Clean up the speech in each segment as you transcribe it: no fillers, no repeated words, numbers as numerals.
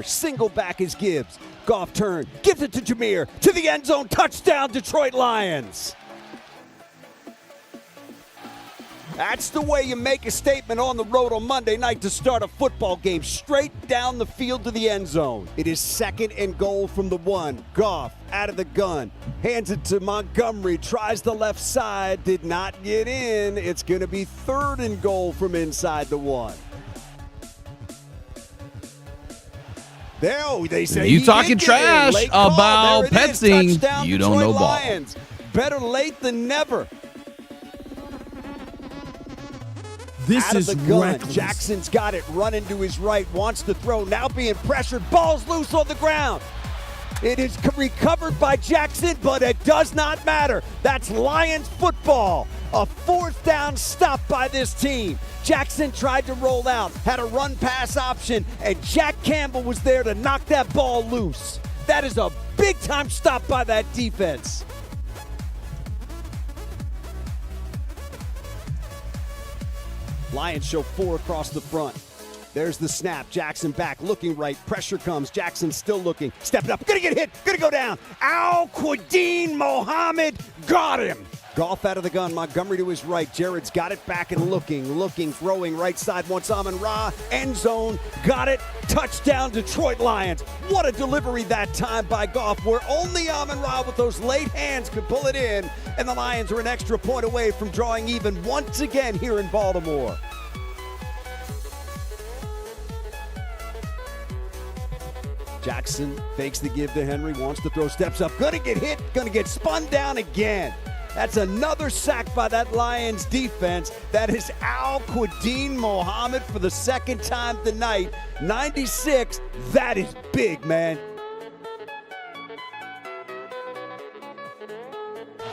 Single back is Gibbs. Goff turn, gives it to Jameer, to the end zone, touchdown Detroit Lions. That's the way you make a statement on the road on Monday night to start a football game, straight down the field to the end zone. It is 2nd and goal from the 1. Goff out of the gun, hands it to Montgomery, tries the left side, did not get in. It's going to be 3rd and goal from inside the 1. They say you talking trash about Petsing, you don't know ball. Lions. Better late than never. This out is of the gun. reckless. Jackson's got it, running to his right, wants to throw, now being pressured, ball's loose on the ground. It is recovered by Jackson, but it does not matter. That's Lions football. A 4th down stop by this team. Jackson tried to roll out, had a run-pass option, and Jack Campbell was there to knock that ball loose. That is a big-time stop by that defense. Lions show 4 across the front. There's the snap. Jackson back, looking right. Pressure comes. Jackson still looking. Stepping up. Gonna get hit. Gonna go down. Al-Quadin Mohammed got him. Goff out of the gun. Montgomery to his right. Jared's got it back and looking, throwing right side. Wants Amon-Ra. End zone. Got it. Touchdown, Detroit Lions. What a delivery that time by Goff, where only Amon-Ra with those late hands could pull it in. And the Lions are an extra point away from drawing even once again here in Baltimore. Jackson fakes the give to Henry, wants to throw, steps up, gonna get hit, gonna get spun down again. That's another sack by that Lions defense. That is Al-Quadin Mohammed for the 2nd time tonight. 96, that is big, man.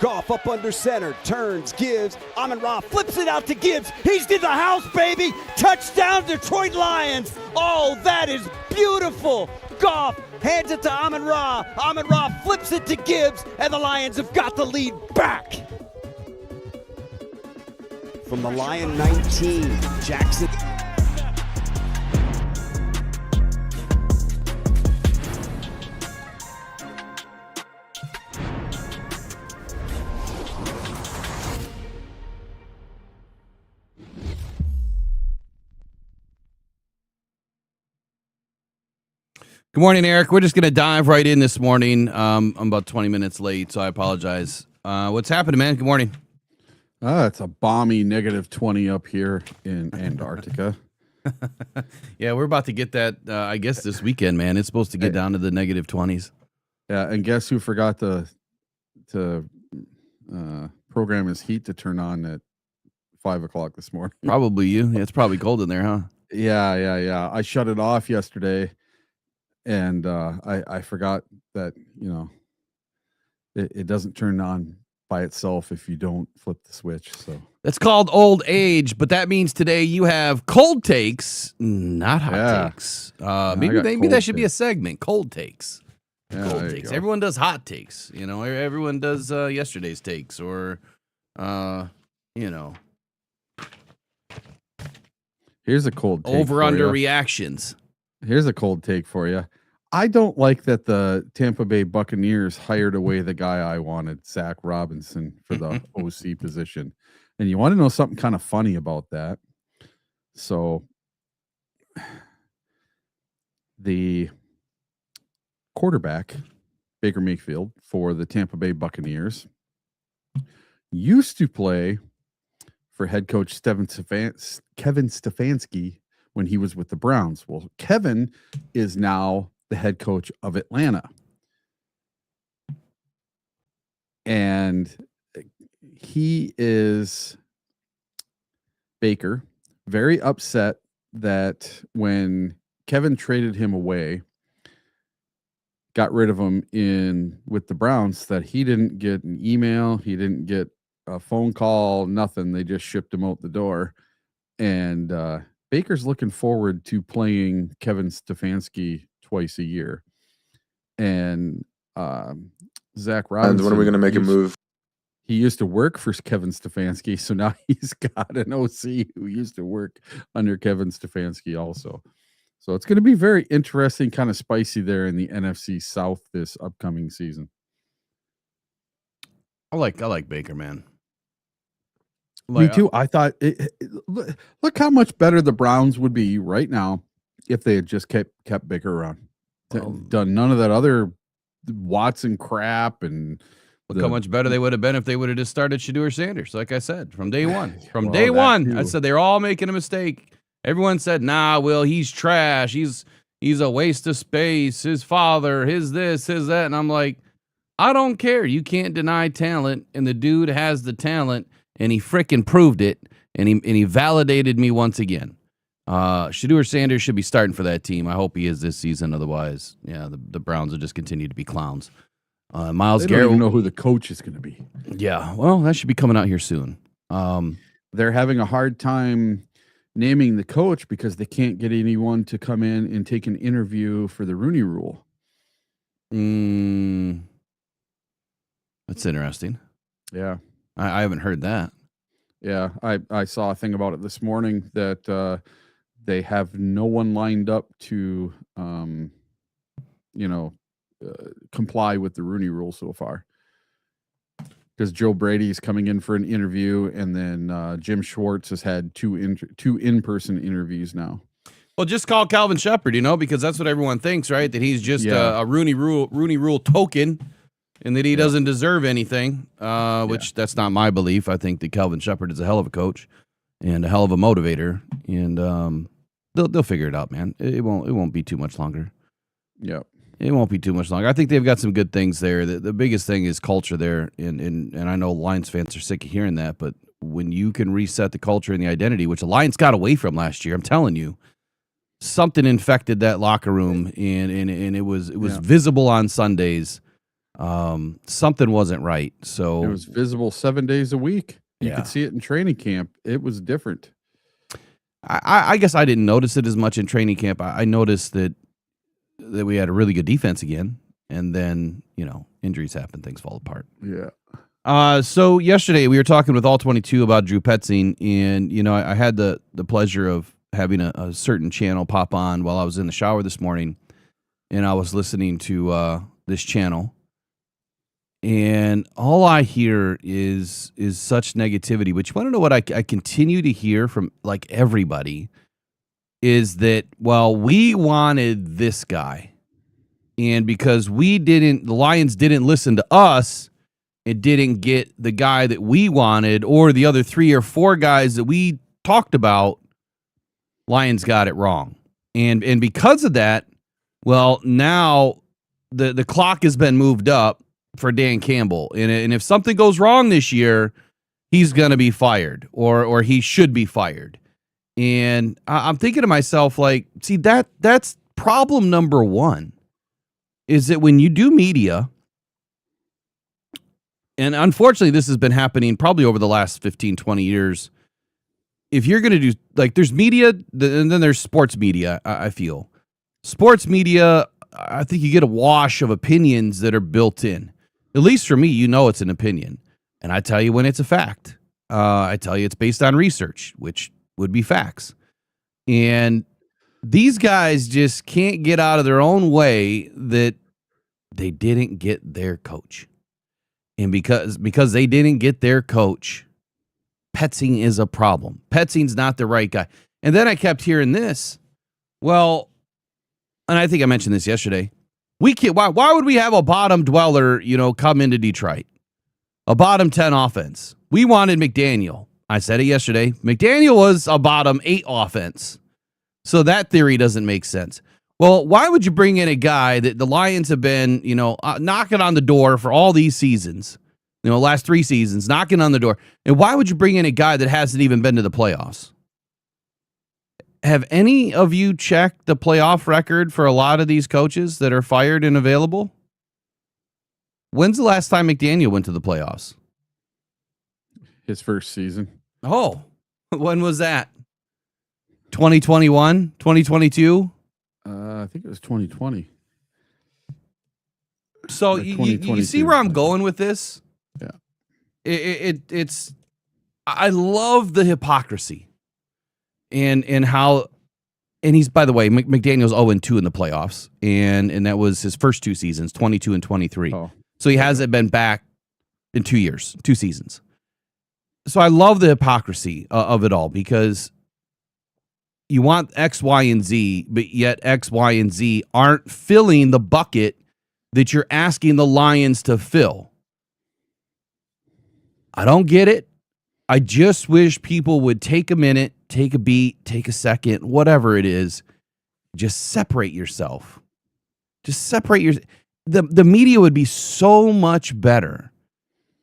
Goff up under center, turns, gives, Amon-Ra flips it out to Gibbs. He's in the house, baby. Touchdown, Detroit Lions. Oh, that is beautiful. Goff hands it to Amon-Ra. Amon-Ra flips it to Gibbs, and the Lions have got the lead back. From the Lion 19, Jackson. Good morning, Eric. We're just going to dive right in this morning. I'm about 20 minutes late, so I apologize. What's happening, man? Good morning. It's a balmy -20 up here in Antarctica. Yeah, we're about to get that, I guess, this weekend, man. It's supposed to get down to the -20s. Yeah, and guess who forgot to program his heat to turn on at 5 o'clock this morning? Probably you. Yeah, it's probably cold in there, huh? Yeah. I shut it off yesterday. And I forgot that, it doesn't turn on by itself if you don't flip the switch. So that's called old age, but that means today you have cold takes, not hot takes. Maybe that should be a segment. Cold takes. Yeah, cold takes. Everyone does hot takes. Everyone does yesterday's takes or, Here's a cold take over under reactions. Here's a cold take for you. I don't like that the Tampa Bay Buccaneers hired away the guy I wanted, Zach Robinson, for the OC position. And you want to know something kind of funny about that? So the quarterback, Baker Mayfield, for the Tampa Bay Buccaneers, used to play for head coach Kevin Stefanski when he was with the Browns. Well, Kevin is now the head coach of Atlanta. And he is, Baker, very upset that when Kevin traded him away, got rid of him with the Browns, that he didn't get an email, he didn't get a phone call, nothing. They just shipped him out the door. And Baker's looking forward to playing Kevin Stefanski twice a year. And Zach Robinson, when are we going to make a move? He used to work for Kevin Stefanski, so now he's got an OC who used to work under Kevin Stefanski also. So it's going to be very interesting, kind of spicy there in the NFC South this upcoming season. I like Baker, man. Me too. I thought look how much better the Browns would be right now if they had just kept Baker around. Done none of that other Watson crap, and look how much better they would have been if they would have just started Shedeur Sanders. Like I said, from day one. From day one, I said they're all making a mistake. Everyone said, "Nah, Will, he's trash. He's a waste of space. His father, his this, his that." And I'm like, I don't care. You can't deny talent, and the dude has the talent, and he frickin' proved it, and he validated me once again. Shedeur Sanders should be starting for that team. I hope he is this season. Otherwise, yeah, the Browns will just continue to be clowns. Myles Garrett. Don't even know who the coach is going to be. Yeah, well, that should be coming out here soon. They're having a hard time naming the coach because they can't get anyone to come in and take an interview for the Rooney Rule. That's interesting. Yeah. I haven't heard that. Yeah, I saw a thing about it this morning that they have no one lined up to, comply with the Rooney Rule so far. Because Joe Brady's coming in for an interview, and then Jim Schwartz has had two in-person interviews now. Well, just call Calvin Shepard, because that's what everyone thinks, right? That he's just a Rooney Rule token, and that he doesn't deserve anything. Which that's not my belief. I think that Calvin Shepard is a hell of a coach and a hell of a motivator, and they'll figure it out, man. It won't be too much longer. Yeah. It won't be too much longer. I think they've got some good things there. The biggest thing is culture there, and I know Lions fans are sick of hearing that, but when you can reset the culture and the identity, which the Lions got away from last year, I'm telling you, something infected that locker room, and it was visible on Sundays. Something wasn't right. So it was visible 7 days a week. You could see it in training camp. It was different. I guess I didn't notice it as much in training camp. I noticed that we had a really good defense again, and then injuries happen, things fall apart. Yeah. So yesterday we were talking with All 22 about Drew Petzing, and I had the pleasure of having a certain channel pop on while I was in the shower this morning, and I was listening to this channel, and all I hear is such negativity. But you want to know what I continue to hear from like everybody is that, well, we wanted this guy, and because the Lions didn't listen to us, it didn't get the guy that we wanted, or the other 3 or 4 guys that we talked about, Lions got it wrong. And because of that, well, now the clock has been moved up for Dan Campbell. And if something goes wrong this year, he's going to be fired, or he should be fired. And I'm thinking to myself, like, see, that's problem number one, is that when you do media, and unfortunately this has been happening probably over the last 15, 20 years, if you're going to do, like, there's media, and then there's sports media, I feel. Sports media, I think you get a wash of opinions that are built in. At least for me, it's an opinion. And I tell you when it's a fact. I tell you it's based on research, which would be facts. And these guys just can't get out of their own way that they didn't get their coach. And because they didn't get their coach, Petzing is a problem. Petzing's not the right guy. And then I kept hearing this. Well, and I think I mentioned this yesterday. We can't. Why would we have a bottom dweller, come into Detroit? A bottom 10 offense. We wanted McDaniel. I said it yesterday. McDaniel was a bottom 8 offense. So that theory doesn't make sense. Well, why would you bring in a guy that the Lions have been, knocking on the door for all these seasons, last 3 seasons, knocking on the door. And why would you bring in a guy that hasn't even been to the playoffs? Have any of you checked the playoff record for a lot of these coaches that are fired and available? When's the last time McDaniel went to the playoffs? His first season. Oh, when was that? 2021, 2022? I think it was 2020. So you see where I'm going with this? Yeah. It's I love the hypocrisy and how and he's, by the way, McDaniel's 0-2 in the playoffs, and that was his first 2 seasons, 22 and 23. Oh. So he hasn't been back in 2 years, 2 seasons. So I love the hypocrisy of it all, because you want X, Y, and Z, but yet X, Y, and Z aren't filling the bucket that you're asking the Lions to fill. I don't get it. I just wish people would take a minute, take a beat, take a second, whatever it is. Just separate yourself. Just separate your. The media would be so much better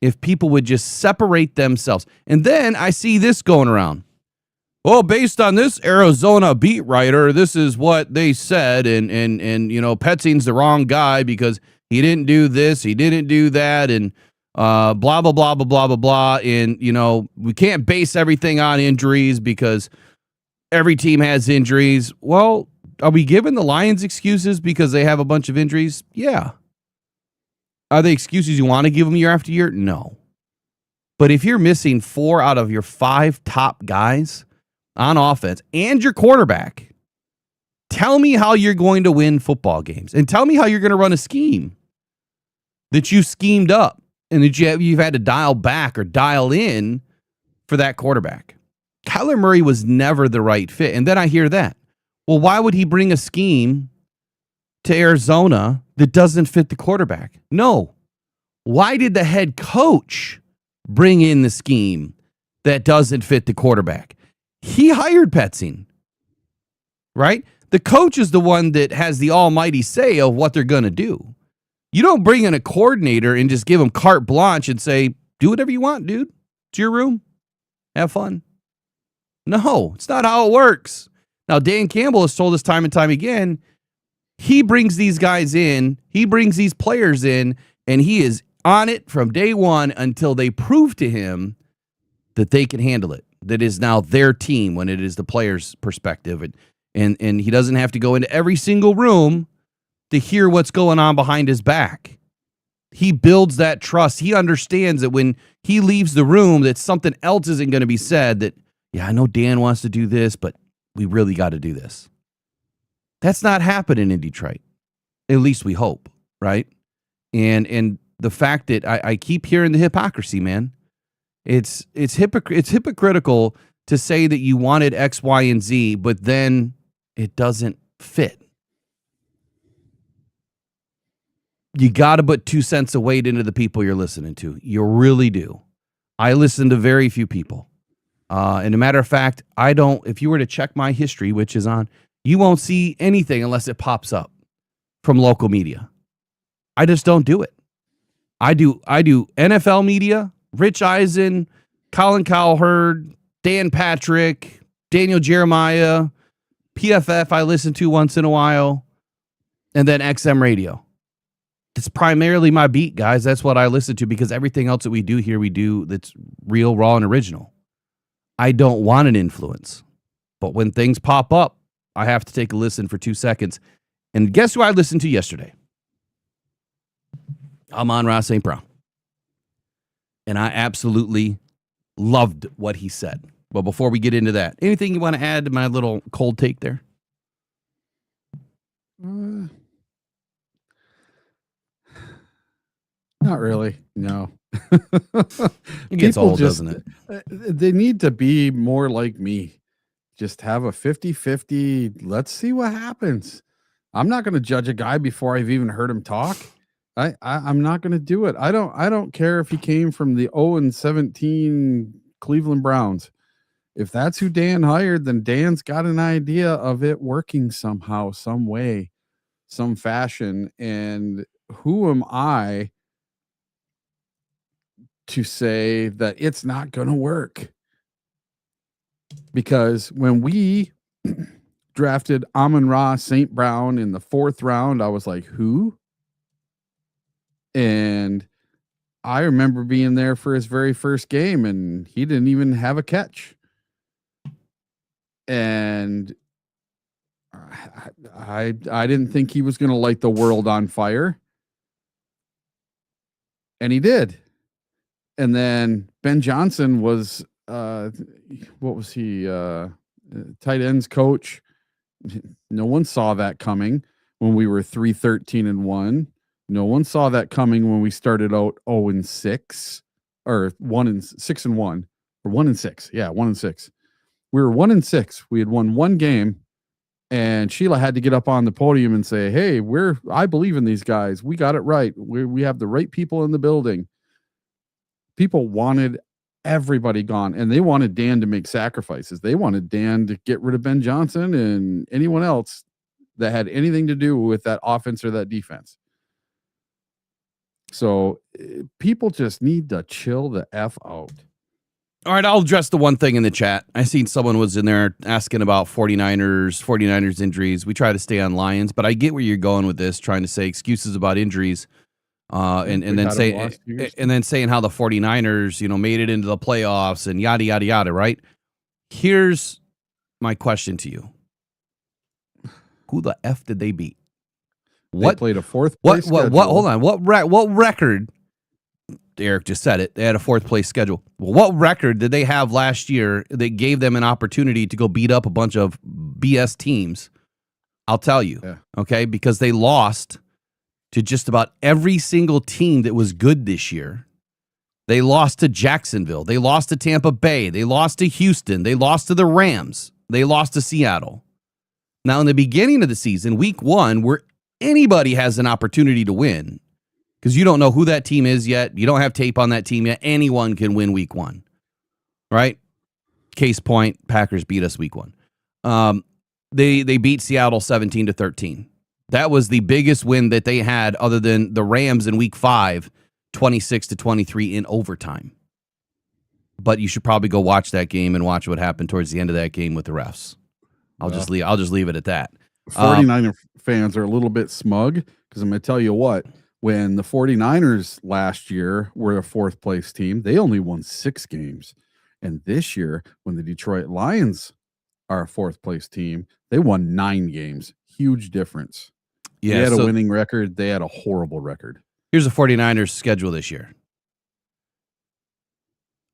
if people would just separate themselves. And then I see this going around. Well, based on this Arizona beat writer, this is what they said, and Petzing's the wrong guy because he didn't do this, he didn't do that, and blah blah blah blah blah blah blah. And we can't base everything on injuries because every team has injuries. Well, are we giving the Lions excuses because they have a bunch of injuries? Yeah. Are they excuses you want to give them year after year? No. But if you're missing 4 out of your 5 top guys on offense and your quarterback, tell me how you're going to win football games, and tell me how you're going to run a scheme that you schemed up and that you've had to dial back or dial in for that quarterback. Kyler Murray was never the right fit. And then I hear that. Well, why would he bring a scheme to Arizona that doesn't fit the quarterback? No. Why did the head coach bring in the scheme that doesn't fit the quarterback? He hired Petzing, right? The coach is the one that has the almighty say of what they're going to do. You don't bring in a coordinator and just give him carte blanche and say, do whatever you want, dude. It's your room. Have fun. No, it's not how it works. Now, Dan Campbell has told us time and time again, he brings these guys in, he brings these players in, and he is on it from day one until they prove to him that they can handle it. That is now their team when it is the player's perspective. And he doesn't have to go into every single room to hear what's going on behind his back. He builds that trust. He understands that when he leaves the room that something else isn't going to be said, that, yeah, I know Dan wants to do this, but we really got to do this. That's not happening in Detroit. At least we hope, right? And the fact that I keep hearing the hypocrisy, man. It's hypocritical to say that you wanted X, Y, and Z, but then it doesn't fit. You got to put 2 cents of weight into the people you're listening to. You really do. I listen to very few people. And a matter of fact, I don't, if you were to check my history, which is on, you won't see anything unless it pops up from local media. I just don't do it. I do NFL media, Rich Eisen, Colin Cowherd, Dan Patrick, Daniel Jeremiah, PFF I listen to once in a while, and then XM radio. It's primarily my beat, guys. That's what I listen to, because everything else that we do here, we do that's real, raw, and original. I don't want an influence. But when things pop up, I have to take a listen for 2 seconds. And guess who I listened to yesterday? Amon-Ra St. Brown. And I absolutely loved what he said. But before we get into that, anything you want to add to my little cold take there? Not really. No. It gets old, doesn't it? They need to be more like me. Just have a 50-50. Let's see what happens. I'm not going to judge a guy before I've even heard him talk. I'm not going to do it. I don't care if he came from the 0-17 Cleveland Browns. If that's who Dan hired, then Dan's got an idea of it working somehow, some way, some fashion. And who am I to say that it's not going to work? Because when we drafted Amon-Ra St. Brown in the 4th round, I was like, who? And I remember being there for his very first game, and he didn't even have a catch. And I didn't think he was going to light the world on fire. And he did. And then Ben Johnson was, what was he? Tight ends coach. No one saw that coming when we were 3-13-1. No one saw that coming when we started out 0-6 or 1-6-1 or 1-6. Yeah, 1-6. We were 1-6. We had won one game, and Sheila had to get up on the podium and say, "Hey, I believe in these guys. We got it right. We have the right people in the building." People wanted everybody gone, and they wanted Dan to make sacrifices. They wanted Dan to get rid of Ben Johnson and anyone else that had anything to do with that offense or that defense. So people just need to chill the F out. All right, I'll address the one thing in the chat. I seen someone was in there asking about 49ers injuries. We try to stay on Lions, but I get where you're going with this, trying to say excuses about injuries. And then saying how the 49ers, made it into the playoffs and yada, yada, yada, right? Here's my question to you. Who the F did they beat? They played a fourth place schedule. Hold on. What record? Eric just said it. They had a fourth place schedule. Well, what record did they have last year that gave them an opportunity to go beat up a bunch of BS teams? I'll tell you. Yeah. Okay? Because they lost to just about every single team that was good this year. They lost to Jacksonville. They lost to Tampa Bay. They lost to Houston. They lost to the Rams. They lost to Seattle. Now, in the beginning of the season, week 1, where anybody has an opportunity to win, because you don't know who that team is yet. You don't have tape on that team yet. Anyone can win week 1, right? Case point, Packers beat us week 1. They beat Seattle 17-13. That was the biggest win that they had other than the Rams in week 5, 26-23 in overtime. But you should probably go watch that game and watch what happened towards the end of that game with the refs. I'll just leave it at that. 49er fans are a little bit smug because I'm going to tell you what, when the 49ers last year were a fourth place team, they only won 6 games. And this year, when the Detroit Lions are a fourth place team, they won 9 games. Huge difference. Yeah, they had a winning record. They had a horrible record. Here's the 49ers schedule this year.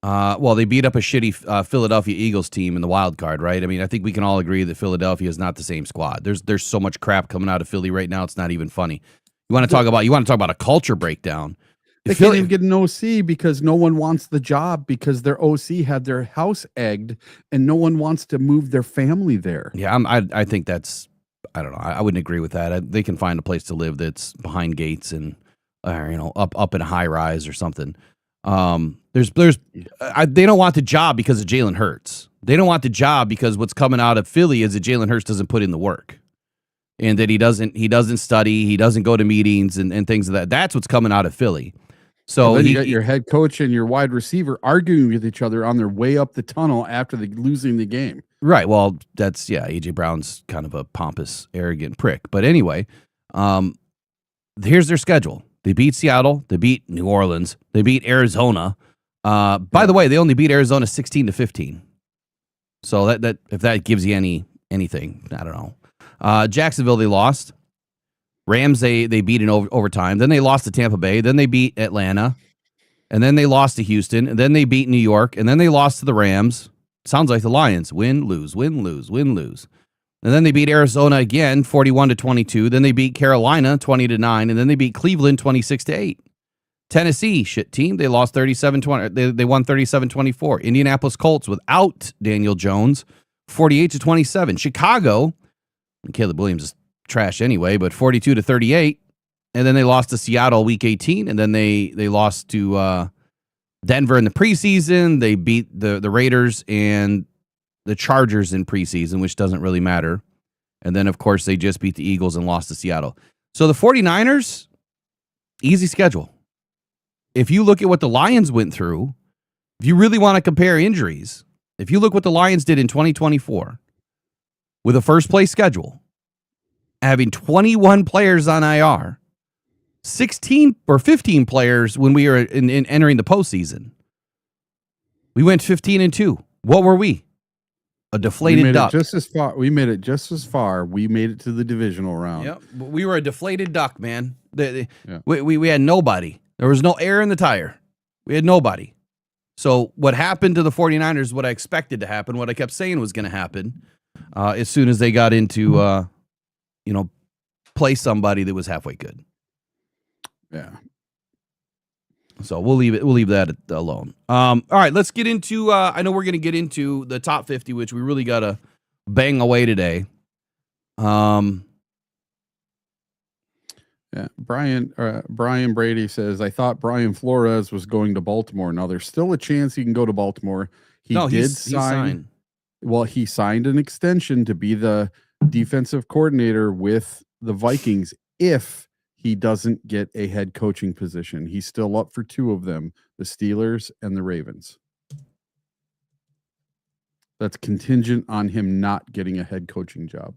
Well, they beat up a shitty Philadelphia Eagles team in the wild card, right? I mean, I think we can all agree that Philadelphia is not the same squad. There's so much crap coming out of Philly right now. It's not even funny. You want to talk about a culture breakdown. They can't even get an OC because no one wants the job because their OC had their house egged and no one wants to move their family there. Yeah, I think that's, I don't know. I wouldn't agree with that. They can find a place to live that's behind gates and up in a high rise or something. They don't want the job because of Jalen Hurts. They don't want the job because what's coming out of Philly is that Jalen Hurts doesn't put in the work, and that he doesn't study, he doesn't go to meetings and things of that. That's what's coming out of Philly. So then you got your head coach and your wide receiver arguing with each other on their way up the tunnel after losing the game. Right. Well, that's AJ Brown's kind of a pompous, arrogant prick. But anyway, here's their schedule. They beat Seattle. They beat New Orleans. They beat Arizona. By the way, they only beat Arizona 16-15. So that if that gives you anything, I don't know. Jacksonville, they lost. Rams, they beat in overtime. Then they lost to Tampa Bay. Then they beat Atlanta. And then they lost to Houston. And then they beat New York. And then they lost to the Rams. Sounds like the Lions. Win, lose, win, lose, win, lose. And then they beat Arizona again, 41-22. Then they beat Carolina, 20-9. And then they beat Cleveland, 26-8. Tennessee, shit team. They lost 37-20. They won 37-24. Indianapolis Colts without Daniel Jones, 48-27. Chicago, Caleb Williams is trash anyway, but 42-38. And then they lost to Seattle week 18. And then they lost to Denver in the preseason. They beat the Raiders and the Chargers in preseason, which doesn't really matter. And then, of course, they just beat the Eagles and lost to Seattle. So the 49ers, easy schedule. If you look at what the Lions went through, if you really want to compare injuries, if you look what the Lions did in 2024 with a first-place schedule, having 21 players on IR, 16 or 15 players when we were in entering the postseason. We went 15-2. What were we? A deflated duck. We made it just as far. We made it to the divisional round. Yep. We were a deflated duck, man. We had nobody. There was no air in the tire. We had nobody. So what happened to the 49ers, what I expected to happen, what I kept saying was going to happen, as soon as they got into, play somebody that was halfway good. Yeah. So we'll leave that alone. All right, let's get into, I know we're going to get into the top 50, which we really got to bang away today. Yeah, Brian Brady says, I thought Brian Flores was going to Baltimore. Now there's still a chance he can go to Baltimore. He signed. Well, he signed an extension to be the defensive coordinator with the Vikings if he doesn't get a head coaching position. He's still up for two of them, the Steelers and the Ravens. That's contingent on him not getting a head coaching job.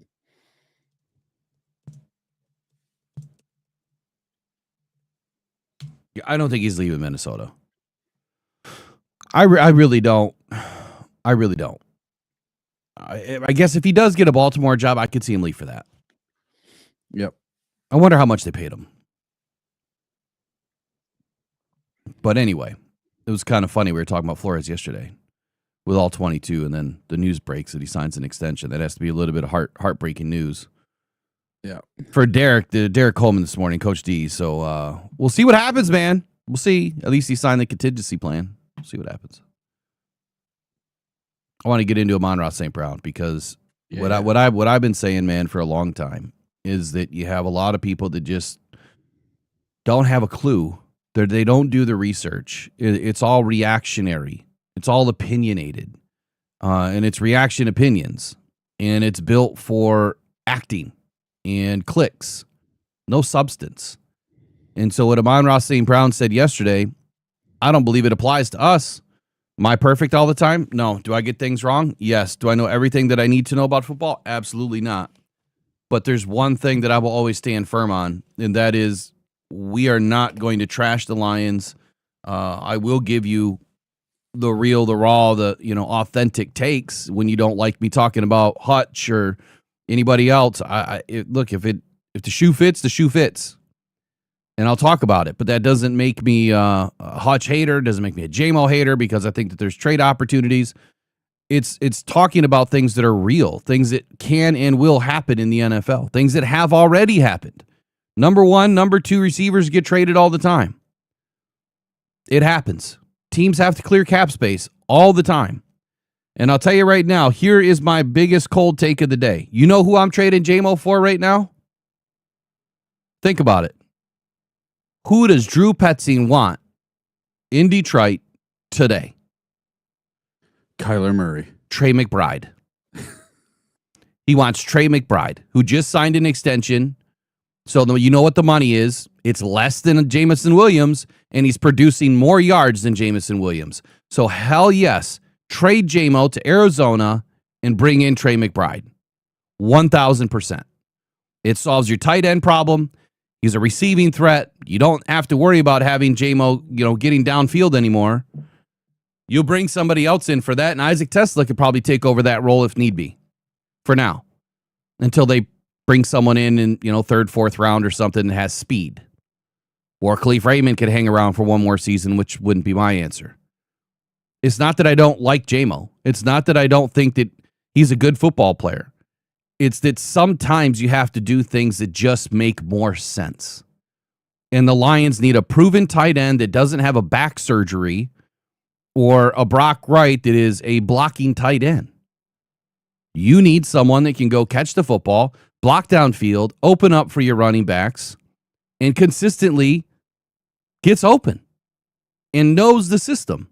I don't think he's leaving Minnesota. I really don't. I really don't. I guess if he does get a Baltimore job, I could see him leave for that. Yep. I wonder how much they paid him. But anyway, it was kind of funny. We were talking about Flores yesterday with all 22, and then the news breaks that he signs an extension. That has to be a little bit of heartbreaking news. Yeah. For Derek Coleman this morning, Coach D. So we'll see what happens, man. We'll see. At least he signed the contingency plan. We'll see what happens. I want to get into Amon-Ra St. Brown because what I've been saying, man, for a long time is that you have a lot of people that just don't have a clue. They don't do the research. It's all reactionary. It's all opinionated. And it's reaction opinions. And it's built for acting and clicks. No substance. And so what Amon-Ra St. Brown said yesterday, I don't believe it applies to us. Am I perfect all the time? No. Do I get things wrong? Yes. Do I know everything that I need to know about football? Absolutely not. But there's one thing that I will always stand firm on, and that is we are not going to trash the Lions. I will give you the real, the raw, the authentic takes when you don't like me talking about Hutch or anybody else. Look, if the shoe fits, the shoe fits. And I'll talk about it, but that doesn't make me a Hutch hater, doesn't make me a JMO hater, because I think that there's trade opportunities. It's talking about things that are real, things that can and will happen in the NFL, things that have already happened. Number one, number two receivers get traded all the time. It happens. Teams have to clear cap space all the time. And I'll tell you right now, here is my biggest cold take of the day. You know who I'm trading JMO for right now? Think about it. Who does Drew Petzing want in Detroit today? Kyler Murray. Trey McBride. He wants Trey McBride, who just signed an extension. So you know what the money is. It's less than Jameson Williams, and he's producing more yards than Jameson Williams. So hell yes, trade JMO to Arizona and bring in Trey McBride. 1,000%. It solves your tight end problem. He's a receiving threat. You don't have to worry about having JMO, getting downfield anymore. You'll bring somebody else in for that, and Isaac Tesla could probably take over that role if need be. For now, until they bring someone in third, fourth round or something that has speed. Or Khalif Raymond could hang around for one more season, which wouldn't be my answer. It's not that I don't like JMO. It's not that I don't think that he's a good football player. It's that sometimes you have to do things that just make more sense. And the Lions need a proven tight end that doesn't have a back surgery or a Brock Wright that is a blocking tight end. You need someone that can go catch the football, block downfield, open up for your running backs, and consistently gets open and knows the system.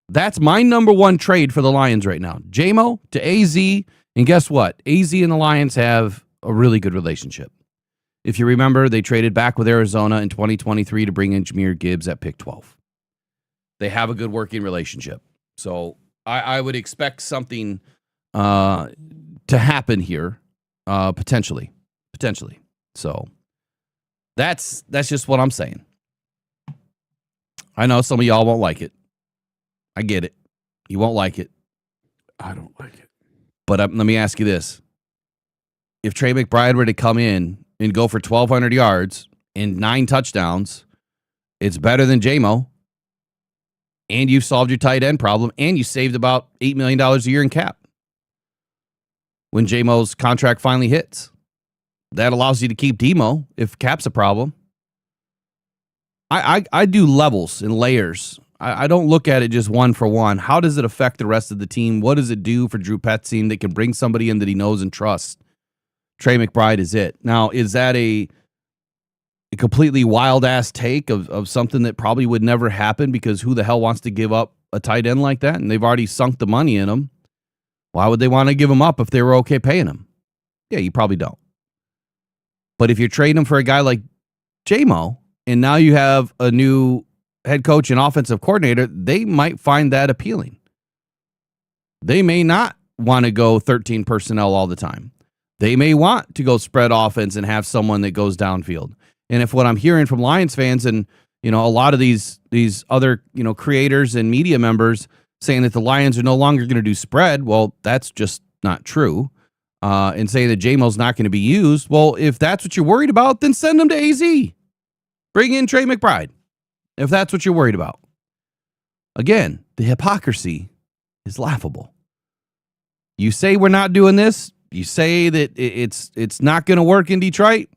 That's my number one trade for the Lions right now. JMO to AZ, and guess what? AZ and the Lions have a really good relationship. If you remember, they traded back with Arizona in 2023 to bring in Jahmyr Gibbs at pick 12. They have a good working relationship. So I would expect something to happen here, potentially. So that's just what I'm saying. I know some of y'all won't like it. I get it. You won't like it. I don't like it. But let me ask you this. If Trey McBride were to come in and go for 1,200 yards and 9 touchdowns, it's better than JMO. And you've solved your tight end problem, and you saved about $8 million a year in cap. when J-Mo's contract finally hits. That allows you to keep Demo if cap's a problem. I do levels and layers. I don't look at it just one for one. How does it affect the rest of the team? What does it do for Drew Petzing that can bring somebody in that he knows and trusts? Trey McBride is it. Now, is that a completely wild-ass take of something that probably would never happen, because who the hell wants to give up a tight end like that? And they've already sunk the money in him. Why would they want to give him up if they were okay paying him? Yeah, you probably don't. But if you're trading him for a guy like J-Mo, and now you have a new head coach and offensive coordinator, they might find that appealing. They may not want to go 13 personnel all the time. They may want to go spread offense and have someone that goes downfield. And if what I'm hearing from Lions fans and, a lot of these other, creators and media members saying that the Lions are no longer going to do spread, well, that's just not true. And saying that J-Mo's not going to be used, well, if that's what you're worried about, then send him to AZ. Bring in Trey McBride, if that's what you're worried about. Again, the hypocrisy is laughable. You say we're not doing this. You say that it's not going to work in Detroit.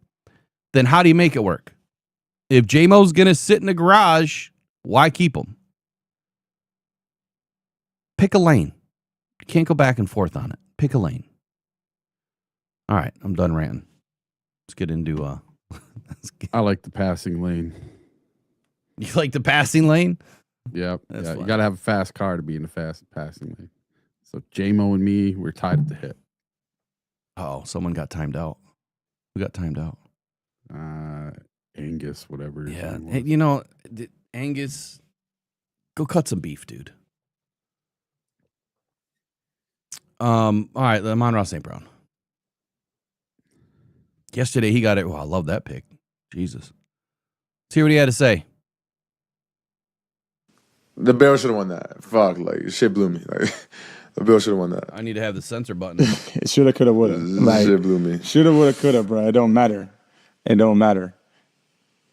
Then how do you make it work? If J-Mo's going to sit in the garage, why keep him? Pick a lane. You can't go back and forth on it. Pick a lane. All right, I'm done ranting. Let's get into... I like the passing lane. You like the passing lane? Yep. Yeah, you got to have a fast car to be in the fast passing lane. So J-Mo and me, we're tied at the hip. Oh, someone got timed out. Who got timed out? Angus, whatever. Yeah. Hey, Angus, go cut some beef, dude. All right, Amon-Ra St. Brown. Yesterday he got it. Well, I love that pick. Jesus. Let's hear what he had to say. The Bears should have won that. Fuck, shit blew me. The Bills should have won that. I need to have the censor button. It shoulda, coulda, woulda. Shit blew me. Shoulda, woulda, coulda, bro. It don't matter. It don't matter.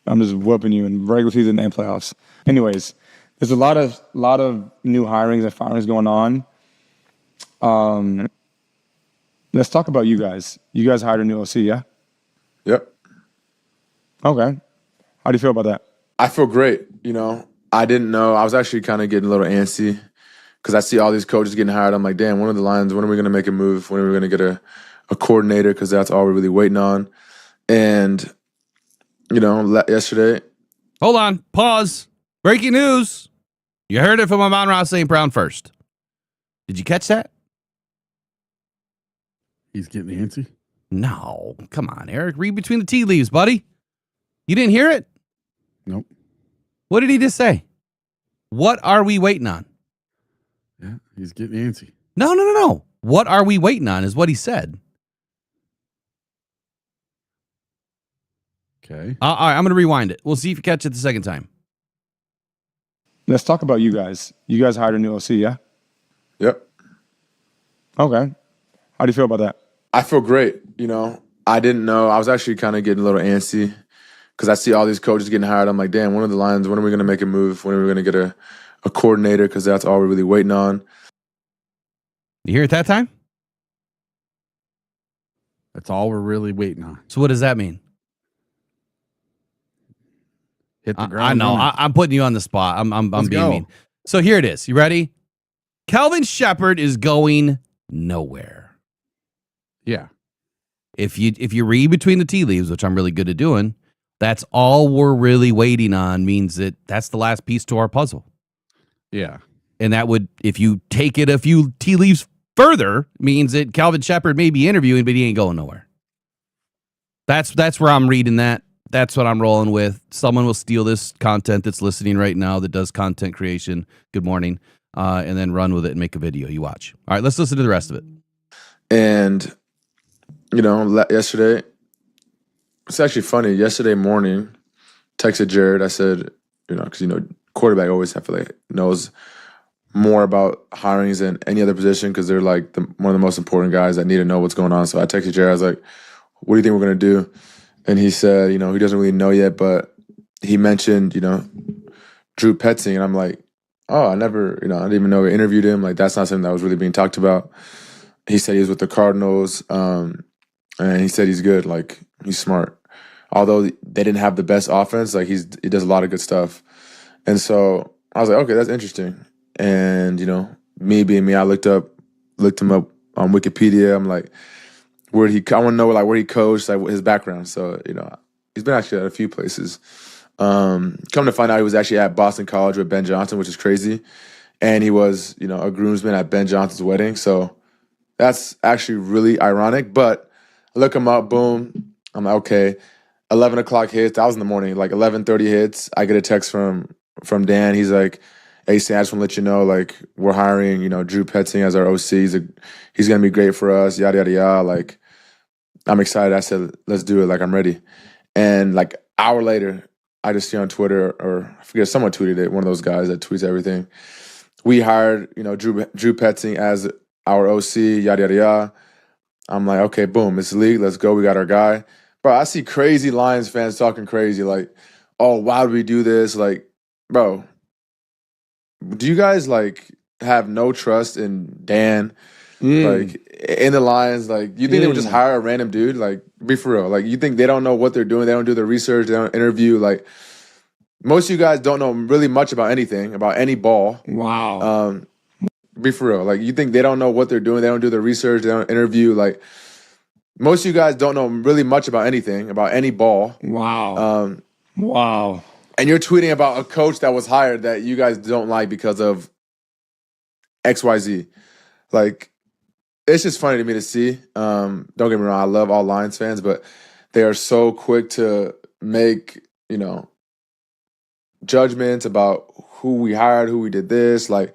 I'm just whooping you in regular season and playoffs. Anyways, there's a lot of new hirings and firings going on. Let's talk about you guys. You guys hired a new OC, yeah? Yep. Okay. How do you feel about that? I feel great. I didn't know. I was actually kind of getting a little antsy because I see all these coaches getting hired. I'm like, damn, when are the Lions? When are we going to make a move? When are we going to get a coordinator? Because that's all we're really waiting on. And, yesterday. Hold on. Pause. Breaking news. You heard it from Amon-Ra St. Brown first. Did you catch that? He's getting antsy? No. Come on, Eric. Read between the tea leaves, buddy. You didn't hear it? Nope. What did he just say? What are we waiting on? Yeah, he's getting antsy. No. What are we waiting on is what he said. Okay. All right, I'm going to rewind it. We'll see if you catch it the second time. Let's talk about you guys. You guys hired a new OC, yeah? Yep. Okay. How do you feel about that? I feel great. I didn't know. I was actually kind of getting a little antsy because I see all these coaches getting hired. I'm like, damn, when are the Lions? When are we going to make a move? When are we going to get a coordinator? Because that's all we're really waiting on. You hear it that time? That's all we're really waiting on. So what does that mean? Hit the ground. I know. I'm putting you on the spot. I'm being mean. So here it is. You ready? Kelvin Shepherd is going nowhere. Yeah. If you read between the tea leaves, which I'm really good at doing, that's all we're really waiting on, means that that's the last piece to our puzzle. Yeah. And that would, if you take it a few tea leaves further, means that Kelvin Shepherd may be interviewing, but he ain't going nowhere. That's where I'm reading that. That's what I'm rolling with. Someone will steal this content that's listening right now that does content creation. Good morning. And then run with it and make a video. You watch. All right, let's listen to the rest of it. And, yesterday, it's actually funny. Yesterday morning, texted Jared. I said, because, quarterback always, I feel like, knows more about hirings than any other position because they're like one of the most important guys that need to know what's going on. So I texted Jared. I was like, what do you think we're going to do? And he said, he doesn't really know yet, but he mentioned, Drew Petzing. And I'm like, oh, I didn't even know we interviewed him. Like, that's not something that was really being talked about. he said he was with the Cardinals, and he said he's good. Like, he's smart. Although they didn't have the best offense, like he does a lot of good stuff. And so I was like, okay, that's interesting. And me being me, I looked him up on Wikipedia. I'm like, I want to know like where he coached, like his background. So he's been actually at a few places. Come to find out, he was actually at Boston College with Ben Johnson, which is crazy. And he was, a groomsman at Ben Johnson's wedding. So that's actually really ironic. But I look him up, boom. I'm like, okay. 11 o'clock hits. That was in the morning. Like 11:30 hits. I get a text from Dan. He's like, "Hey, Sam, I just want to let you know, like, we're hiring, Drew Petzing as our OC. He's gonna be great for us. Yada yada yada. Like, I'm excited." I said, "Let's do it. Like, I'm ready." And like hour later, I just see on Twitter, or I forget, someone tweeted it. One of those guys that tweets everything. We hired, Drew Petzing as our OC. Yada yada yada. I'm like, okay, boom, it's the league. Let's go. We got our guy. Bro, I see crazy Lions fans talking crazy, like, oh, why would we do this? Like, bro, do you guys, like, have no trust in Dan? Like, in the Lions? Like, you think they would just hire a random dude? Like, be for real. Like, you think they don't know what they're doing? They don't do their research. They don't interview. Like, most of you guys don't know really much about anything, about any ball. Wow. Be for real. Like, you think they don't know what they're doing? They don't do their research. They don't interview. Like, most of you guys don't know really much about anything, about any ball. Wow. Wow. And you're tweeting about a coach that was hired that you guys don't like because of XYZ. Like, it's just funny to me to see. Don't get me wrong, I love all Lions fans, but they are so quick to make, judgments about who we hired, who we did this. Like,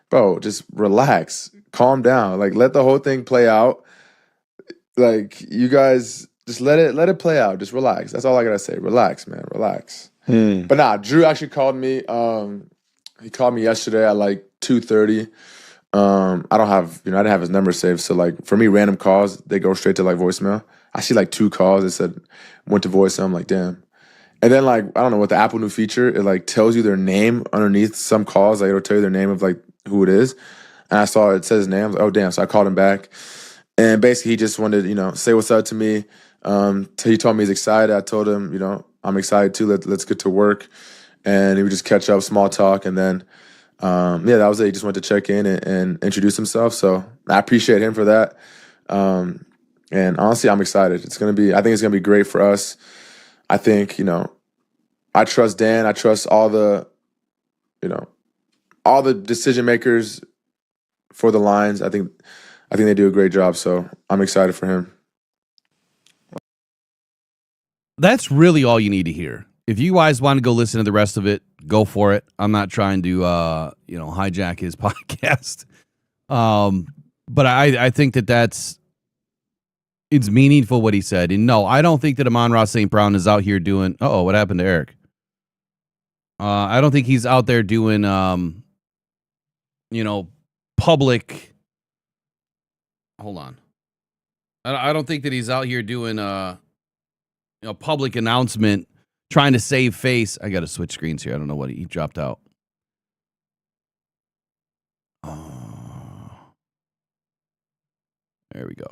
bro, just relax. Calm down. Like, let the whole thing play out. Like, you guys just let it play out. Just relax. That's all I gotta say. Relax, man. Relax. But nah, Drew actually called me. He called me yesterday at like 2:30. I didn't have his number saved. So like for me, random calls, they go straight to like voicemail. I see like 2 calls that said went to voicemail. I'm like, damn. And then like, I don't know, with the Apple new feature, it like tells you their name underneath some calls. Like it'll tell you their name of like who it is. And I saw it says his name. I was like, oh damn. So I called him back. And basically, he just wanted, say what's up to me. He told me he's excited. I told him, I'm excited too. Let's get to work. And he would just catch up, small talk. And then, that was it. He just wanted to check in and introduce himself. So I appreciate him for that. And honestly, I'm excited. I think it's going to be great for us. I think, I trust Dan. I trust all the decision makers for the Lions. I think they do a great job, so I'm excited for him. That's really all you need to hear. If you guys want to go listen to the rest of it, go for it. I'm not trying to hijack his podcast. But I think it's meaningful what he said. And no, I don't think that Amon-Ra St. Brown is out here doing what happened to Eric? I don't think he's out there doing public. Hold on. I don't think that he's out here doing a public announcement trying to save face. I got to switch screens here. I don't know what he dropped out. There we go.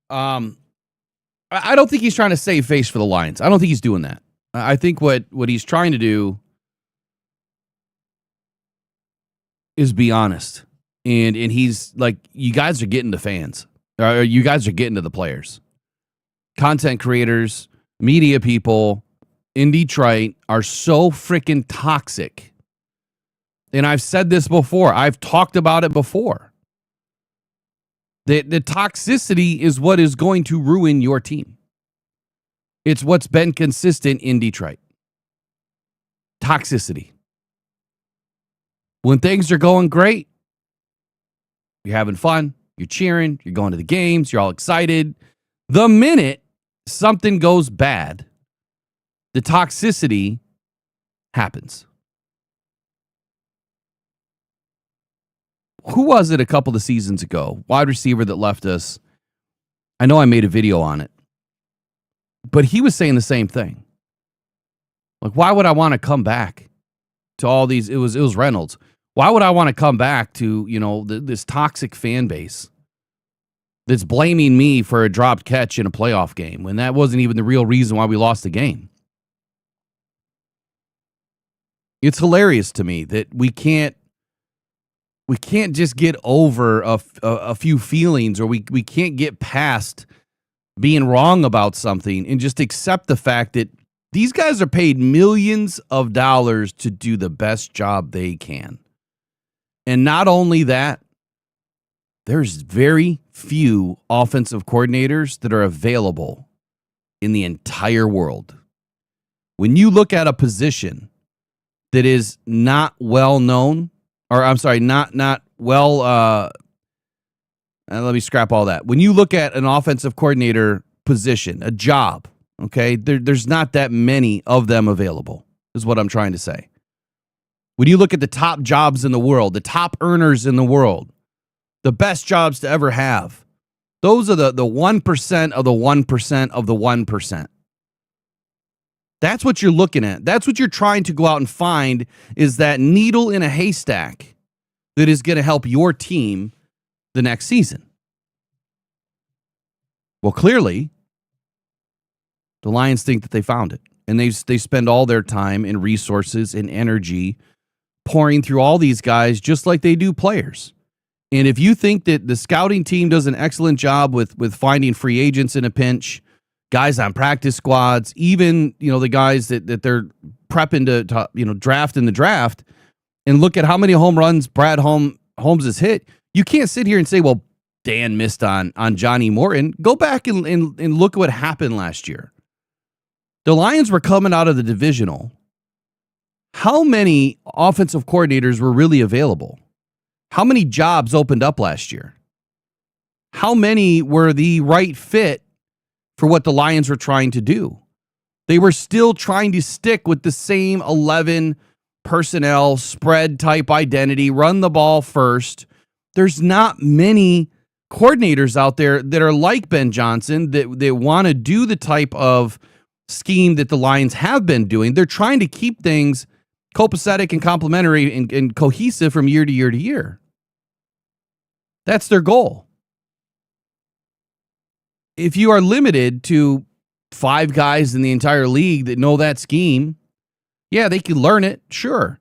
I don't think he's trying to save face for the Lions. I don't think he's doing that. I think what he's trying to do is be honest. And he's like, you guys are getting to fans. Or you guys are getting to the players. Content creators, media people in Detroit are so freaking toxic. And I've said this before. I've talked about it before. The toxicity is what is going to ruin your team. It's what's been consistent in Detroit. Toxicity. When things are going great, you're having fun, you're cheering, you're going to the games, you're all excited. The minute something goes bad, the toxicity happens. Who was it a couple of seasons ago? Wide receiver that left us. I know I made a video on it. But he was saying the same thing. Like, why would I want to come back to all these? It was Reynolds. Why would I want to come back to, this toxic fan base that's blaming me for a dropped catch in a playoff game when that wasn't even the real reason why we lost the game. It's hilarious to me that we can't just get over a few feelings, or we can't get past being wrong about something and just accept the fact that these guys are paid millions of dollars to do the best job they can. And not only that, there's very few offensive coordinators that are available in the entire world. When you look at a position that is not well known, or I'm sorry, not well, let me scrap all that. When you look at an offensive coordinator position, a job, okay, there's not that many of them available, is what I'm trying to say. When you look at the top jobs in the world, the top earners in the world, the best jobs to ever have, those are the 1% of the 1% of the 1%. That's what you're looking at. That's what you're trying to go out and find, is that needle in a haystack that is going to help your team the next season. Well, clearly, the Lions think that they found it. And they spend all their time and resources and energy pouring through all these guys just like they do players. And if you think that the scouting team does an excellent job with finding free agents in a pinch, guys on practice squads, even, the guys that they're prepping to draft in the draft, and look at how many home runs Brad Holmes has hit, you can't sit here and say, well, Dan missed on Johnny Morton. Go back and look at what happened last year. The Lions were coming out of the divisional. How many offensive coordinators were really available? How many jobs opened up last year? How many were the right fit for what the Lions were trying to do? They were still trying to stick with the same 11 personnel, spread type identity, run the ball first. There's not many coordinators out there that are like Ben Johnson that want to do the type of scheme that the Lions have been doing. They're trying to keep things copacetic and complementary and cohesive from year to year to year. That's their goal. If you are limited to 5 guys in the entire league that know that scheme, yeah, they could learn it, sure.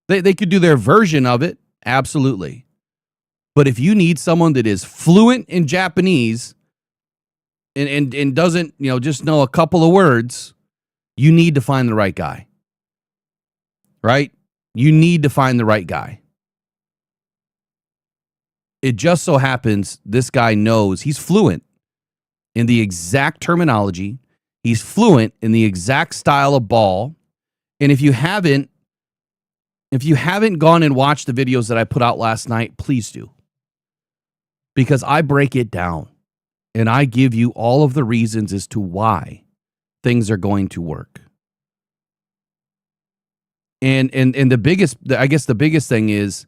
They could do their version of it, absolutely. But if you need someone that is fluent in Japanese and doesn't, just know a couple of words, you need to find the right guy. Right? You need to find the right guy. It just so happens this guy knows, he's fluent in the exact terminology. He's fluent in the exact style of ball. And if you haven't gone and watched the videos that I put out last night, please do. Because I break it down and I give you all of the reasons as to why things are going to work. And the biggest thing is,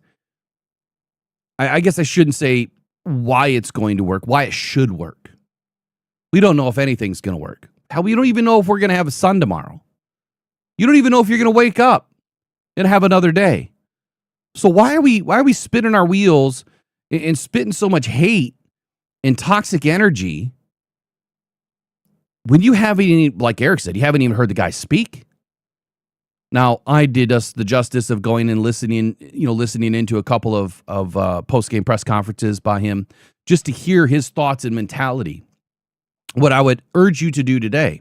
I guess I shouldn't say why it's going to work, why it should work. We don't know if anything's going to work. Hell, we don't even know if we're going to have a sun tomorrow. You don't even know if you're going to wake up and have another day. So why are we spinning our wheels and spitting so much hate and toxic energy when you haven't even, like Eric said, you haven't even heard the guy speak? Now, I did us the justice of going and listening into a couple of post-game press conferences by him just to hear his thoughts and mentality. What I would urge you to do today,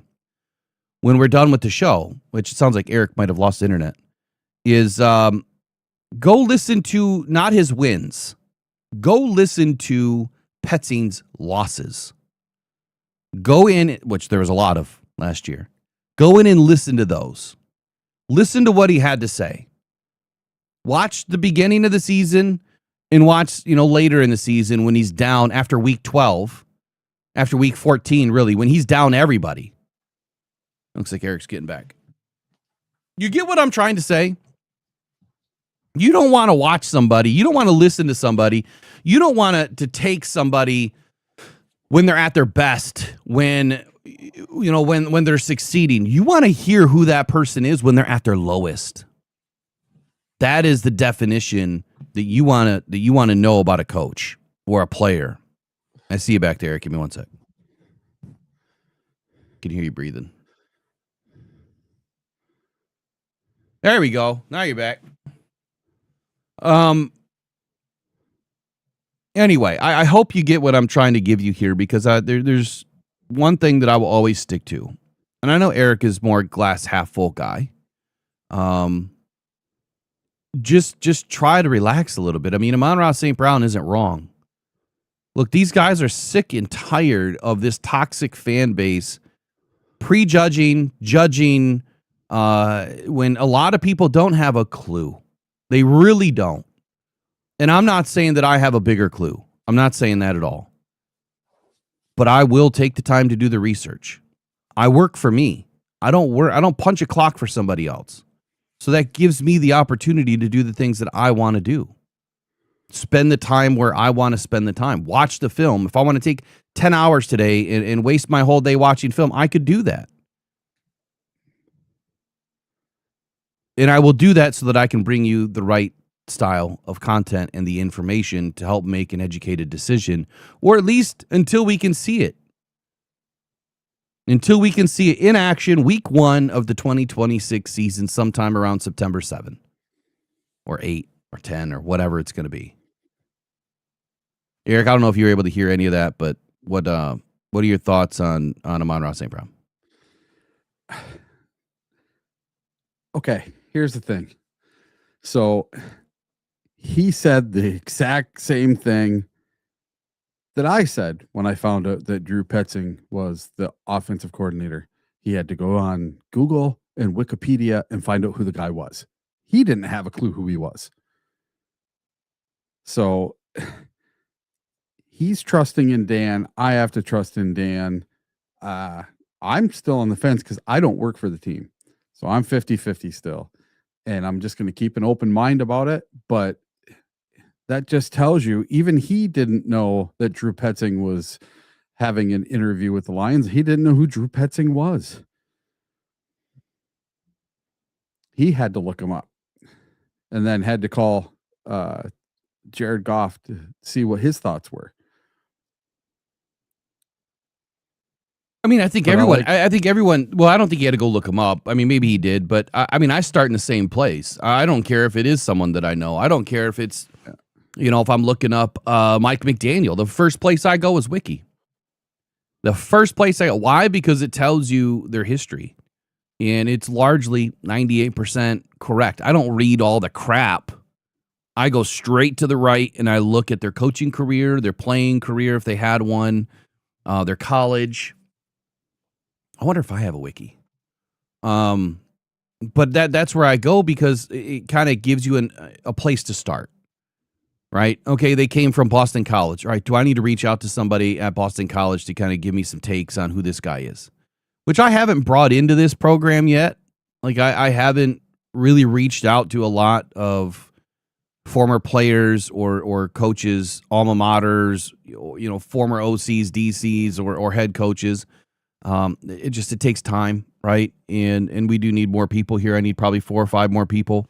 when we're done with the show, which it sounds like Eric might have lost internet, is go listen to not his wins. Go listen to Petzing's losses. Go in, which there was a lot of last year. Go in and listen to those. Listen to what he had to say. Watch the beginning of the season and watch, later in the season when he's down after week 12, after week 14, really, when he's down everybody. Looks like Eric's getting back. You get what I'm trying to say? You don't want to watch somebody. You don't want to listen to somebody. You don't want to take somebody when they're at their best, when they're succeeding. You want to hear who that person is when they're at their lowest. That is the definition that you want to know about a coach or a player. I see you back there. Give me one sec. Can hear you breathing. There we go. Now you're back. Anyway, I hope you get what I'm trying to give you here, because there's one thing that I will always stick to. And I know Eric is more glass half full guy. Just try to relax a little bit. I mean, Amon-Ra St. Brown isn't wrong. Look, these guys are sick and tired of this toxic fan base prejudging, judging, when a lot of people don't have a clue. They really don't. And I'm not saying that I have a bigger clue. I'm not saying that at all. But I will take the time to do the research. I work for me. I don't punch a clock for somebody else. So that gives me the opportunity to do the things that I want to do. Spend the time where I want to spend the time. Watch the film. If I want to take 10 hours today and waste my whole day watching film, I could do that. And I will do that so that I can bring you the right style of content and the information to help make an educated decision, or at least until we can see it. Until we can see it in action, week 1 of the 2026 season, sometime around September 7 or 8 or 10 or whatever it's going to be. Eric, I don't know if you were able to hear any of that, but what are your thoughts on Amon-Ra St. Brown? Okay, here's the thing. So he said the exact same thing that I said when I found out that Drew Petzing was the offensive coordinator. He had to go on Google and Wikipedia and find out who the guy was. He didn't have a clue who he was. So he's trusting in Dan. I have to trust in Dan. I'm still on the fence because I don't work for the team. So I'm 50-50 still. And I'm just going to keep an open mind about it. But that just tells you, even he didn't know that Drew Petzing was having an interview with the Lions. He didn't know who Drew Petzing was. He had to look him up and then had to call Jared Goff to see what his thoughts were. I mean, I think everyone, well, I don't think he had to go look him up. I mean, maybe he did, but I mean, I start in the same place. I don't care if it is someone that I know. I don't care if it's, if I'm looking up Mike McDaniel, the first place I go is Wiki. The first place I go. Why? Because it tells you their history. And it's largely 98% correct. I don't read all the crap. I go straight to the right and I look at their coaching career, their playing career, if they had one, their college. I wonder if I have a wiki. But that's where I go because it kind of gives you a place to start. Right? Okay, they came from Boston College. All right, do I need to reach out to somebody at Boston College to kind of give me some takes on who this guy is? Which I haven't brought into this program yet. Like, I haven't really reached out to a lot of former players or coaches, alma maters, former OCs, DCs, or head coaches. It takes time, right? And we do need more people here. I need probably 4 or 5 more people.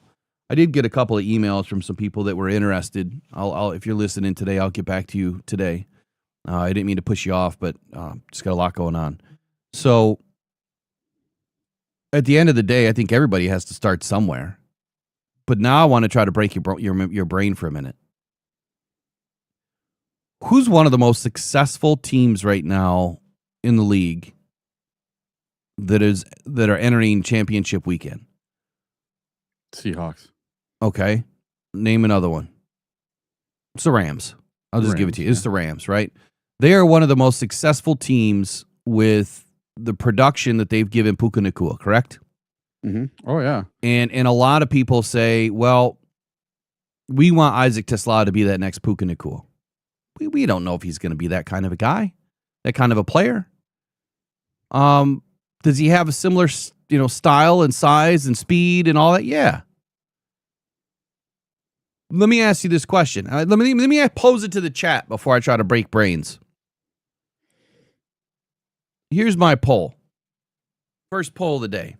I did get a couple of emails from some people that were interested. I'll if you're listening today, I'll get back to you today. I didn't mean to push you off, but just got a lot going on. So at the end of the day, I think everybody has to start somewhere. But now I want to try to break your brain for a minute. Who's one of the most successful teams right now in the league that are entering championship weekend? Seahawks. Okay. Name another one. It's the Rams. I'll just give it to you. It's the Rams, right? They are one of the most successful teams with the production that they've given Puka Nacua, correct? Mm-hmm. Oh, yeah. And a lot of people say, well, we want Isaac Tesla to be that next Puka Nacua. We don't know if he's going to be that kind of a guy, that kind of a player. Does he have a similar, style and size and speed and all that? Yeah. Let me ask you this question. Let me pose it to the chat before I try to break brains. Here's my poll. First poll of the day.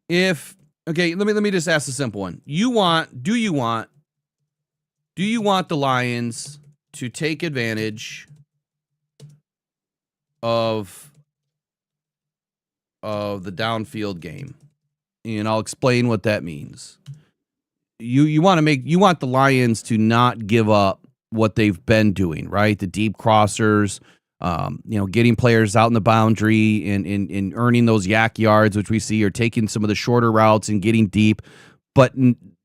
Let me just ask a simple one. Do you want the Lions to take advantage of the downfield game, and I'll explain what that means. You want the Lions to not give up what they've been doing, right? The deep crossers, getting players out in the boundary and earning those yak yards, which we see, or taking some of the shorter routes and getting deep. But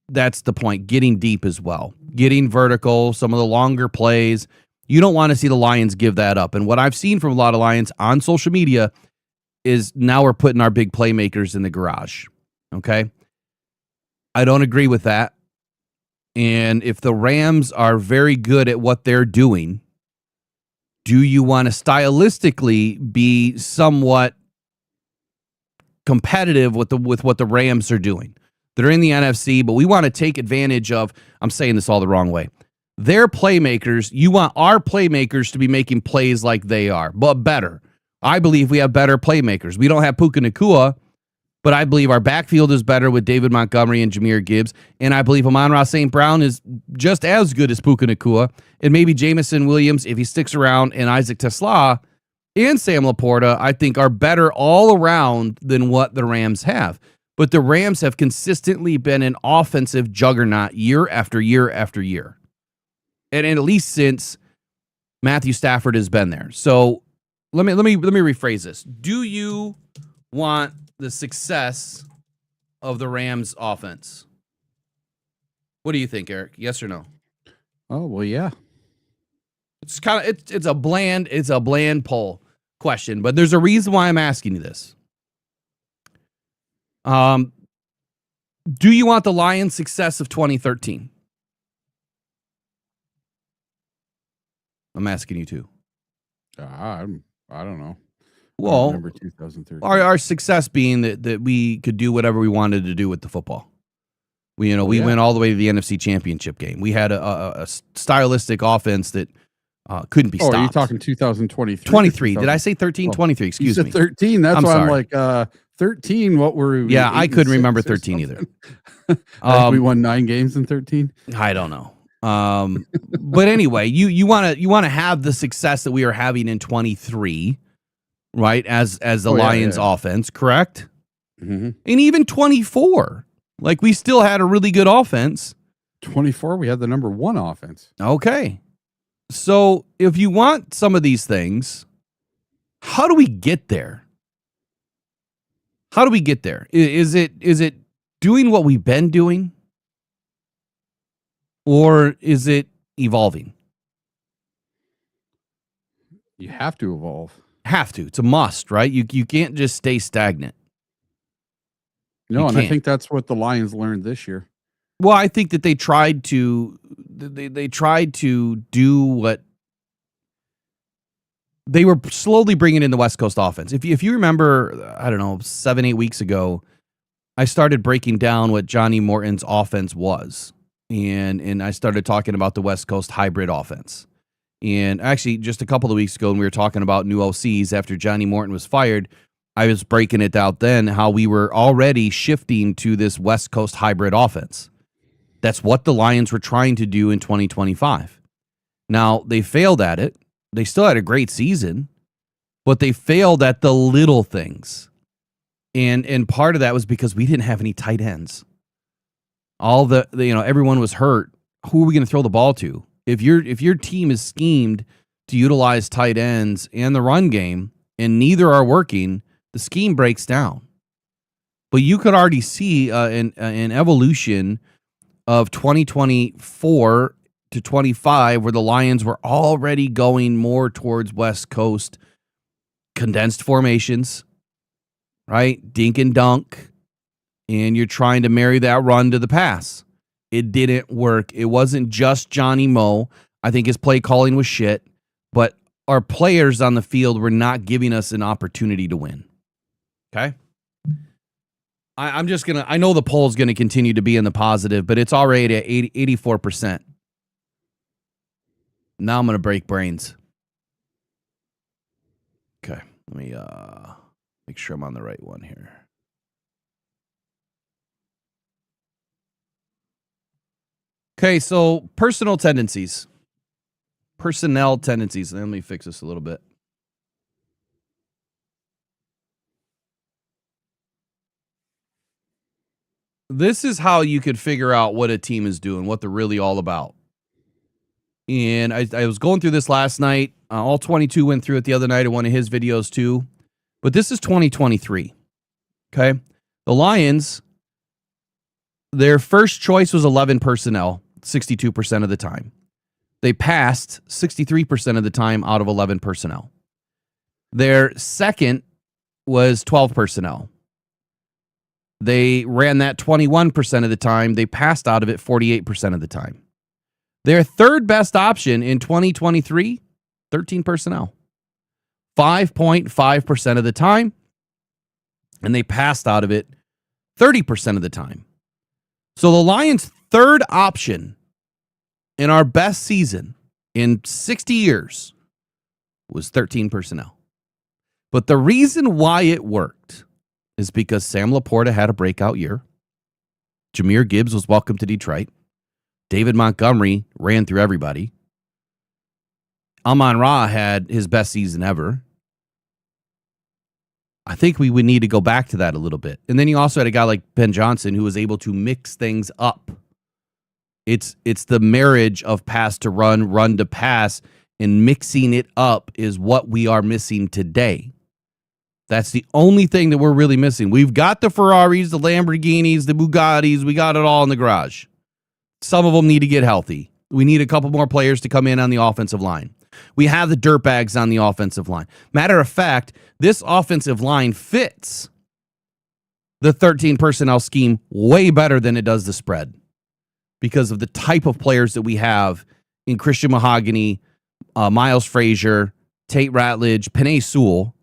that's the point, getting deep as well, getting vertical, some of the longer plays. You don't want to see the Lions give that up. And what I've seen from a lot of Lions on social media is now we're putting our big playmakers in the garage. Okay. I don't agree with that. And if the Rams are very good at what they're doing, do you want to stylistically be somewhat competitive with what the Rams are doing? They're in the NFC, but we want to take advantage of, I'm saying this all the wrong way, their playmakers. You want our playmakers to be making plays like they are, but better. I believe we have better playmakers. We don't have Puka Nacua, but I believe our backfield is better with David Montgomery and Jahmyr Gibbs, and I believe Amon-Ra St. Brown is just as good as Puka Nacua, and maybe Jameson Williams, if he sticks around, and Isaac Tesla and Sam Laporta, I think, are better all around than what the Rams have. But the Rams have consistently been an offensive juggernaut year after year after year, and at least since Matthew Stafford has been there. So let me rephrase this. Do you want the success of the Rams offense? What do you think, Eric? Yes or no? Oh, well, yeah. It's kind of it's a bland poll question, but there's a reason why I'm asking you this. Do you want the Lions' success of 2013? I'm asking you too. I don't know. Well, I remember 2013. Our success being that we could do whatever we wanted to do with the football. We went all the way to the NFC Championship game. We had a stylistic offense that couldn't be stopped. Oh, are you talking 2023? 23. Did I say 13? 23, excuse me. 13. That's I'm why sorry. I'm like, 13, what were we? Yeah, I couldn't remember 13 either. We won 9 games in 13? I don't know. But anyway, you want to have the success that we are having in 23, right? As the Lions offense, correct? Mm-hmm. And even 24, like we still had a really good offense. 24, we had the number 1 offense. Okay. So if you want some of these things, how do we get there? How do we get there? Is it doing what we've been doing? Or is it evolving? You have to evolve. Have to. It's a must, right? You can't just stay stagnant. No, and I think that's what the Lions learned this year. Well, I think that they tried to do what they were slowly bringing in the West Coast offense. If you remember, I don't know, 7-8 weeks ago, I started breaking down what Johnny Morton's offense was. And I started talking about the West Coast hybrid offense. And actually, just a couple of weeks ago, when we were talking about new OCs after Johnny Morton was fired, I was breaking it out then how we were already shifting to this West Coast hybrid offense. That's what the Lions were trying to do in 2025. Now, they failed at it. They still had a great season, but they failed at the little things. And part of that was because we didn't have any tight ends. All everyone was hurt. Who are we going to throw the ball to? If your team is schemed to utilize tight ends and the run game, and neither are working, the scheme breaks down. But you could already see an evolution of 2024 to 25, where the Lions were already going more towards West Coast condensed formations, right? Dink and dunk. And you're trying to marry that run to the pass. It didn't work. It wasn't just Johnny Moe. I think his play calling was shit, but our players on the field were not giving us an opportunity to win. Okay? I know the poll's going to continue to be in the positive, but it's already at 84%. Now I'm going to break brains. Okay. Let me make sure I'm on the right one here. Okay, so personnel tendencies. Let me fix this a little bit. this is how you could figure out what a team is doing, what they're really all about. And I was going through this last night. All 22 went through it the other night in one of his videos too. But this is 2023. Okay. The Lions, their first choice was 11 personnel, 62% of the time. They passed 63% of the time out of 11 personnel. Their second was 12 personnel. They ran that 21% of the time. They passed out of it 48% of the time. Their third best option in 2023, 13 personnel. 5.5% of the time. And they passed out of it 30% of the time. So the Lions' third option in our best season in 60 years was 13 personnel. But the reason why it worked is because Sam Laporta had a breakout year. Jahmyr Gibbs was welcome to Detroit. David Montgomery ran through everybody. Amon-Ra had his best season ever. I think we would need to go back to that a little bit. And then you also had a guy like Ben Johnson who was able to mix things up. It's the marriage of pass to run, run to pass, and mixing it up is what we are missing today. That's the only thing that we're really missing. We've got the Ferraris, the Lamborghinis, the Bugattis. We got it all in the garage. Some of them need to get healthy. We need a couple more players to come in on the offensive line. We have the dirtbags on the offensive line. Matter of fact, this offensive line fits the 13 personnel scheme way better than it does the spread because of the type of players that we have in Christian Mahogany, Miles Frazier, Tate Ratledge, Penei Sewell.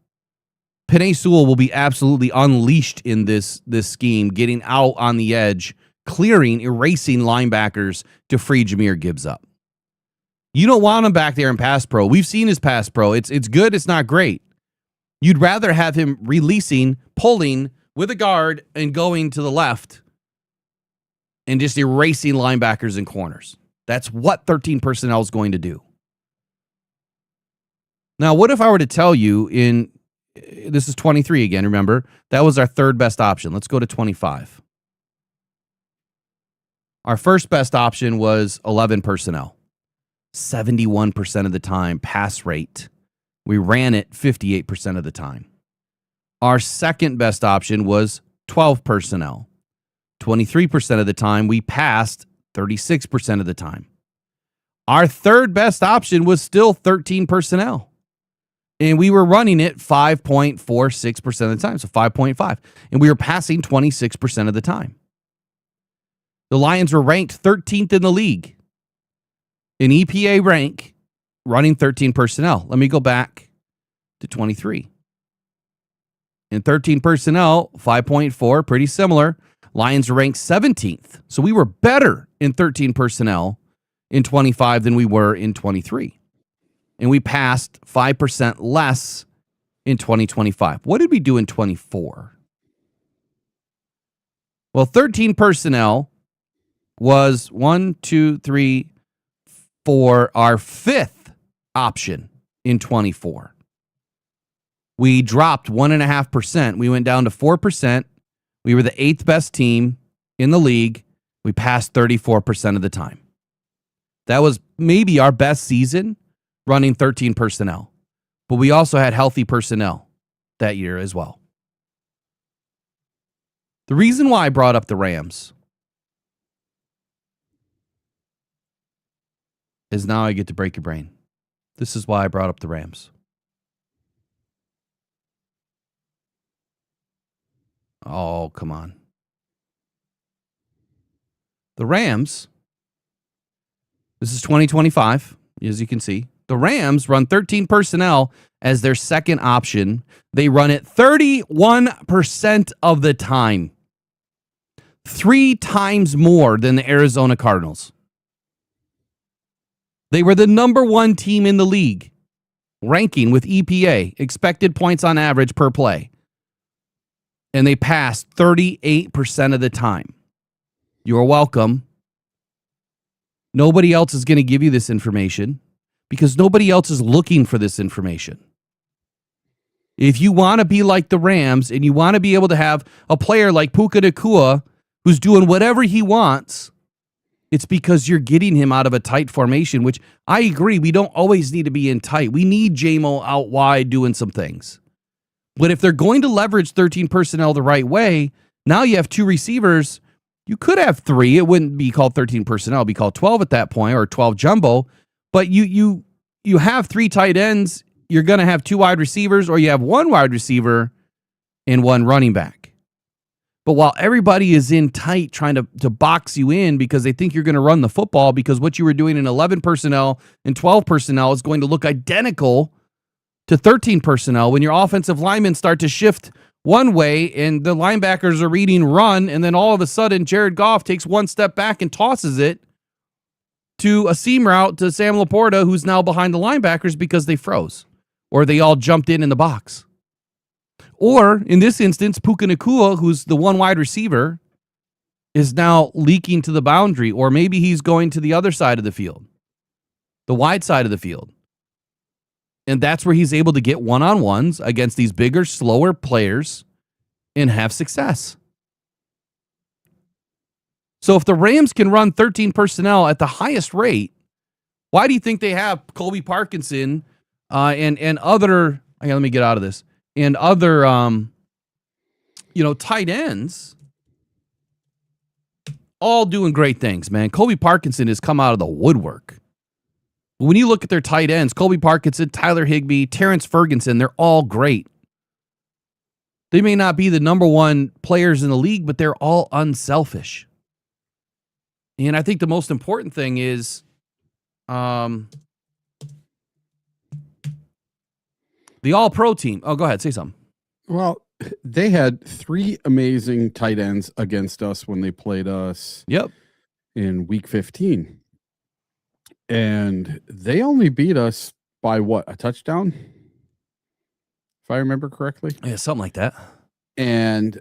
Penei Sewell will be absolutely unleashed in this scheme, getting out on the edge, clearing, erasing linebackers to free Jahmyr Gibbs up. You don't want him back there in pass pro. We've seen his pass pro. It's good. It's not great. You'd rather have him releasing, pulling with a guard and going to the left and just erasing linebackers and corners. That's what 13 personnel is going to do. Now, what if I were to tell you this is 23 again, remember? That was our third best option. Let's go to 25. Our first best option was 11 personnel. 71% of the time, pass rate. We ran it 58% of the time. Our second best option was 12 personnel. 23% of the time, we passed 36% of the time. Our third best option was still 13 personnel. And we were running it 5.46% of the time, so 5.5. And we were passing 26% of the time. The Lions were ranked 13th in the league. An EPA rank running 13 personnel. Let me go back to 23. In 13 personnel, 5.4, pretty similar. Lions were ranked 17th. So we were better in 13 personnel in 25 than we were in 23. And we passed 5% less in 2025. What did we do in 24? Well, 13 personnel was 4, our fifth option in 24. We dropped 1.5%. We went down to 4%. We were the 8th best team in the league. We passed 34% of the time. That was maybe our best season running 13 personnel. But we also had healthy personnel that year as well. The reason why I brought up the Rams is now I get to break your brain. This is why I brought up the Rams. Oh, come on. The Rams, this is 2025, as you can see. The Rams run 13 personnel as their second option. They run it 31% of the time. 3 times more than the Arizona Cardinals. They were the number 1 team in the league, ranking with EPA, expected points on average per play. And they passed 38% of the time. You're welcome. Nobody else is going to give you this information because nobody else is looking for this information. If you want to be like the Rams and you want to be able to have a player like Puka Nacua who's doing whatever he wants, it's because you're getting him out of a tight formation, which I agree, we don't always need to be in tight. We need JMO out wide doing some things. But if they're going to leverage 13 personnel the right way, now you have 2 receivers. You could have 3. It wouldn't be called 13 personnel. It'd be called 12 at that point, or 12 jumbo. But you have 3 tight ends. You're going to have 2 wide receivers, or you have 1 wide receiver and 1 running back. But while everybody is in tight trying to box you in because they think you're going to run the football, because what you were doing in 11 personnel and 12 personnel is going to look identical to 13 personnel when your offensive linemen start to shift one way and the linebackers are reading run, and then all of a sudden Jared Goff takes 1 step back and tosses it to a seam route to Sam Laporta, who's now behind the linebackers because they froze or they all jumped in the box. Or in this instance, Puka Nacua, who's the 1 wide receiver, is now leaking to the boundary, or maybe he's going to the other side of the field, the wide side of the field. And that's where he's able to get one-on-ones against these bigger, slower players and have success. So if the Rams can run 13 personnel at the highest rate, why do you think they have Colby Parkinson and other, let me get out of this, and other, tight ends all doing great things, man? Colby Parkinson has come out of the woodwork. When you look at their tight ends, Colby Parkinson, Tyler Higbee, Terrence Ferguson, they're all great. They may not be the number 1 players in the league, but they're all unselfish. And I think the most important thing is the All-Pro team. Oh, go ahead. Say something. Well, they had 3 amazing tight ends against us when they played us in week 15. And they only beat us by what? A touchdown? If I remember correctly. Yeah, something like that. And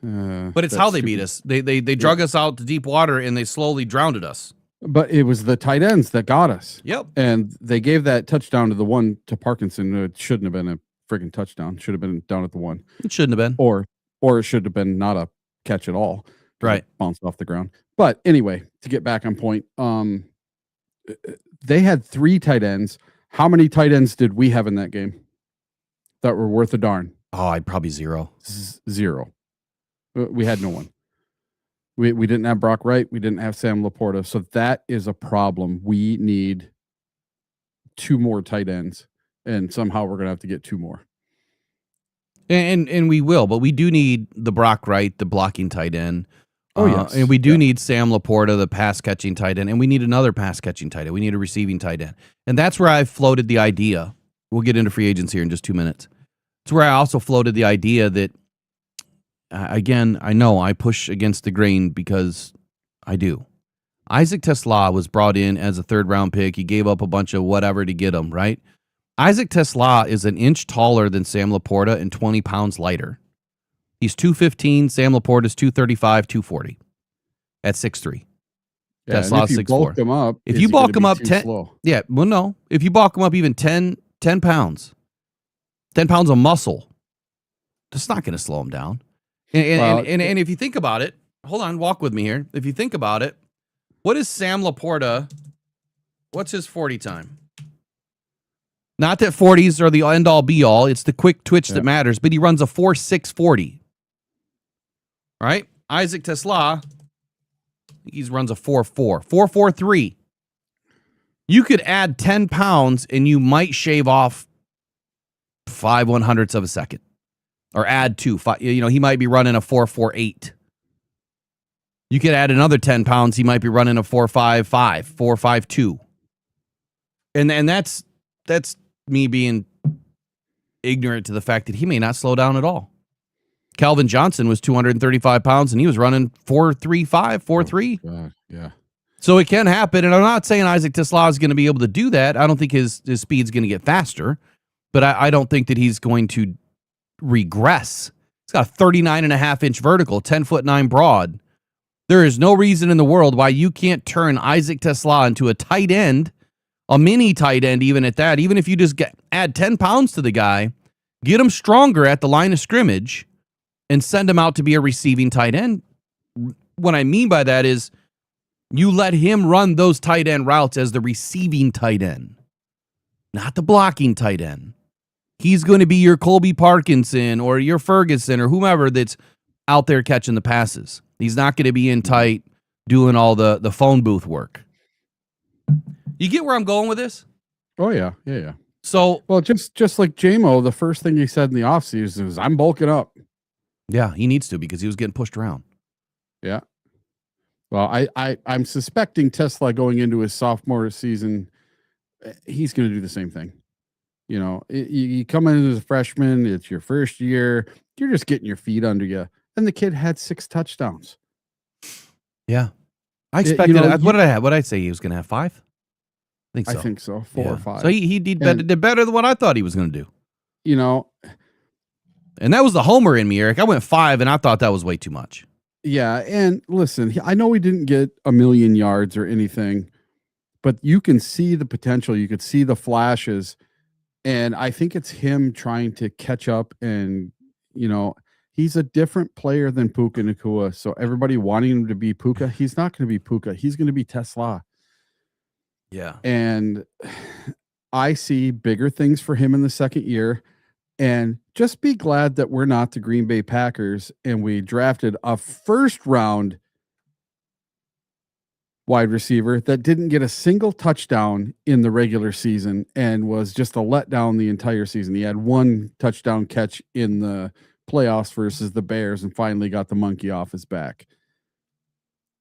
but it's how they beat us. They drug us out to deep water and they slowly drowned us. But it was the tight ends that got us. Yep. And they gave that touchdown to the one to Parkinson. It shouldn't have been a freaking touchdown. Should have been down at the 1. It shouldn't have been. Or it should have been not a catch at all. Right. Bounced off the ground. But anyway, to get back on point, they had 3 tight ends. How many tight ends did we have in that game that were worth a darn? Oh, I'd probably 0. 0. We had no one. We didn't have Brock Wright. We didn't have Sam Laporta. So that is a problem. We need 2 more tight ends, and somehow we're going to have to get 2 more. And we will, but we do need the Brock Wright, the blocking tight end. Oh, yes. And we do need Sam Laporta, the pass-catching tight end, and we need another pass-catching tight end. We need a receiving tight end. And that's where I've floated the idea. We'll get into free agents here in just 2 minutes. It's where I also floated the idea that, again, I know I push against the grain because I do. Isaac Tesla was brought in as a 3rd-round pick. He gave up a bunch of whatever to get him, right? Isaac Tesla is an inch taller than Sam Laporta and 20 pounds lighter. He's 215. Sam Laporta's 235, 240 at 6'3". Yeah, Tesla's 6'4". If you bulk him up 10, slow? Yeah, well, no. If you bulk him up even 10 pounds, 10 pounds of muscle, that's not going to slow him down. And if you think about it, hold on, walk with me here. If you think about it, what is Sam Laporta? What's his 40 time? Not that 40s are the end all be all. It's the quick twitch that matters, but he runs a 4.640. Right? Isaac Tesla, he runs a 4.4. 4.43. You could add 10 pounds and you might shave off 5/100ths of a second. Or add 2. He might be running a 4.48. You could add another 10 pounds, he might be running a 4.55, 4.52. And that's me being ignorant to the fact that he may not slow down at all. Calvin Johnson was 235 pounds and he was running 4.35, 4.3. God, yeah. So it can happen. And I'm not saying Isaac Tesla is going to be able to do that. I don't think his speed's going to get faster, but I don't think that he's going to regress. He's got a 39.5-inch vertical, 10'9" broad. There is no reason in the world why you can't turn Isaac Tesla into a tight end, a mini tight end, even at that. Even if you just add 10 pounds to the guy, get him stronger at the line of scrimmage, and send him out to be a receiving tight end. What I mean by that is you let him run those tight end routes as the receiving tight end, not the blocking tight end. He's going to be your Colby Parkinson or your Ferguson or whomever that's out there catching the passes. He's not going to be in tight doing all the phone booth work. You get where I'm going with this? Oh, yeah. Yeah. So, well, just like J-Mo, the first thing he said in the offseason was, I'm bulking up. Yeah, he needs to because he was getting pushed around. Yeah. Well, I'm suspecting Tesla going into his sophomore season, he's going to do the same thing. You know, you come in as a freshman, it's your first year, you're just getting your feet under you. And the kid had 6 touchdowns. Yeah. I expected, what did I have? What did I say he was going to have 5? I think so. 4 or 5. So he did better than what I thought he was going to do. You know, and that was the homer in me, Eric. I went 5 and I thought that was way too much. Yeah. And listen, I know he didn't get 1,000,000 yards or anything, but you can see the potential. You could see the flashes. And I think it's him trying to catch up. And, you know, he's a different player than Puka Nacua. So everybody wanting him to be Puka, he's not going to be Puka. He's going to be Tesla. Yeah. And I see bigger things for him in the second year. And just be glad that we're not the Green Bay Packers and we drafted a first-round wide receiver that didn't get a single touchdown in the regular season and was just a letdown the entire season. He had 1 touchdown catch in the playoffs versus the Bears and finally got the monkey off his back.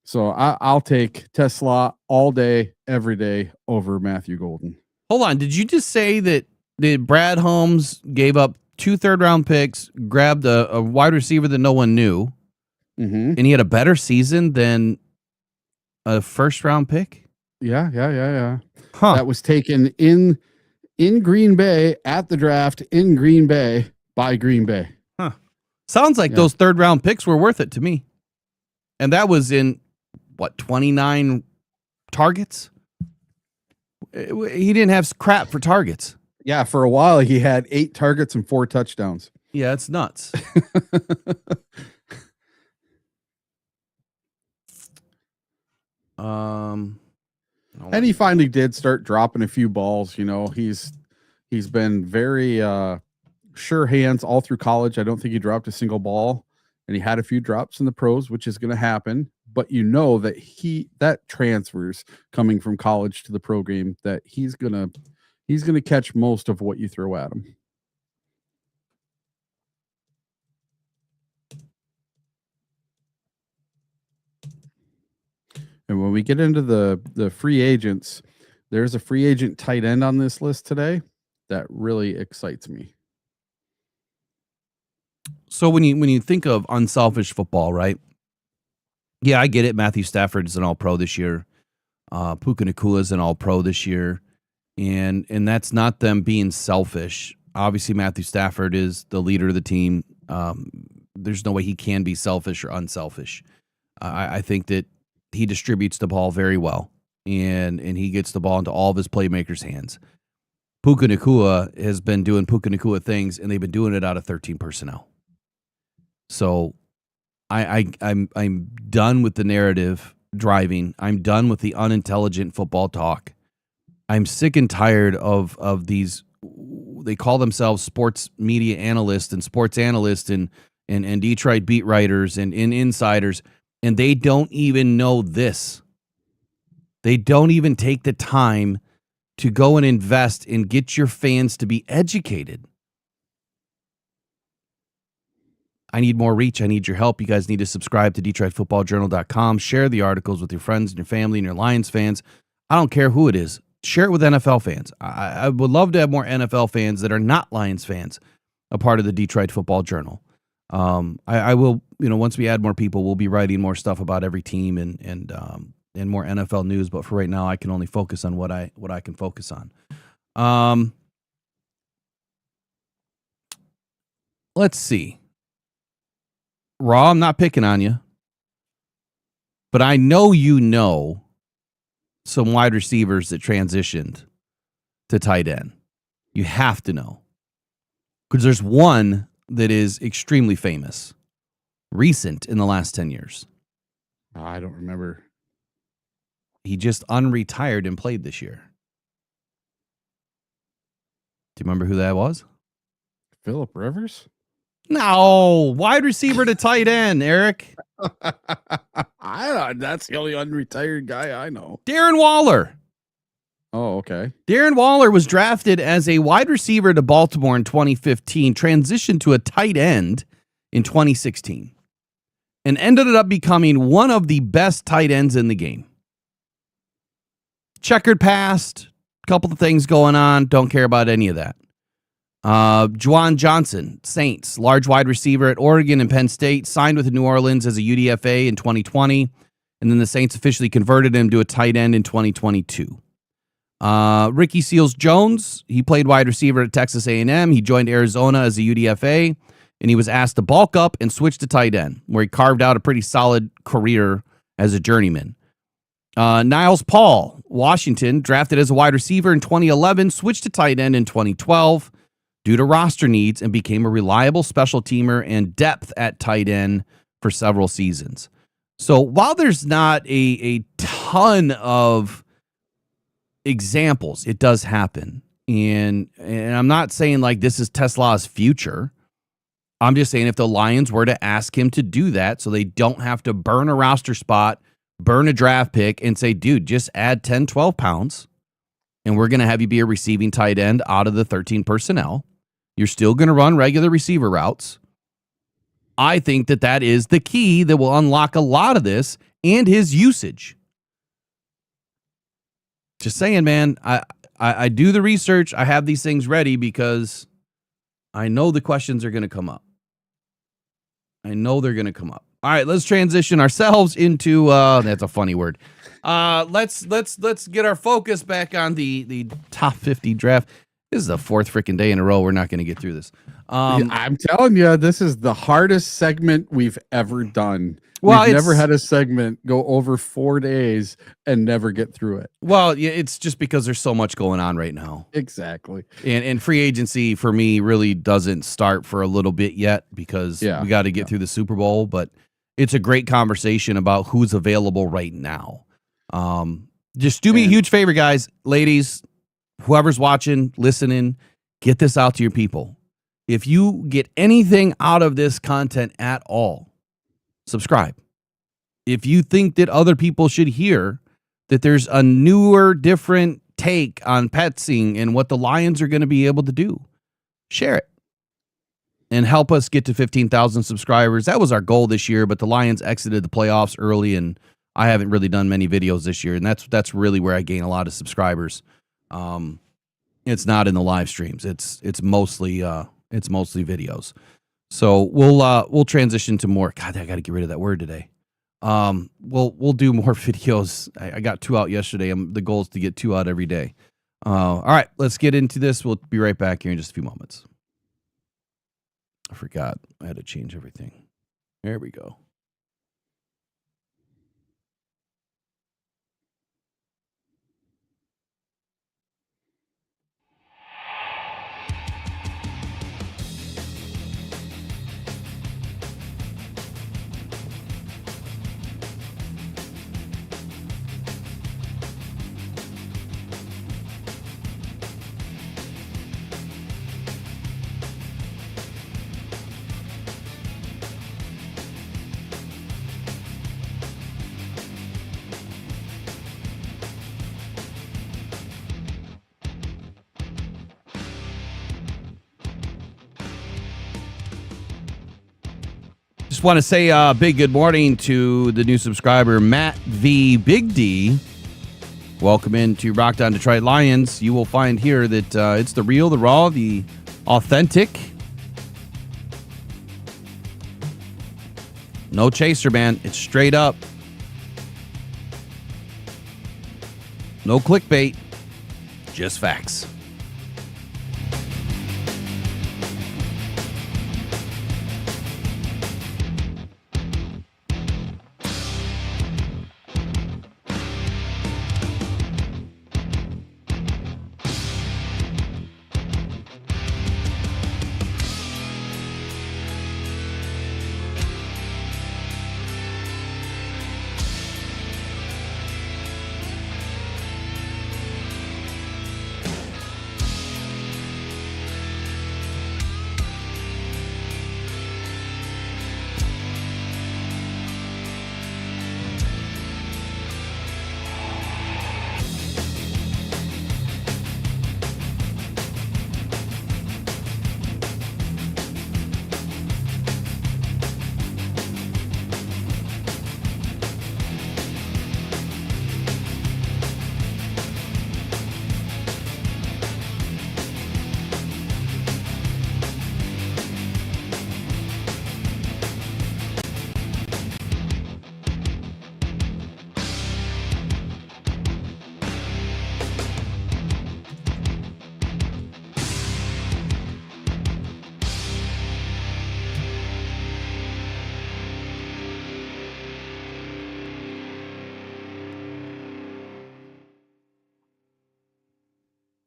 So I'll take Tesla all day, every day over Matthew Golden. Hold on. Did you just say that Brad Holmes gave up 2 third-round picks, grabbed a wide receiver that no one knew, and he had a better season than a first-round pick? Yeah. Huh. That was taken in Green Bay at the draft in Green Bay by Green Bay. Huh. Sounds like those third-round picks were worth it to me. And that was in, 29 targets? He didn't have crap for targets. Yeah, for a while he had 8 targets and 4 touchdowns. Yeah, it's nuts. And he finally did start dropping a few balls. You know, he's been very sure hands all through college. I don't think he dropped a single ball, and he had a few drops in the pros, which is going to happen. But you know that that transfers coming from college to the pro game, that he's gonna catch most of what you throw at him. And when we get into the free agents, there's a free agent tight end on this list today that really excites me. So when you think of unselfish football, right? Yeah, I get it. Matthew Stafford is an all-pro this year. Puka Nacua is an all-pro this year. And that's not them being selfish. Obviously, Matthew Stafford is the leader of the team. There's no way he can be selfish or unselfish. I think that he distributes the ball very well, and he gets the ball into all of his playmakers' hands. Puka Nacua has been doing Puka Nacua things, and they've been doing it out of 13 personnel. So I'm done with the narrative driving. I'm done with the unintelligent football talk. I'm sick and tired of these. They call themselves sports media analysts and sports analysts and Detroit beat writers and insiders, and they don't even know this. They don't even take the time to go and invest and get your fans to be educated. I need more reach. I need your help. You guys need to subscribe to DetroitFootballJournal.com. Share the articles with your friends and your family and your Lions fans. I don't care who it is. Share it with NFL fans. I would love to have more NFL fans that are not Lions fans a part of the Detroit Football Journal. I will, once we add more people, we'll be writing more stuff about every team and more NFL news. But for right now, I can only focus on what I can focus on. Let's see. Raw, I'm not picking on you, but I know some wide receivers that transitioned to tight end. You have to know. Because there's one that is extremely famous. recent in the last 10 years? I don't remember. He just unretired and played this year. Do you remember who that was? Phillip Rivers? No, wide receiver to tight end, Eric. That's the only unretired guy I know. Darren Waller. Oh, okay. Darren Waller was drafted as a wide receiver to Baltimore in 2015, transitioned to a tight end in 2016, and ended up becoming one of the best tight ends in the game. Checkered past, couple of things going on, don't care about any of that. Juwan Johnson, Saints, large wide receiver at Oregon and Penn State, signed with New Orleans as a UDFA in 2020, and then the Saints officially converted him to a tight end in 2022. Ricky Seals-Jones, he played wide receiver at Texas A&M. He joined Arizona as a UDFA, and he was asked to bulk up and switch to tight end, where he carved out a pretty solid career as a journeyman. Niles Paul, Washington, drafted as a wide receiver in 2011, switched to tight end in 2012 due to roster needs, and became a reliable special teamer and depth at tight end for several seasons. So while there's not a ton of examples, it does happen. And I'm not saying like this is Tesla's future. I'm just saying if the Lions were to ask him to do that so they don't have to burn a roster spot, burn a draft pick, and say, dude, just add 10, 12 pounds, and we're going to have you be a receiving tight end out of the 13 personnel. You're still going to run regular receiver routes. I think that is the key that will unlock a lot of this and his usage. Just saying, man, I do the research. I have these things ready because I know the questions are going to come up. I know they're going to come up. All right, let's transition ourselves into that's a funny word. Let's get our focus back on the top 50 draft. This is the fourth freaking day in a row we're not going to get through this. I'm telling you, this is the hardest segment we've ever done. Well, we've never had a segment go over 4 days and never get through it. Well, yeah, it's just because there's so much going on right now. Exactly. And free agency for me really doesn't start for a little bit yet because we got to get through the Super Bowl, but it's a great conversation about who's available right now. Just do me a huge favor, guys, ladies, whoever's watching, listening, get this out to your people. If you get anything out of this content at all, subscribe. If you think that other people should hear that there's a newer, different take on Petsing and what the Lions are going to be able to do, share it and help us get to 15,000 subscribers. That was our goal this year, but the Lions exited the playoffs early, and I haven't really done many videos this year, and that's really where I gain a lot of subscribers. It's not in the live streams. It's mostly videos. So we'll transition to more. God, I got to get rid of that word today. We'll do more videos. I got 2 out yesterday. The goal is to get 2 out every day. All right, let's get into this. We'll be right back here in just a few moments. I forgot. I had to change everything. There we go. Just want to say a big good morning to the new subscriber, Matt V. Big D. Welcome into Rockhound Detroit Lions. You will find here that it's the real, the raw, the authentic. No chaser, man. It's straight up. No clickbait. Just facts.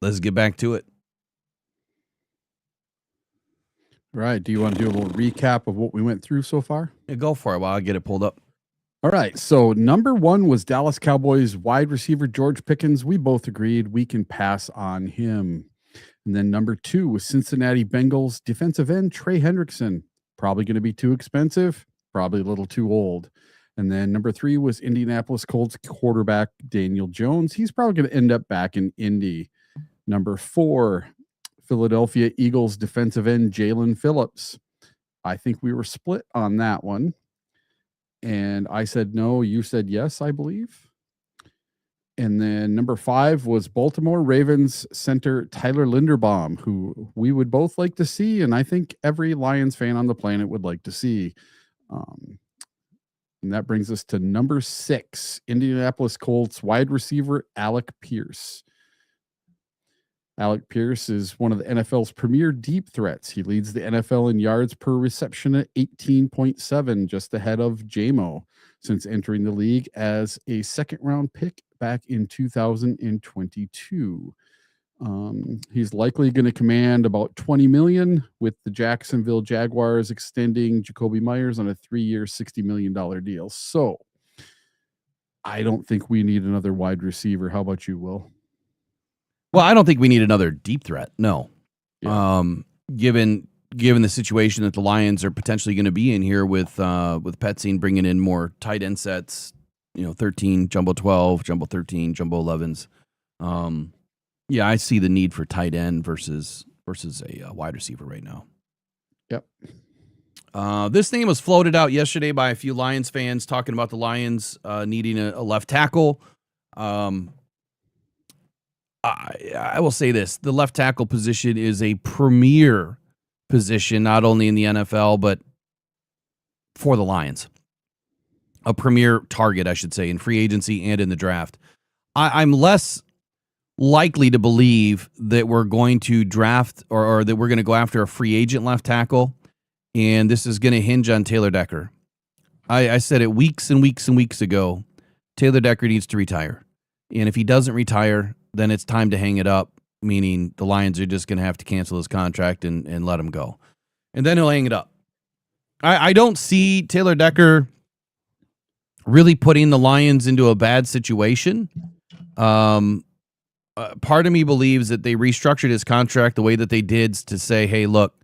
Let's get back to it. Right. Do you want to do a little recap of what we went through so far? Yeah, go for it while I get it pulled up. All right. So number 1 was Dallas Cowboys wide receiver George Pickens. We both agreed we can pass on him. And then number 2 was Cincinnati Bengals defensive end Trey Hendrickson. Probably going to be too expensive, probably a little too old. And then number 3 was Indianapolis Colts quarterback Daniel Jones. He's probably going to end up back in Indy. Number 4, Philadelphia Eagles defensive end Jalen Phillips. I think we were split on that one. And I said no, you said yes, I believe. And then number 5 was Baltimore Ravens center Tyler Linderbaum, who we would both like to see, and I think every Lions fan on the planet would like to see. And that brings us to number 6, Indianapolis Colts wide receiver Alec Pierce. Alec Pierce is one of the NFL's premier deep threats. He leads the NFL in yards per reception at 18.7, just ahead of JMO, since entering the league as a second-round pick back in 2022. He's likely going to command about $20 million, with the Jacksonville Jaguars extending Jacoby Myers on a 3-year, $60 million deal. So I don't think we need another wide receiver. How about you, Will? Well, I don't think we need another deep threat. No. Yeah. Given the situation that the Lions are potentially going to be in here with Petzing bringing in more tight end sets, 13, jumbo 12, jumbo 13, jumbo 11s. Yeah, I see the need for tight end versus a wide receiver right now. Yep. This name was floated out yesterday by a few Lions fans talking about the Lions needing a left tackle. I will say this. The left tackle position is a premier position, not only in the NFL, but for the Lions. A premier target, I should say, in free agency and in the draft. I'm less likely to believe that we're going to draft or that we're going to go after a free agent left tackle, and this is going to hinge on Taylor Decker. I said it weeks and weeks and weeks ago. Taylor Decker needs to retire. And if he doesn't retire, then it's time to hang it up, meaning the Lions are just going to have to cancel his contract and let him go. And then he'll hang it up. I don't see Taylor Decker really putting the Lions into a bad situation. Part of me believes that they restructured his contract the way that they did to say, hey, look,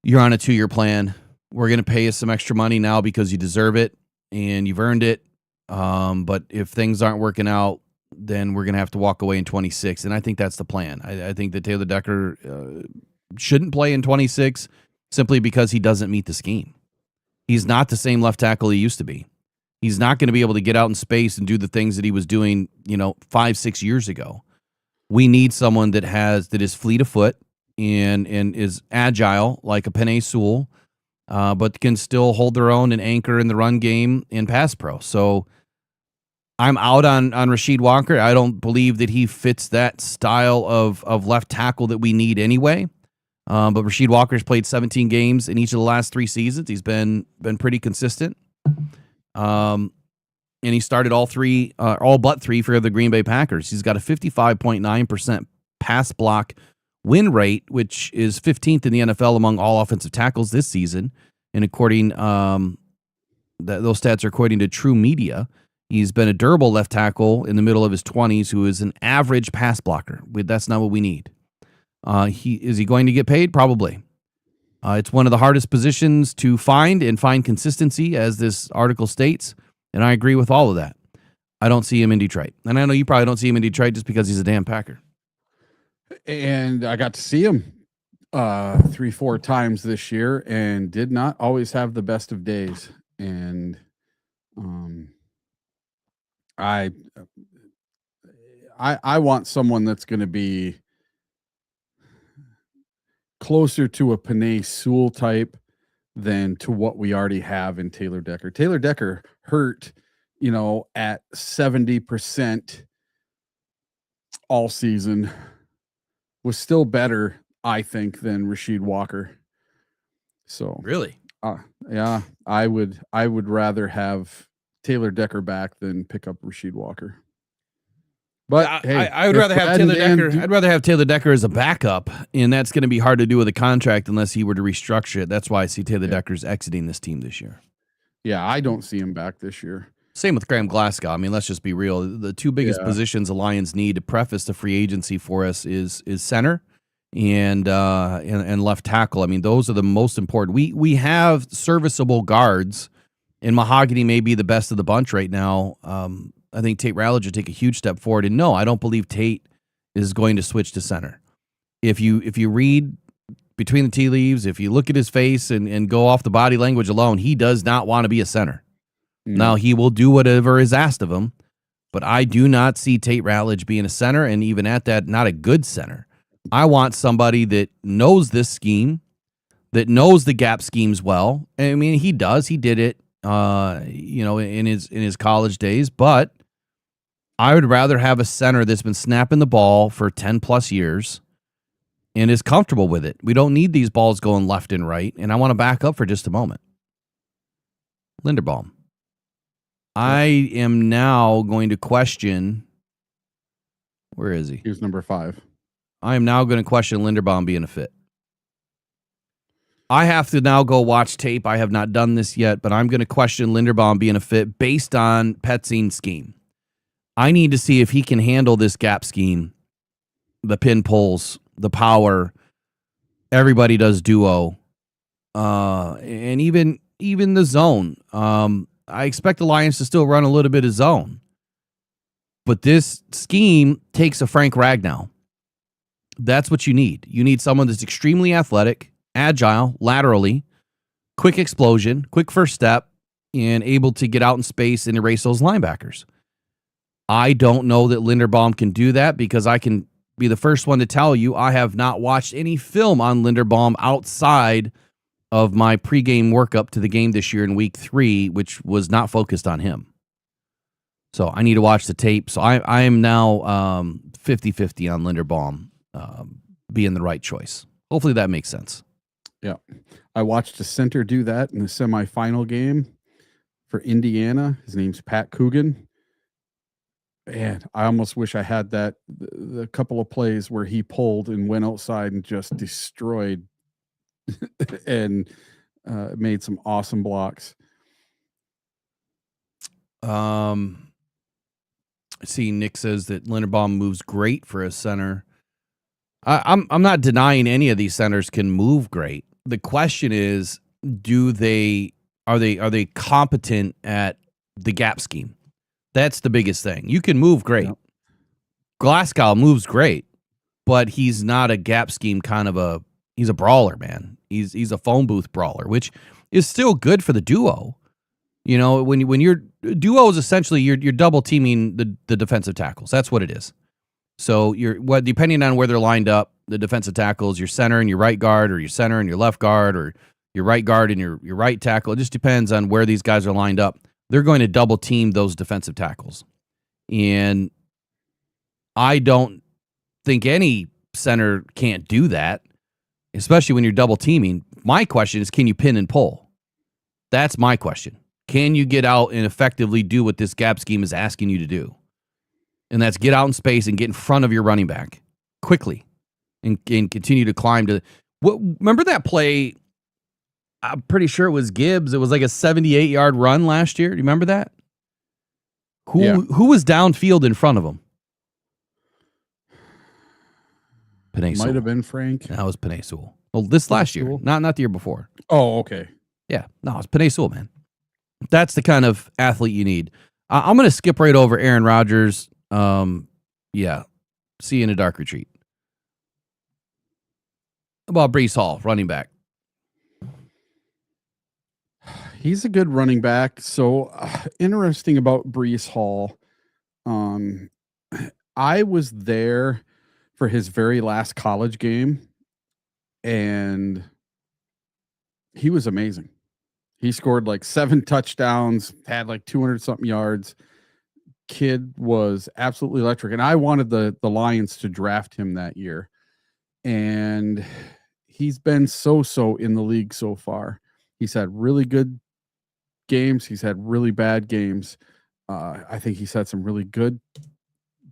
you're on a 2-year plan. We're going to pay you some extra money now because you deserve it and you've earned it. But if things aren't working out, then we're going to have to walk away in 26. And I think that's the plan. I think that Taylor Decker shouldn't play in 26 simply because he doesn't meet the scheme. He's not the same left tackle he used to be. He's not going to be able to get out in space and do the things that he was doing, 5-6 years ago. We need someone that is fleet of foot and is agile like a Penei Sewell, but can still hold their own and anchor in the run game in pass pro. So I'm out on Rasheed Walker. I don't believe that he fits that style of left tackle that we need anyway. But Rasheed Walker's played 17 games in each of the last 3 seasons. He's been pretty consistent. And he started all but 3 for the Green Bay Packers. He's got a 55.9% pass block win rate, which is 15th in the NFL among all offensive tackles this season. And according those stats are according to True Media. He's been a durable left tackle in the middle of his 20s who is an average pass blocker. That's not what we need. Is he going to get paid? Probably. It's one of the hardest positions to find consistency, as this article states, and I agree with all of that. I don't see him in Detroit. And I know you probably don't see him in Detroit just because he's a damn Packer. And I got to see him 3-4 times this year and did not always have the best of days. And I want someone that's going to be closer to a Penei Sewell type than to what we already have in Taylor Decker. Taylor Decker hurt, at 70% all season, was still better, I think, than Rasheed Walker. So Really? Yeah, I would rather have Taylor Decker back than pick up Rasheed Walker. But hey, I would if rather have Brad Taylor and Dan Decker. do- I'd rather have Taylor Decker as a backup, and that's going to be hard to do with a contract unless he were to restructure it. That's why I see Taylor Decker's exiting this team this year. Yeah, I don't see him back this year. Same with Graham Glasgow. I mean, let's just be real. The two biggest positions the Lions need to preface the free agency for us is center and left tackle. I mean, those are the most important. We have serviceable guards, and Mahogany may be the best of the bunch right now. I think Tate Ratledge would take a huge step forward. And no, I don't believe Tate is going to switch to center. If you read between the tea leaves, if you look at his face and go off the body language alone, he does not want to be a center. Now, he will do whatever is asked of him, but I do not see Tate Ratledge being a center, and even at that, not a good center. I want somebody that knows this scheme, that knows the gap schemes well. I mean, he does. He did it, in his college days, but I would rather have a center that's been snapping the ball for 10 plus years and is comfortable with it. We don't need these balls going left and right, and I want to back up for just a moment. Linderbaum. I am now going to question, where is he? He's number 5. I am now going to question Linderbaum being a fit. I have to now go watch tape. I have not done this yet, but I'm going to question Linderbaum being a fit based on Petzine's scheme. I need to see if he can handle this gap scheme, the pin pulls, the power. Everybody does duo, and even the zone. I expect the Lions to still run a little bit of zone, but this scheme takes a Frank Ragnow. That's what you need. You need someone that's extremely athletic, agile, laterally, quick explosion, quick first step, and able to get out in space and erase those linebackers. I don't know that Linderbaum can do that because I can be the first one to tell you I have not watched any film on Linderbaum outside of my pregame workup to the game this year in week 3, which was not focused on him. So I need to watch the tape. So I am now 50-50 on Linderbaum being the right choice. Hopefully that makes sense. Yeah. I watched a center do that in the semifinal game for Indiana. His name's Pat Coogan. Man, I almost wish I had that. The couple of plays where he pulled and went outside and just destroyed and made some awesome blocks. See, Nick says that Linderbaum moves great for a center. I'm not denying any of these centers can move great. The question is, are they competent at the gap scheme? That's the biggest thing. You can move great. Yep. Glasgow moves great, but he's not a gap scheme he's a brawler, man. He's a phone booth brawler, which is still good for the duo. You know, when your duo is essentially you're double teaming the defensive tackles. That's what it is. So depending on where they're lined up, the defensive tackles, your center and your right guard, or your center and your left guard, or your right guard and your right tackle. It just depends on where these guys are lined up. They're going to double team those defensive tackles. And I don't think any center can't do that, especially when you're double teaming. My question is, can you pin and pull? That's my question. Can you get out and effectively do what this gap scheme is asking you to do? And that's get out in space and get in front of your running back quickly and continue to climb to remember that play? I'm pretty sure it was Gibbs. It was like a 78-yard run last year. Do you remember that? Who was downfield in front of him? Penei Sewell. Might have been Frank. That was Penei Sewell. Well, this last year, not the year before. Oh, okay. Yeah, no, it's Penei Sewell, man. That's the kind of athlete you need. I'm going to skip right over Aaron Rodgers. Yeah, see you in a dark retreat. About Breece Hall, running back. He's a good running back. So interesting about Breece Hall. I was there for his very last college game, and he was amazing. He scored like 7 touchdowns, had like 200 something yards. Kid was absolutely electric. And I wanted the Lions to draft him that year. And he's been so in the league so far. He's had really good games. He's had really bad games. I think he's had some really good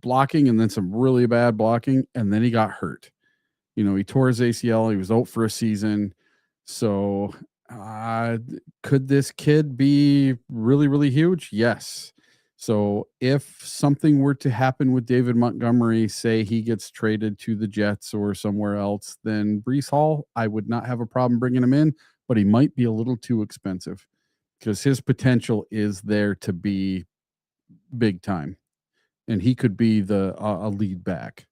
blocking and then some really bad blocking, and then he got hurt. He tore his ACL. He was out for a season. So could this kid be really, really huge? Yes. So if something were to happen with David Montgomery, say he gets traded to the Jets or somewhere else, then Breece Hall, I would not have a problem bringing him in, but he might be a little too expensive because his potential is there to be big time, and he could be a lead back.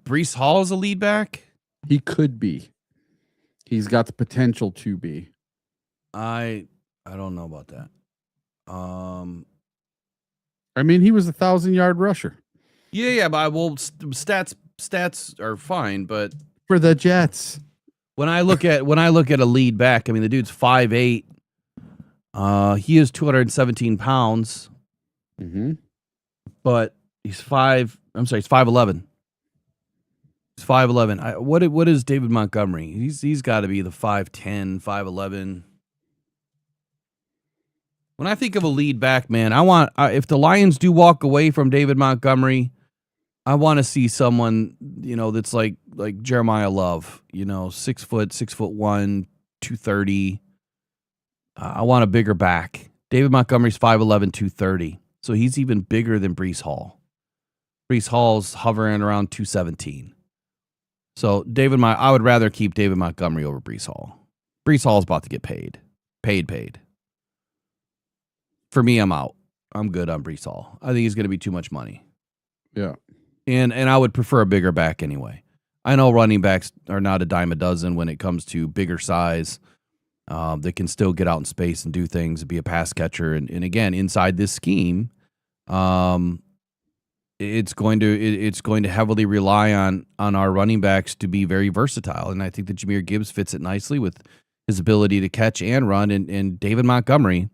Breece Hall is a lead back? He could be. He's got the potential to be. I don't know about that. I mean, he was 1,000-yard rusher. Yeah, but stats are fine, but for the Jets, when I look at a lead back, I mean the dude's 5'8". He is 217 pounds. Mm-hmm. But he's 5'11". He's 5'11". What is David Montgomery? He's got to be the 5'10", 5'11". When I think of a lead back, man, I want if the Lions do walk away from David Montgomery, I want to see someone, that's like Jeremiah Love, 6 foot, 6'1", 230. I want a bigger back. David Montgomery's 5'11", 230. So he's even bigger than Breece Hall. Breece Hall's hovering around 217. So I would rather keep David Montgomery over Breece Hall. Breece Hall's about to get paid. Paid. For me, I'm out. I'm good on Breece Hall. I think he's going to be too much money. Yeah. And I would prefer a bigger back anyway. I know running backs are not a dime a dozen when it comes to bigger size. They can still get out in space and do things and be a pass catcher. And again, inside this scheme, it's going to heavily rely on our running backs to be very versatile. And I think that Jahmyr Gibbs fits it nicely with his ability to catch and run. And David Montgomery,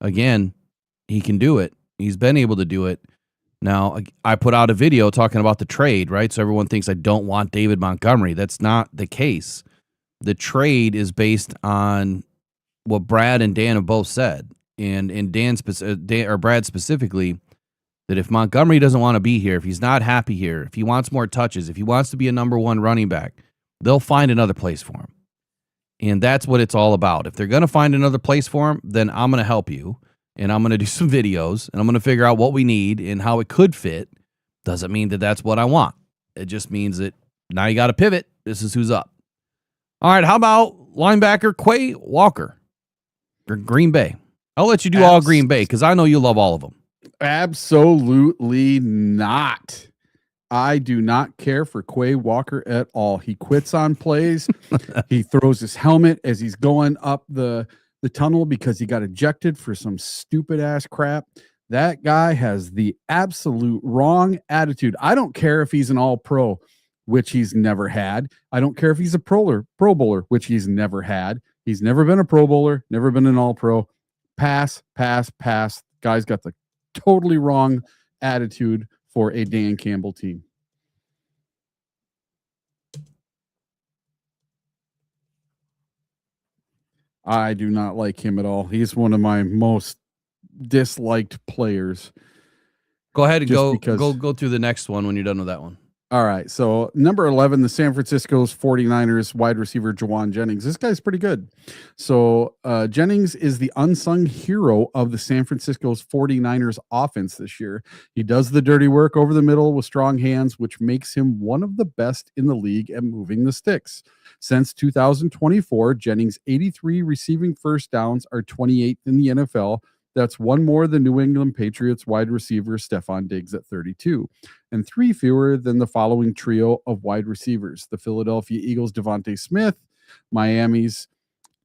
again, he can do it. He's been able to do it. Now, I put out a video talking about the trade, right? So everyone thinks I don't want David Montgomery. That's not the case. The trade is based on what Brad and Dan have both said, and Brad specifically, that if Montgomery doesn't want to be here, if he's not happy here, if he wants more touches, if he wants to be a number one running back, they'll find another place for him. And that's what it's all about. If they're going to find another place for him, then I'm going to help you, and I'm going to do some videos, and I'm going to figure out what we need and how it could fit. Doesn't mean that that's what I want. It just means that now you got to pivot. This is who's up. All right, how about linebacker Quay Walker? Green Bay. I'll let you do all Green Bay because I know you love all of them. Absolutely not. I do not care for Quay Walker at all. He quits on plays. He throws his helmet as he's going up the tunnel because he got ejected for some stupid ass crap. That guy has the absolute wrong attitude. I don't care if he's an all-pro, which he's never had. I don't care if he's a pro bowler, which he's never had. He's never been a pro bowler, never been an all-pro. Pass. Guy's got the totally wrong attitude for a Dan Campbell team. I do not like him at all. He's one of my most disliked players. Go ahead and go through the next one when you're done with that one. All right. So number 11, the San Francisco 49ers wide receiver Jawan Jennings. This guy's pretty good. So Jennings is the unsung hero of the San Francisco's 49ers offense this year. He does the dirty work over the middle with strong hands, which makes him one of the best in the league at moving the sticks. Since 2024, Jennings' 83 receiving first downs are 28th in the NFL. That's one more than New England Patriots wide receiver Stephon Diggs at 32, and 3 fewer than the following trio of wide receivers: the Philadelphia Eagles' Devontae Smith, Miami's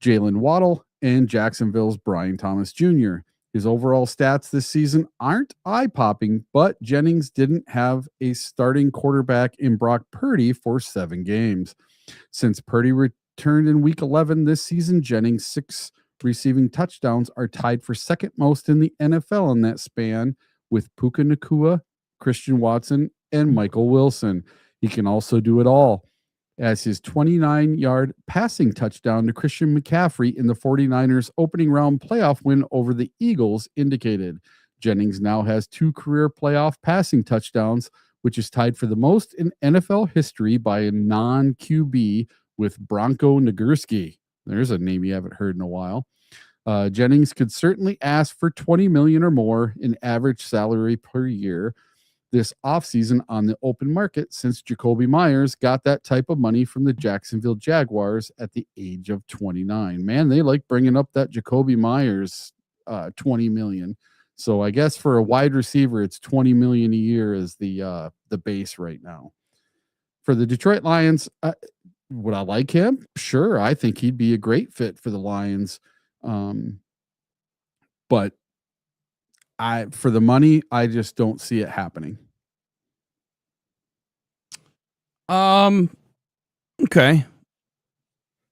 Jalen Waddle, and Jacksonville's Brian Thomas Jr. His overall stats this season aren't eye-popping, but Jennings didn't have a starting quarterback in Brock Purdy for 7 games. Since Purdy returned in Week 11 this season, Jennings' 6 receiving touchdowns are tied for second most in the NFL in that span, with Puka Nacua, Christian Watson, and Michael Wilson. He can also do it all, as his 29-yard passing touchdown to Christian McCaffrey in the 49ers opening round playoff win over the Eagles indicated. Jennings now has 2 career playoff passing touchdowns, which is tied for the most in NFL history by a non-QB with Bronco Nagurski. There's a name you haven't heard in a while. Jennings could certainly ask for $20 million or more in average salary per year this offseason on the open market, since Jacoby Myers got that type of money from the Jacksonville Jaguars at the age of 29. Man, they like bringing up that Jacoby Myers $20 million. So I guess for a wide receiver, it's $20 million a year is the base right now. For the Detroit Lions, would I like him? Sure, I think he'd be a great fit for the Lions. But for the money, I just don't see it happening. Okay.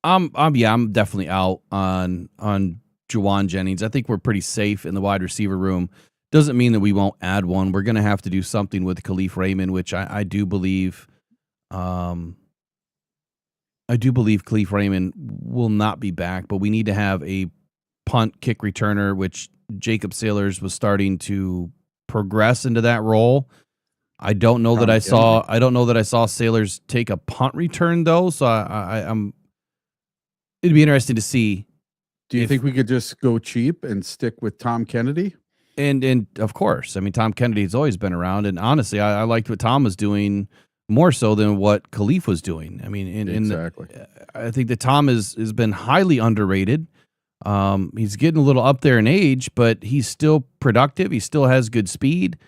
I'm definitely out on Juwan Jennings. I think we're pretty safe in the wide receiver room. Doesn't mean that we won't add one. We're going to have to do something with Khalif Raymond, which I do believe. I do believe Khalif Raymond will not be back, but we need to have a punt kick returner, which Jacob Sailors was starting to progress into that role. I don't know that I saw Sailors take a punt return though. So it'd be interesting to see. Do you think we could just go cheap and stick with Tom Kennedy? And of course, I mean, Tom Kennedy's always been around, and honestly, I liked what Tom was doing more so than what Khalif was doing. I mean, exactly. I think that Tom has been highly underrated. He's getting a little up there in age, but he's still productive. He still has good speed.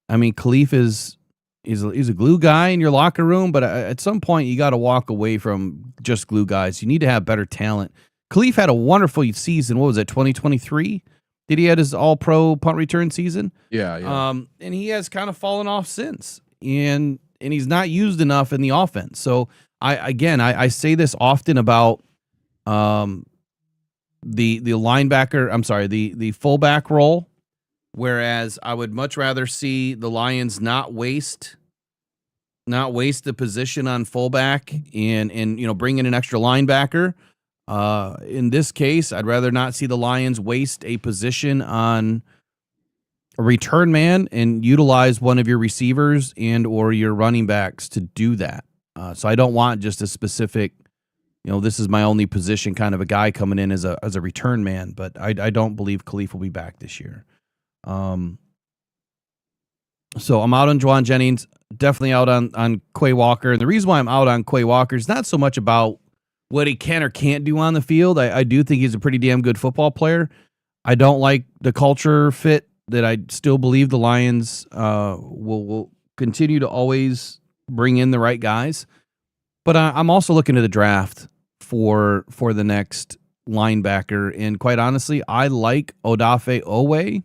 I mean, Khalif he's a glue guy in your locker room, but at some point you got to walk away from just glue guys. You need to have better talent. Khalif had a wonderful season. What was it, 2023? Did he had his all-pro punt return season? Yeah. And he has kind of fallen off since, and he's not used enough in the offense. So I say this often about the linebacker. I'm sorry, the fullback role. Whereas I would much rather see the Lions not waste the position on fullback and bring in an extra linebacker. In this case, I'd rather not see the Lions waste a position on a return man and utilize one of your receivers and or your running backs to do that. So I don't want just a specific, this is my only position kind of a guy coming in as a return man. But I don't believe Khalif will be back this year. So I'm out on Juwan Jennings, definitely out on Quay Walker. And the reason why I'm out on Quay Walker is not so much about what he can or can't do on the field. I do think he's a pretty damn good football player. I don't like the culture fit that I still believe the Lions will continue to always bring in the right guys. But I'm also looking at the draft for the next linebacker. And quite honestly, I like Odafe Owe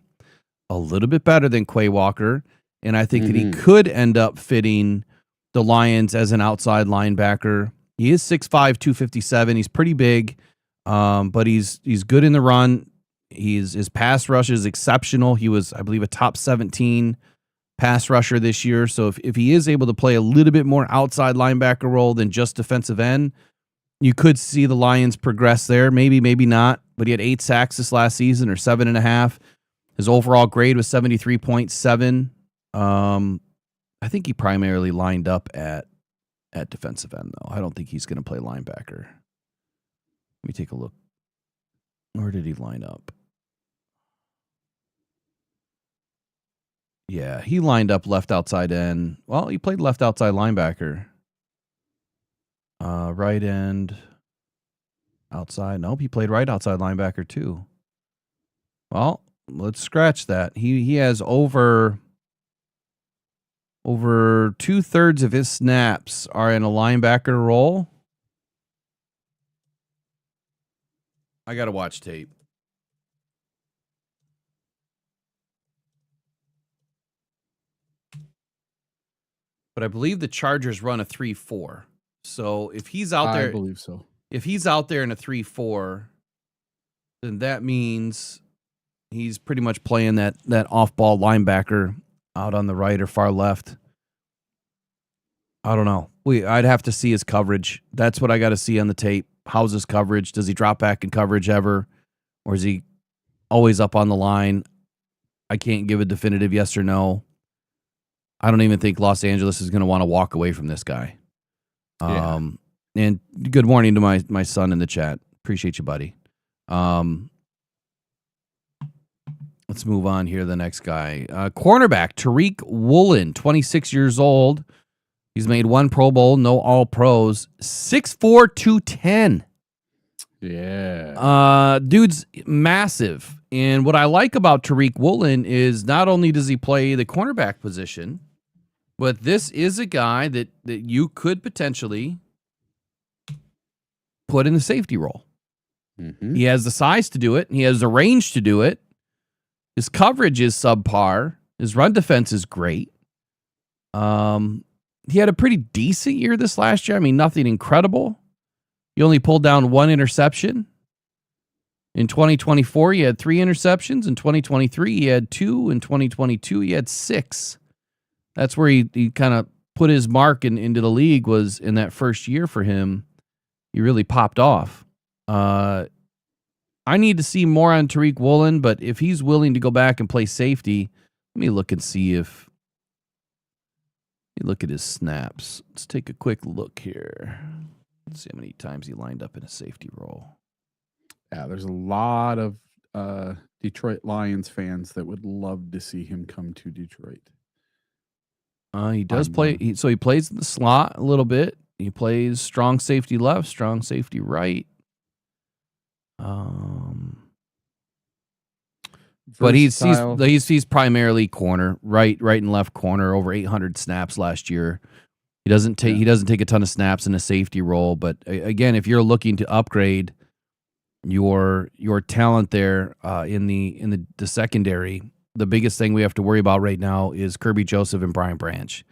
a little bit better than Quay Walker. And I think that he could end up fitting the Lions as an outside linebacker. He is 6'5", 257. He's pretty big, but he's good in the run. His pass rush is exceptional. He was, I believe, a top 17 pass rusher this year. So if he is able to play a little bit more outside linebacker role than just defensive end, you could see the Lions progress there. Maybe not. But he had 8 sacks this last season, or 7.5. His overall grade was 73.7. I think he primarily lined up at defensive end, though. I don't think he's going to play linebacker. Let me take a look. Where did he line up? Yeah, he lined up left outside end. Well, he played left outside linebacker. Right end. Outside. Nope, he played right outside linebacker, too. Well, let's scratch that. He has over 2/3 of his snaps are in a linebacker role. I got to watch tape. But I believe the Chargers run a 3-4. So if he's out there, I believe so. If he's out there in a 3-4, then that means he's pretty much playing that off-ball linebacker out on the right or far left. I don't know. I'd have to see his coverage. That's what I got to see on the tape. How's his coverage? Does he drop back in coverage ever? Or is he always up on the line? I can't give a definitive yes or no. I don't even think Los Angeles is going to want to walk away from this guy. Yeah. And good morning to my son in the chat. Appreciate you, buddy. Let's move on here to the next guy. Cornerback, Tariq Woolen, 26 years old. He's made 1 Pro Bowl, no All-Pros. 6'4", 210. Yeah. Dude's massive. And what I like about Tariq Woolen is not only does he play the cornerback position, but this is a guy that you could potentially put in the safety role. Mm-hmm. He has the size to do it. He has the range to do it. His coverage is subpar. His run defense is great. He had a pretty decent year this last year. I mean, nothing incredible. He only pulled down 1 interception. In 2024, he had 3 interceptions. In 2023, he had 2. In 2022, he had 6. That's where he kind of put his mark into the league, was in that first year for him. He really popped off. I need to see more on Tariq Woolen, but if he's willing to go back and play safety, let me look and see if... Let me look at his snaps. Let's take a quick look here. Let's see how many times he lined up in a safety role. Yeah, there's a lot of Detroit Lions fans that would love to see him come to Detroit. He does play. So he plays in the slot a little bit. He plays strong safety left, strong safety right. But he's primarily corner, right and left corner. Over 800 snaps last year. He doesn't take a ton of snaps in a safety role. But again, if you're looking to upgrade your talent there in the secondary, the biggest thing we have to worry about right now is Kirby Joseph and Brian Branch.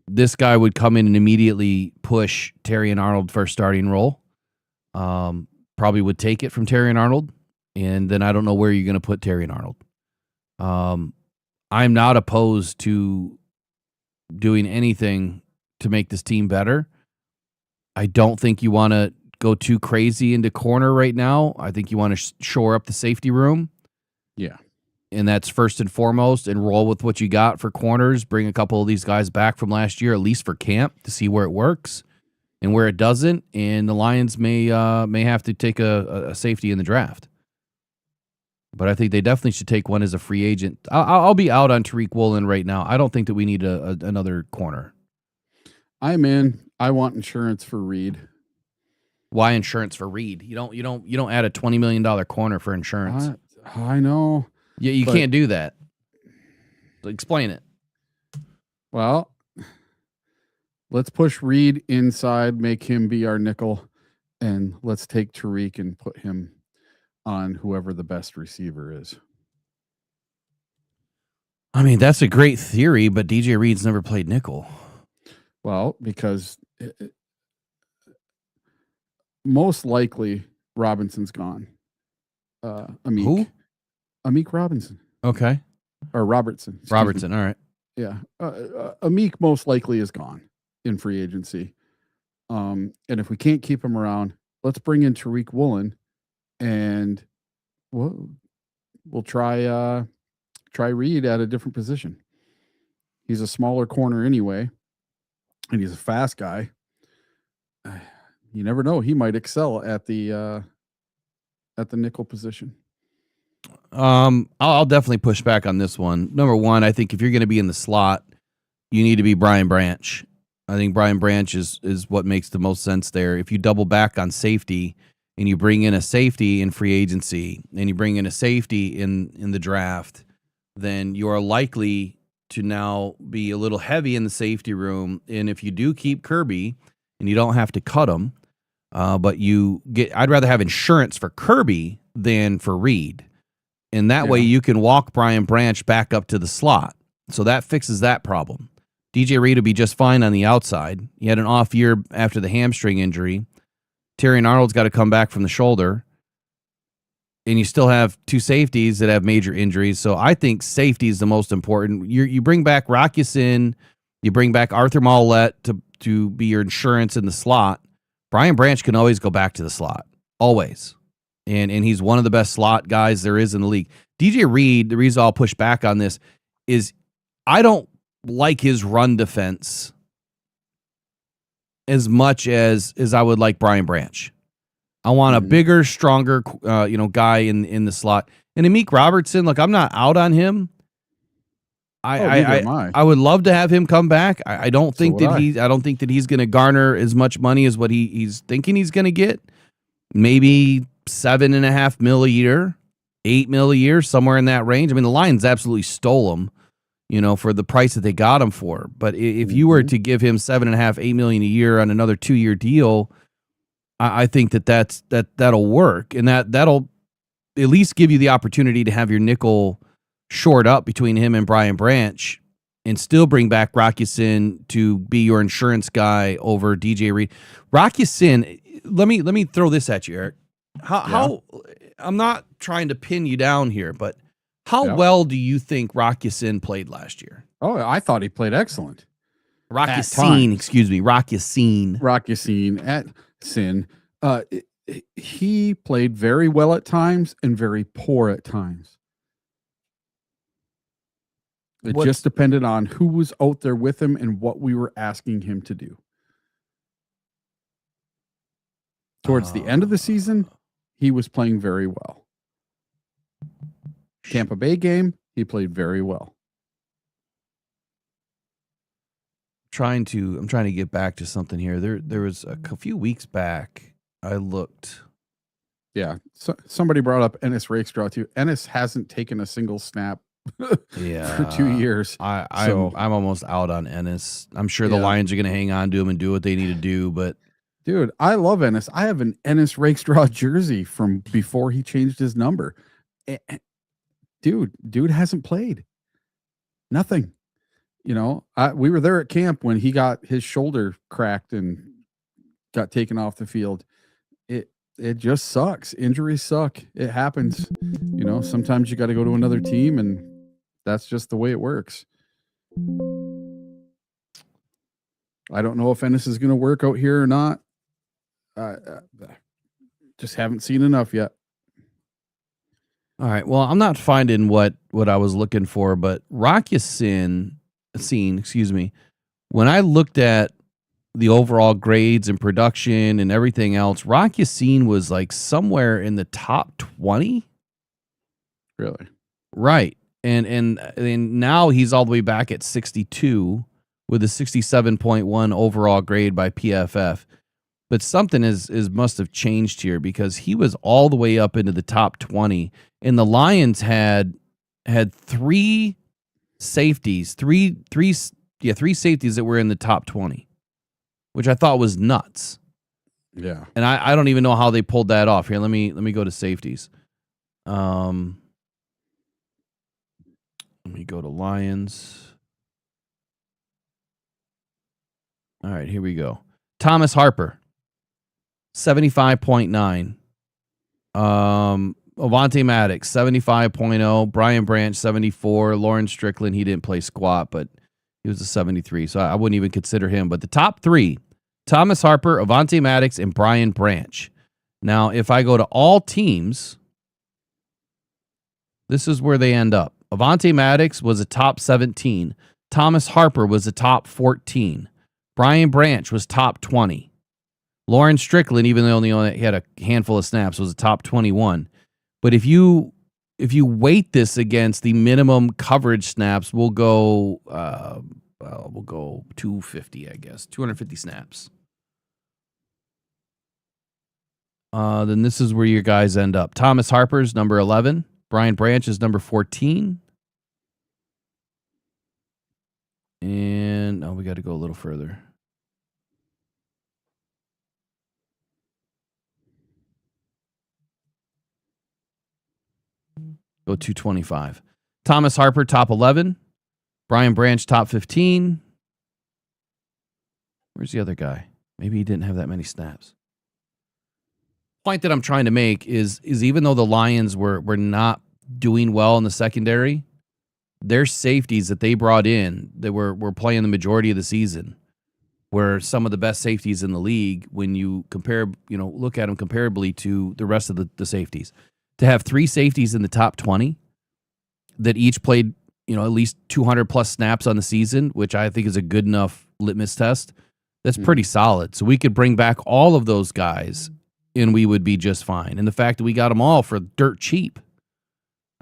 This guy would come in and immediately push Terry and Arnold for a starting role. Probably would take it from Terry and Arnold, and then I don't know where you're going to put Terry and Arnold. I'm not opposed to doing anything to make this team better. I don't think you want to go too crazy into corner right now. I think you want to shore up the safety room. Yeah. And that's first and foremost, and roll with what you got for corners. Bring a couple of these guys back from last year, at least for camp, to see where it works and where it doesn't. And the Lions may have to take a safety in the draft. But I think they definitely should take one as a free agent. I'll be out on Tariq Woolen right now. I don't think that we need another corner. I'm in. I want insurance for Reed. Why insurance for Reed? You don't add a $20 million corner for insurance. I know. Yeah, you can't do that. Explain it. Well, let's push Reed inside, make him be our nickel, and let's take Tariq and put him on whoever the best receiver is. I mean, that's a great theory, but DJ Reed's never played nickel. Well, because most likely Robinson's gone. Amik. Who? Amik Robinson. Okay. Or Robertson. Robertson, all right. Yeah. Amik most likely is gone in free agency. And if we can't keep him around, let's bring in Tariq Woolen, and we'll try Reed at a different position. He's a smaller corner anyway, and he's a fast guy. You never know; he might excel at the nickel position. I'll definitely push back on this one. Number one, I think if you're going to be in the slot, you need to be Brian Branch. I think Brian Branch is what makes the most sense there. If you double back on safety and you bring in a safety in free agency and you bring in a safety in the draft, then you are likely to now be a little heavy in the safety room. And if you do keep Kirby and you don't have to cut him, but I'd rather have insurance for Kirby than for Reed. And that way you can walk Brian Branch back up to the slot. So that fixes that problem. DJ Reed would be just fine on the outside. He had an off year after the hamstring injury. Terry and Arnold's got to come back from the shoulder. And you still have two safeties that have major injuries. So I think safety is the most important. You bring back Rocky Sin, you bring back Arthur Mollett to be your insurance in the slot. Brian Branch can always go back to the slot. Always. and he's one of the best slot guys there is in the league. DJ Reed, the reason I'll push back on this is I don't like his run defense as much as I would like Brian Branch. I want a bigger, stronger, guy in the slot. And Amik Robertson, look, I'm not out on him. I would love to have him come back. I don't think that he's going to garner as much money as what he's thinking he's going to get. Maybe $7.5 million a year, $8 million a year, somewhere in that range. I mean, the Lions absolutely stole him, for the price that they got him for. But if you were to give him $7.5, $8 million a year on another 2-year deal, I think that'll work, and that'll at least give you the opportunity to have your nickel short up between him and Brian Branch, and still bring back Rock Ya-Sin to be your insurance guy over DJ Reed. Rock Ya-Sin, let me throw this at you, Eric. How I'm not trying to pin you down here, but how well do you think Rock Ya-Sin played last year? Oh, I thought he played excellent. Rock Ya-Sin, excuse me, Rock Ya-Sin. Rock Ya-Sin at Sin. He played very well at times and very poor at times. It just depended on who was out there with him and what we were asking him to do. Towards the end of the season, he was playing very well. Tampa Bay game, he played very well. I'm trying to get back to something here. There was a few weeks back I looked. Yeah, so somebody brought up Ennis Rakestraw too. Ennis hasn't taken a single snap for 2 years. I'm almost out on Ennis. I'm sure the Lions are going to hang on to him and do what they need to do. But dude, I love Ennis. I have an Ennis Rakestraw jersey from before he changed his number. Dude hasn't played. Nothing. We were there at camp when he got his shoulder cracked and got taken off the field. It just sucks. Injuries suck. It happens. Sometimes you got to go to another team, and that's just the way it works. I don't know if Ennis is going to work out here or not. Just haven't seen enough yet. All right. Well, I'm not finding what I was looking for, but Rock Ya-Sin, when I looked at the overall grades and production and everything else, Rock Ya-Sin was like somewhere in the top 20. Really? Right. And now he's all the way back at 62 with a 67.1 overall grade by PFF. But something must have changed here, because he was all the way up into the top 20, and the Lions had 3 safeties, three safeties that were in the top 20, which I thought was nuts. Yeah. And I don't even know how they pulled that off. Here, let me go to safeties. Let me go to Lions. All right, here we go. Thomas Harper, 75.9. Avonte Maddox, 75.0. Brian Branch, 74. Lawrence Strickland, he didn't play squat, but he was a 73, so I wouldn't even consider him. But the top 3, Thomas Harper, Avonte Maddox, and Brian Branch. Now, if I go to all teams, this is where they end up. Avonte Maddox was a top 17. Thomas Harper was a top 14. Brian Branch was top 20. Lawrence Strickland, even though he only had a handful of snaps, was a top 21. But if you weight this against the minimum coverage snaps, we'll go 250, I guess, 250 snaps. Then this is where your guys end up. Thomas Harper's number 11. Brian Branch is number 14. And we got to go a little further. Go 225. Thomas Harper, top 11. Brian Branch, top 15. Where's the other guy? Maybe he didn't have that many snaps. Point that I'm trying to make is even though the Lions were not doing well in the secondary, their safeties that they brought in that were playing the majority of the season where some of the best safeties in the league, when you compare, look at them comparably to the rest of the safeties, to have 3 safeties in the top 20 that each played, at least 200 plus snaps on the season, which I think is a good enough litmus test. That's pretty solid. So we could bring back all of those guys and we would be just fine. And the fact that we got them all for dirt cheap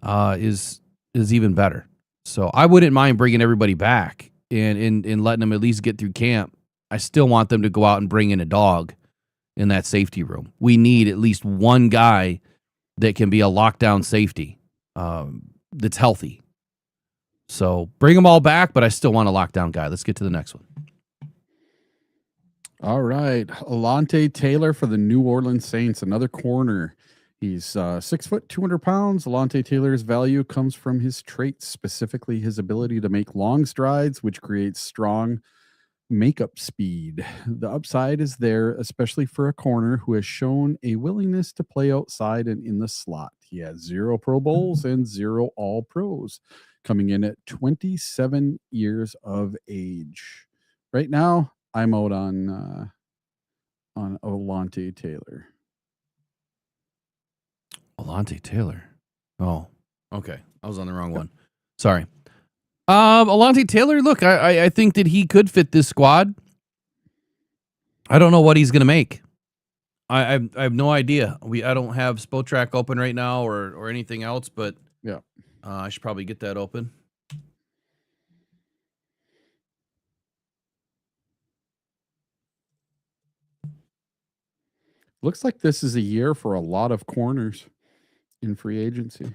is even better. So I wouldn't mind bringing everybody back and letting them at least get through camp. I still want them to go out and bring in a dog in that safety room. We need at least one guy that can be a lockdown safety that's healthy. So bring them all back, but I still want a lockdown guy. Let's get to the next one. All right. Alontae Taylor for the New Orleans Saints, another corner. He's 6 foot, 200 pounds. Alontae Taylor's value comes from his traits, specifically his ability to make long strides, which creates strong makeup speed. The upside is there, especially for a corner who has shown a willingness to play outside and in the slot. He has 0 Pro Bowls and 0 All Pros, coming in at 27 years of age. Right now, I'm out on Alontae Taylor. Alontae Taylor. Oh, okay. I was on the wrong one. Sorry. Alontae Taylor, look, I think that he could fit this squad. I don't know what he's going to make. I have no idea. I don't have Spotrac open right now or anything else, but yeah, I should probably get that open. Looks like this is a year for a lot of corners in free agency.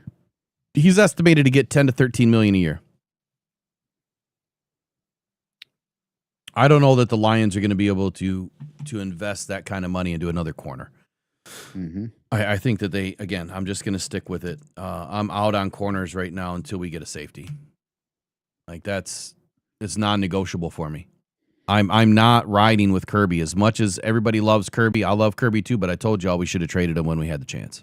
He's estimated to get 10 to 13 million a year. I don't know that the Lions are going to be able to invest that kind of money into another corner. Mm-hmm. I think that I'm just going to stick with it. I'm out on corners right now until we get a safety. Like it's non-negotiable for me. I'm not riding with Kirby as much as everybody loves Kirby. I love Kirby too, but I told y'all we should have traded him when we had the chance.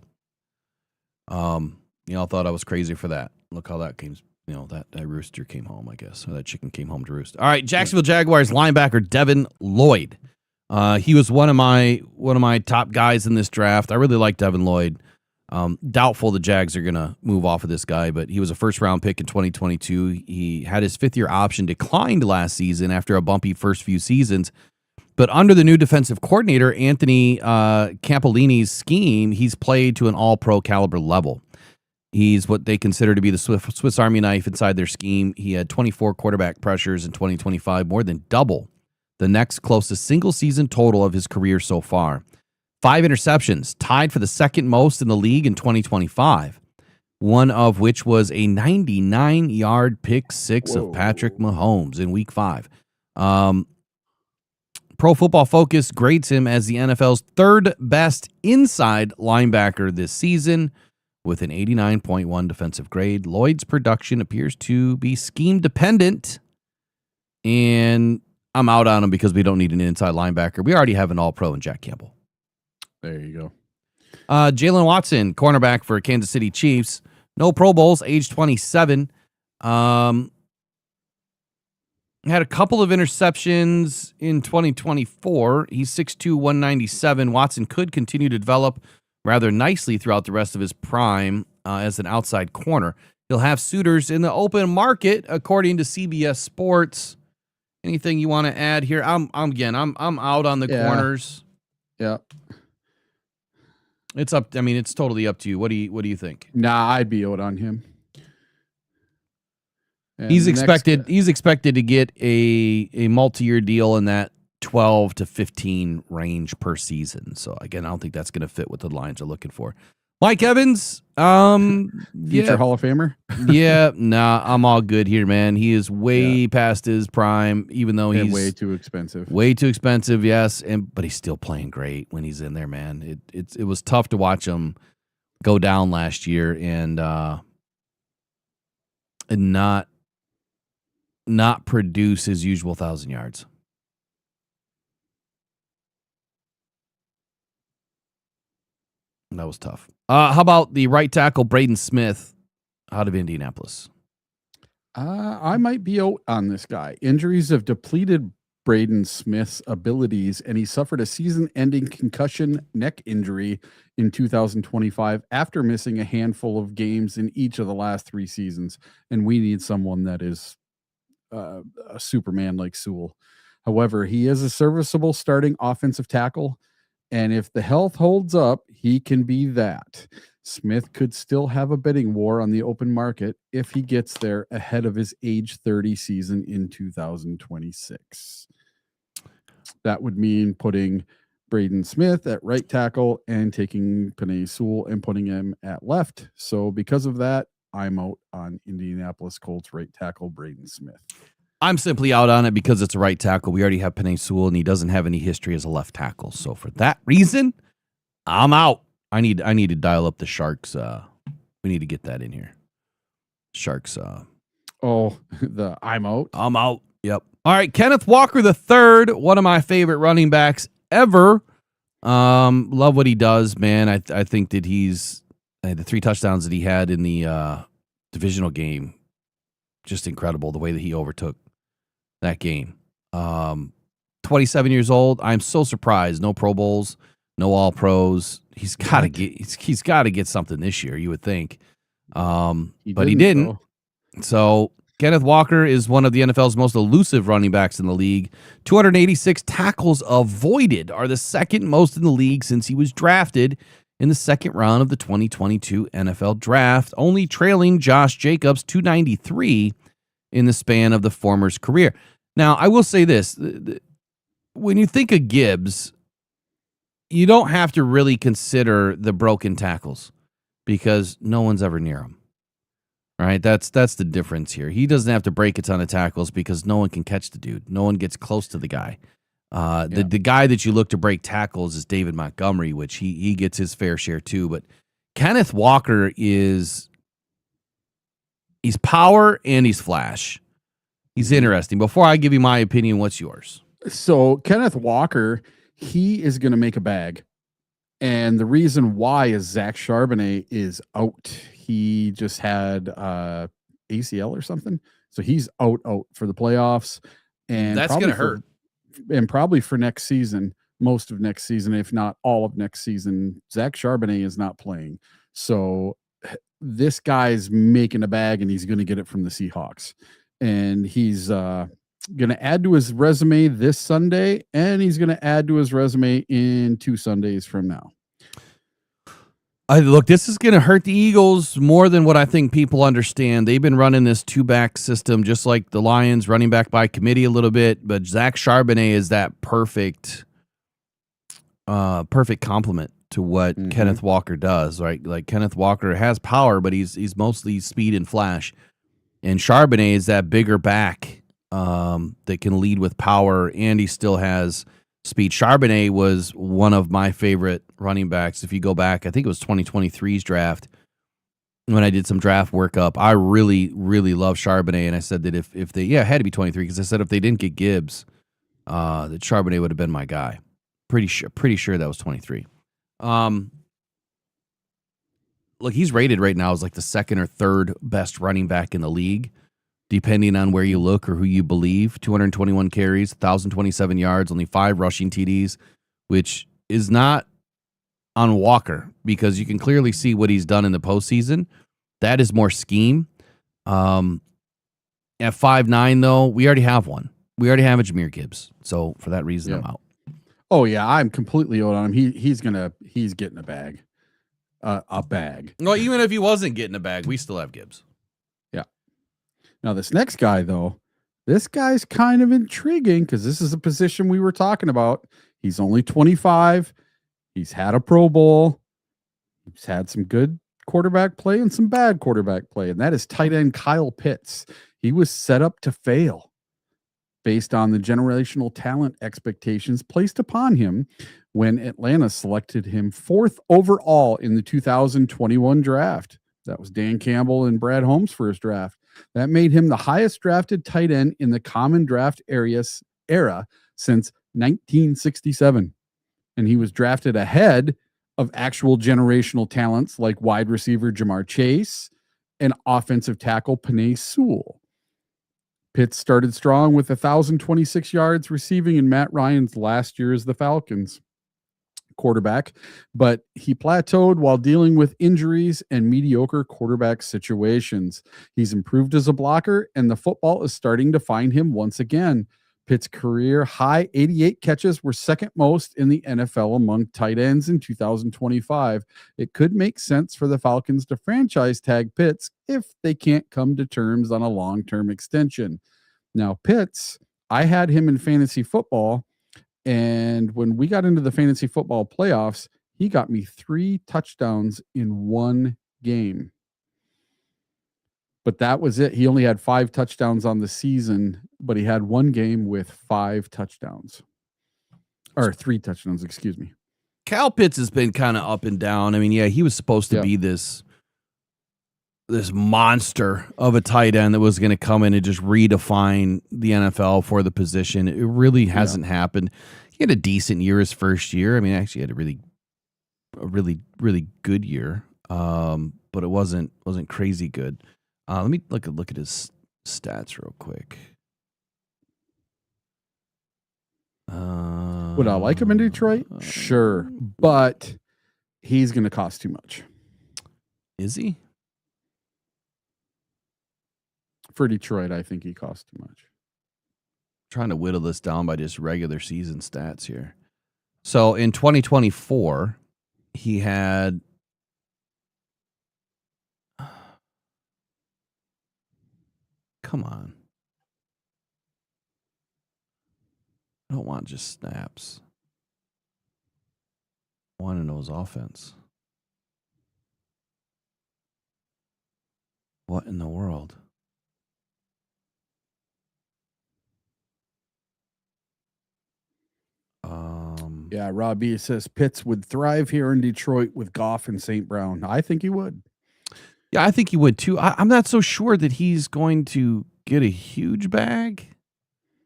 Y'all thought I was crazy for that. Look how that came. That rooster came home, I guess, or that chicken came home to roost. All right, Jacksonville Jaguars linebacker Devin Lloyd. He was one of my top guys in this draft. I really like Devin Lloyd. Doubtful the Jags are going to move off of this guy, but he was a first-round pick in 2022. He had his 5th-year option declined last season after a bumpy first few seasons. But under the new defensive coordinator, Anthony Campolini's scheme, he's played to an all-pro caliber level. He's what they consider to be the Swiss Army knife inside their scheme. He had 24 quarterback pressures in 2025, more than double the next closest single-season total of his career so far. 5 interceptions, tied for the second most in the league in 2025, one of which was a 99-yard pick six of Patrick Mahomes in Week 5. Pro Football Focus grades him as the NFL's 3rd best inside linebacker this season, with an 89.1 defensive grade. Lloyd's production appears to be scheme-dependent, and I'm out on him because we don't need an inside linebacker. We already have an all-pro in Jack Campbell. There you go. Jalen Watson, cornerback for Kansas City Chiefs. No Pro Bowls, age 27. Had a couple of interceptions in 2024. He's 6'2", 197. Watson could continue to develop rather nicely throughout the rest of his prime as an outside corner. He'll have suitors in the open market, according to CBS Sports. Anything you want to add here? I'm out on the corners. Yeah. It's up. I mean, it's totally up to you. What do you think? Nah, I'd be out on him. And He's expected to get a multi-year deal in that 12 to 15 range per season. So again, I don't think that's going to fit what the Lions are looking for. Mike Evans, future Hall of Famer. I'm all good here, man. He is way past his prime, even though he's way too expensive. Way too expensive, yes, but he's still playing great when he's in there, man. It was tough to watch him go down last year and not produce his usual 1,000 yards. That was tough. How about the right tackle, Braden Smith, out of Indianapolis? I might be out on this guy. Injuries have depleted Braden Smith's abilities, and he suffered a season-ending concussion neck injury in 2025 after missing a handful of games in each of the last 3 seasons. And we need someone that is a Superman like Sewell. However, he is a serviceable starting offensive tackle, and if the health holds up, he can be that. Smith could still have a bidding war on the open market if he gets there ahead of his age 30 season in 2026. That would mean putting Braden Smith at right tackle and taking Penei Sewell and putting him at left. So because of that, I'm out on Indianapolis Colts right tackle Braden Smith. I'm simply out on it because it's a right tackle. We already have Penei Sewell, and he doesn't have any history as a left tackle. So for that reason, I'm out. I need to dial up the Sharks. We need to get that in here. Sharks. I'm out. I'm out. Yep. All right, Kenneth Walker III, one of my favorite running backs ever. Love what he does, man. I think that he's the 3 touchdowns that he had in the divisional game, just incredible the way that he overtook that game. 27 years old. I'm so surprised. No Pro Bowls, no All Pros. He's got to get something this year, you would think. But he didn't. Though. So Kenneth Walker is one of the NFL's most elusive running backs in the league. 286 tackles avoided are the second most in the league since he was drafted in the second round of the 2022 NFL Draft, only trailing Josh Jacobs 293 in the span of the former's career. Now, I will say this. When you think of Gibbs, you don't have to really consider the broken tackles because no one's ever near him. All right, that's the difference here. He doesn't have to break a ton of tackles because no one can catch the dude. No one gets close to the guy. The guy that you look to break tackles is David Montgomery, which he gets his fair share too. But Kenneth Walker he's power and he's flash. He's interesting. Before I give you my opinion, what's yours? So Kenneth Walker, he is going to make a bag. And the reason why is Zach Charbonnet is out. He just had ACL or something. So he's out for the playoffs. And that's going to hurt. And probably for next season, most of next season, if not all of next season, Zach Charbonnet is not playing. So this guy's making a bag and he's going to get it from the Seahawks. And he's going to add to his resume this Sunday, and he's going to add to his resume in 2 Sundays from now. Look, this is going to hurt the Eagles more than what I think people understand. They've been running this 2-back system just like the Lions, running back by committee a little bit, but Zach Charbonnet is that perfect complement to what Kenneth Walker does, right? Like Kenneth Walker has power, but he's mostly speed and flash. And Charbonnet is that bigger back that can lead with power, and he still has speed. Charbonnet was one of my favorite running backs. If you go back, I think it was 2023's draft, when I did some draft workup, I really, really love Charbonnet. And I said that if they, it had to be 23, because I said if they didn't get Gibbs, that Charbonnet would have been my guy. Pretty sure that was 23. Look, he's rated right now as like the 2nd or 3rd best running back in the league, depending on where you look or who you believe. 221 carries, 1,027 yards, only 5 rushing TDs, which is not on Walker because you can clearly see what he's done in the postseason. That is more scheme. At 5'9", though, we already have one. We already have a Jahmyr Gibbs. So for that reason, I'm out. Oh, yeah, I'm completely out on him. He's getting a bag. A bag. Well, even if he wasn't getting a bag, we still have Gibbs. Yeah. Now, this next guy, though, this guy's kind of intriguing because this is a position we were talking about. He's only 25. He's had a Pro Bowl. He's had some good quarterback play and some bad quarterback play, and that is tight end Kyle Pitts. He was set up to fail based on the generational talent expectations placed upon him when Atlanta selected him 4th overall in the 2021 draft. That was Dan Campbell and Brad Holmes' first draft. That made him the highest drafted tight end in the common draft era since 1967. And he was drafted ahead of actual generational talents like wide receiver Jamar Chase and offensive tackle Penei Sewell. Pitts started strong with 1,026 yards receiving in Matt Ryan's last year as the Falcons quarterback, but he plateaued while dealing with injuries and mediocre quarterback situations. He's improved as a blocker, and the football is starting to find him once again. Pitt's career high 88 catches were second most in the NFL among tight ends in 2025. It could make sense for the Falcons to franchise tag Pitts if they can't come to terms on a long-term extension. Now, Pitts, I had him in fantasy football, and when we got into the fantasy football playoffs, he got me 3 touchdowns in one game. But that was it. He only had 5 touchdowns on the season, but he had one game with 5 touchdowns. Or 3 touchdowns, excuse me. Cal Pitts has been kind of up and down. I mean, yeah, he was supposed to be this monster of a tight end that was going to come in and just redefine the NFL for the position. It really hasn't happened. He had a decent year his first year. I mean, actually had a really good year. But it wasn't crazy good. Let me look at his stats real quick. Would I like him in Detroit? Sure, but he's going to cost too much. Is he? For Detroit, I think he costs too much. Trying to whittle this down by just regular season stats here. So in 2024, he had come on. I don't want just snaps. I want to know his offense. What in the world? Yeah, Robbie says Pitts would thrive here in Detroit with Goff and St. Brown. I think he would. Yeah, I think he would too. I'm not so sure that he's going to get a huge bag.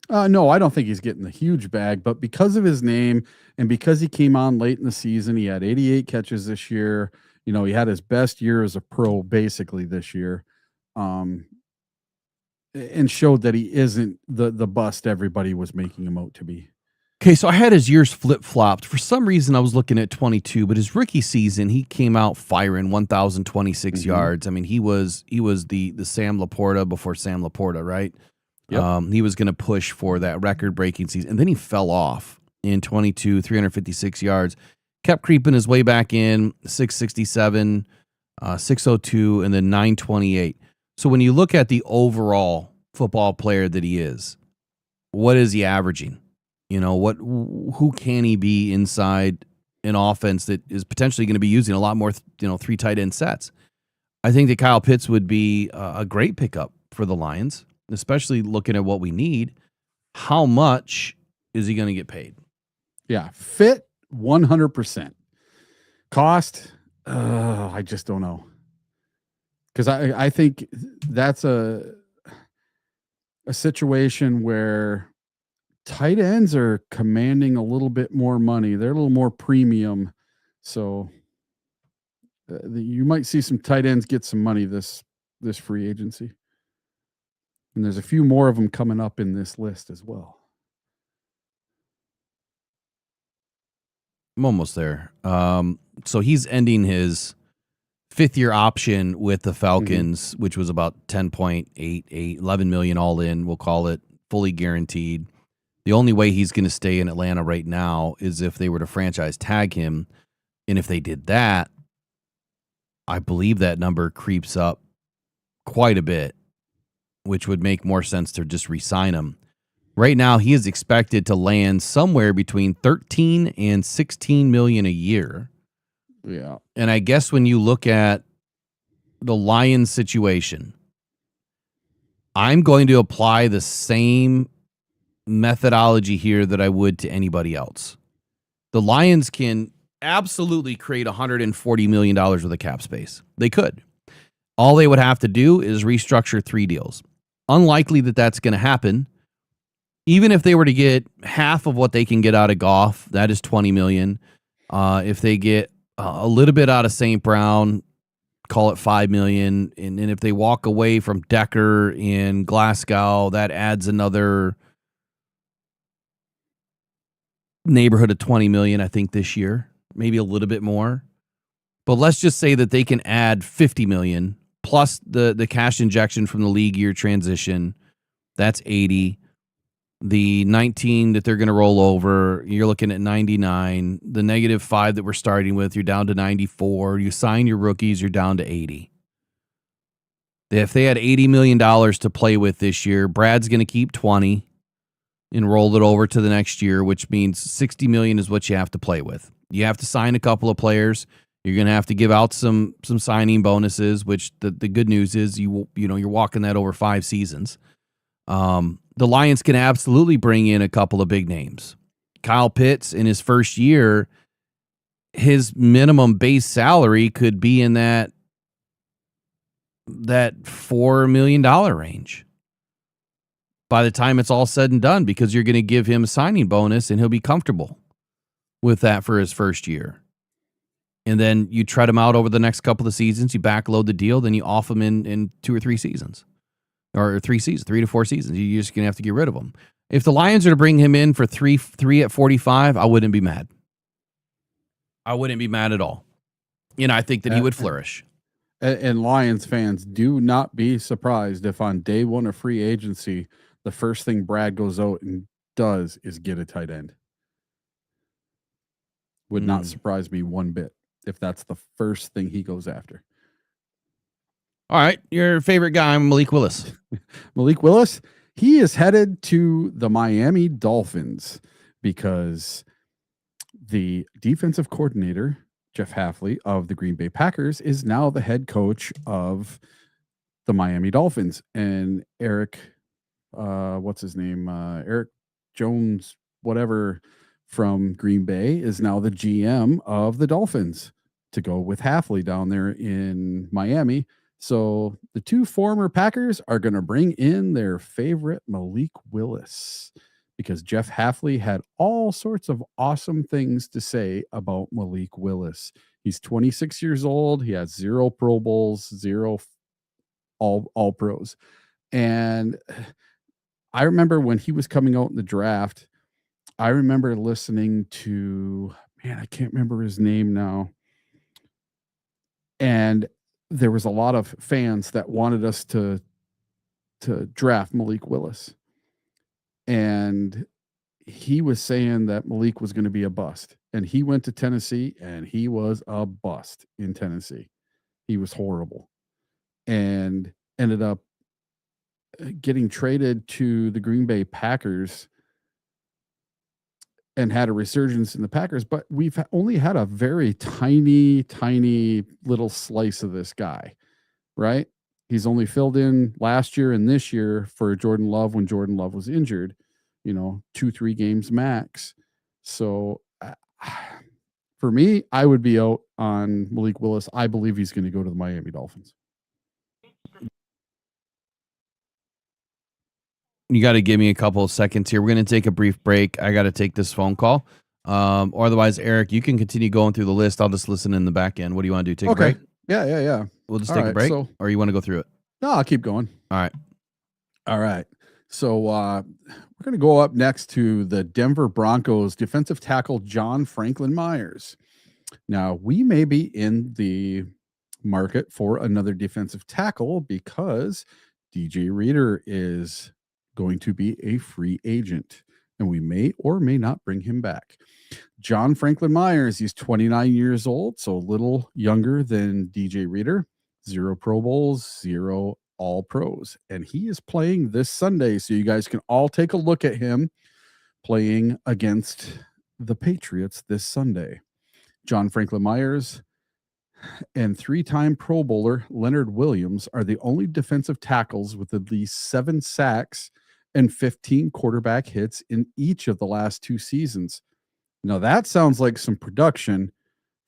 No, I don't think he's getting the huge bag, but because of his name and because he came on late in the season, he had 88 catches this year. You know, he had his best year as a pro basically this year, and showed that he isn't the bust everybody was making him out to be. Okay, so I had his years flip-flopped. For some reason, I was looking at 22, but his rookie season, he came out firing 1,026 yards. I mean, he was the Sam Laporta before Sam Laporta, right? Yep. He was going to push for that record-breaking season, and then he fell off in 22, 356 yards. Kept creeping his way back in, 667, 602, and then 928. So when you look at the overall football player that he is, what is he averaging? You know, who can he be inside an offense that is potentially going to be using a lot more, 3 tight end sets? I think that Kyle Pitts would be a great pickup for the Lions, especially looking at what we need. How much is he going to get paid? Yeah, fit 100%. Cost, I just don't know. Because I think that's a situation where tight ends are commanding a little bit more money. They're a little more premium. So you might see some tight ends get some money this free agency. And there's a few more of them coming up in this list as well. I'm almost there. So he's ending his 5th-year option with the Falcons, which was about 10.88, 11 million all in, we'll call it, fully guaranteed. The only way he's going to stay in Atlanta right now is if they were to franchise tag him. And if they did that, I believe that number creeps up quite a bit, which would make more sense to just re-sign him. Right now, he is expected to land somewhere between 13 and 16 million a year. Yeah. And I guess when you look at the Lions situation, I'm going to apply the same methodology here that I would to anybody else. The Lions can absolutely create $140 million worth of cap space. They could. All they would have to do is restructure 3 deals. Unlikely that that's going to happen. Even if they were to get half of what they can get out of Goff, that is $20 million. If they get a little bit out of St. Brown, call it $5 million. And if they walk away from Decker in Glasgow, that adds another neighborhood of 20 million, I think, this year, maybe a little bit more. But let's just say that they can add 50 million plus the cash injection from the league year transition. That's 80. The 19 that they're going to roll over, you're looking at 99. The -5 that we're starting with, you're down to 94. You sign your rookies, you're down to 80. If they had $80 million to play with this year, Brad's going to keep 20 and roll it over to the next year, which means 60 million is what you have to play with. You have to sign a couple of players. You're going to have to give out some signing bonuses, which the good news is you're walking that over 5 seasons. The Lions can absolutely bring in a couple of big names. Kyle Pitts in his first year, his minimum base salary could be in that $4 million range by the time it's all said and done, because you're going to give him a signing bonus and he'll be comfortable with that for his first year. And then you tread him out over the next couple of seasons, you backload the deal, then you off him in 2 or 3 seasons. Or 3 seasons, 3 to 4 seasons. You're just going to have to get rid of him. If the Lions are to bring him in for three at 45, I wouldn't be mad. I wouldn't be mad at all. I think that he would flourish. And Lions fans, do not be surprised if on day one of free agency, the first thing Brad goes out and does is get a tight end. Would not surprise me one bit if that's the first thing he goes after. All right, your favorite guy, Malik Willis. Malik Willis, he is headed to the Miami Dolphins because the defensive coordinator, Jeff Hafley of the Green Bay Packers, is now the head coach of the Miami Dolphins. And Eric, what's his name? Eric Jones, whatever, from Green Bay is now the GM of the Dolphins to go with Hafley down there in Miami. So the 2 former Packers are going to bring in their favorite Malik Willis because Jeff Hafley had all sorts of awesome things to say about Malik Willis. He's 26 years old. He has 0 Pro Bowls, 0 all pros. And I remember when he was coming out in the draft, I remember listening to, I can't remember his name now. And there was a lot of fans that wanted us to draft Malik Willis. And he was saying that Malik was going to be a bust. And he went to Tennessee and he was a bust in Tennessee. He was horrible and ended up getting traded to the Green Bay Packers and had a resurgence in the Packers, but we've only had a very tiny little slice of this guy, right? He's only filled in last year and this year for Jordan Love when Jordan Love was injured, 2-3 games max. So for me, I would be out on Malik Willis. I believe he's going to go to the Miami Dolphins. You got to give me a couple of seconds here. We're going to take a brief break. I got to take this phone call. Or otherwise, Eric, you can continue going through the list. I'll just listen in the back end. What do you want to do? Take a break? Yeah. We'll just take a break, or you want to go through it? No, I'll keep going. All right. So we're going to go up next to the Denver Broncos defensive tackle, John Franklin Myers. Now, we may be in the market for another defensive tackle because DJ Reader is going to be a free agent, and we may or may not bring him back. John Franklin Myers, he's 29 years old, so a little younger than DJ Reader. 0 Pro Bowls, 0 All Pros, and he is playing this Sunday, so you guys can all take a look at him playing against the Patriots this Sunday. John Franklin Myers and 3-time Pro Bowler Leonard Williams are the only defensive tackles with at least 7 sacks and 15 quarterback hits in each of the last 2 seasons. Now that sounds like some production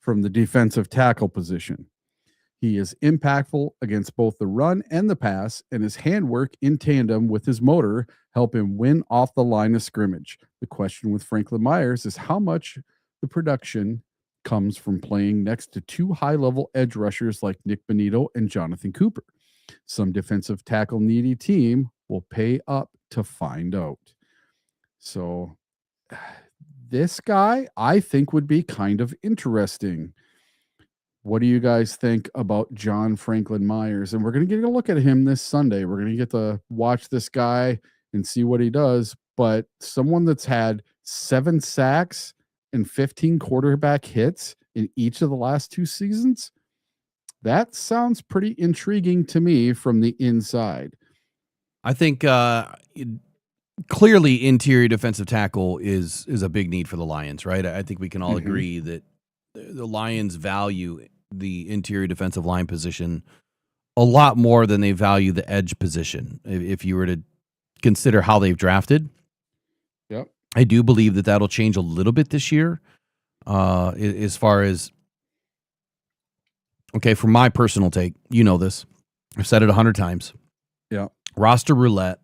from the defensive tackle position. He is impactful against both the run and the pass, and his handwork in tandem with his motor help him win off the line of scrimmage. The question with Franklin Myers is how much the production comes from playing next to two high-level edge rushers like Nick Bonito and Jonathan Cooper. Some defensive tackle needy team will pay up to find out. So this guy, I think, would be kind of interesting. What do you guys think about John Franklin Myers? And we're going to get a look at him this Sunday. We're going to get to watch this guy and see what he does. But someone that's had 7 sacks and 15 quarterback hits in each of the last 2 seasons, that sounds pretty intriguing to me from the inside. I think clearly interior defensive tackle is a big need for the Lions, right? I think we can all agree that the Lions value the interior defensive line position a lot more than they value the edge position. If you were to consider how they've drafted, yep, I do believe that that'll change a little bit this year. As far as, okay, for my personal take, you know this, I've said it 100 times. Yeah, roster roulette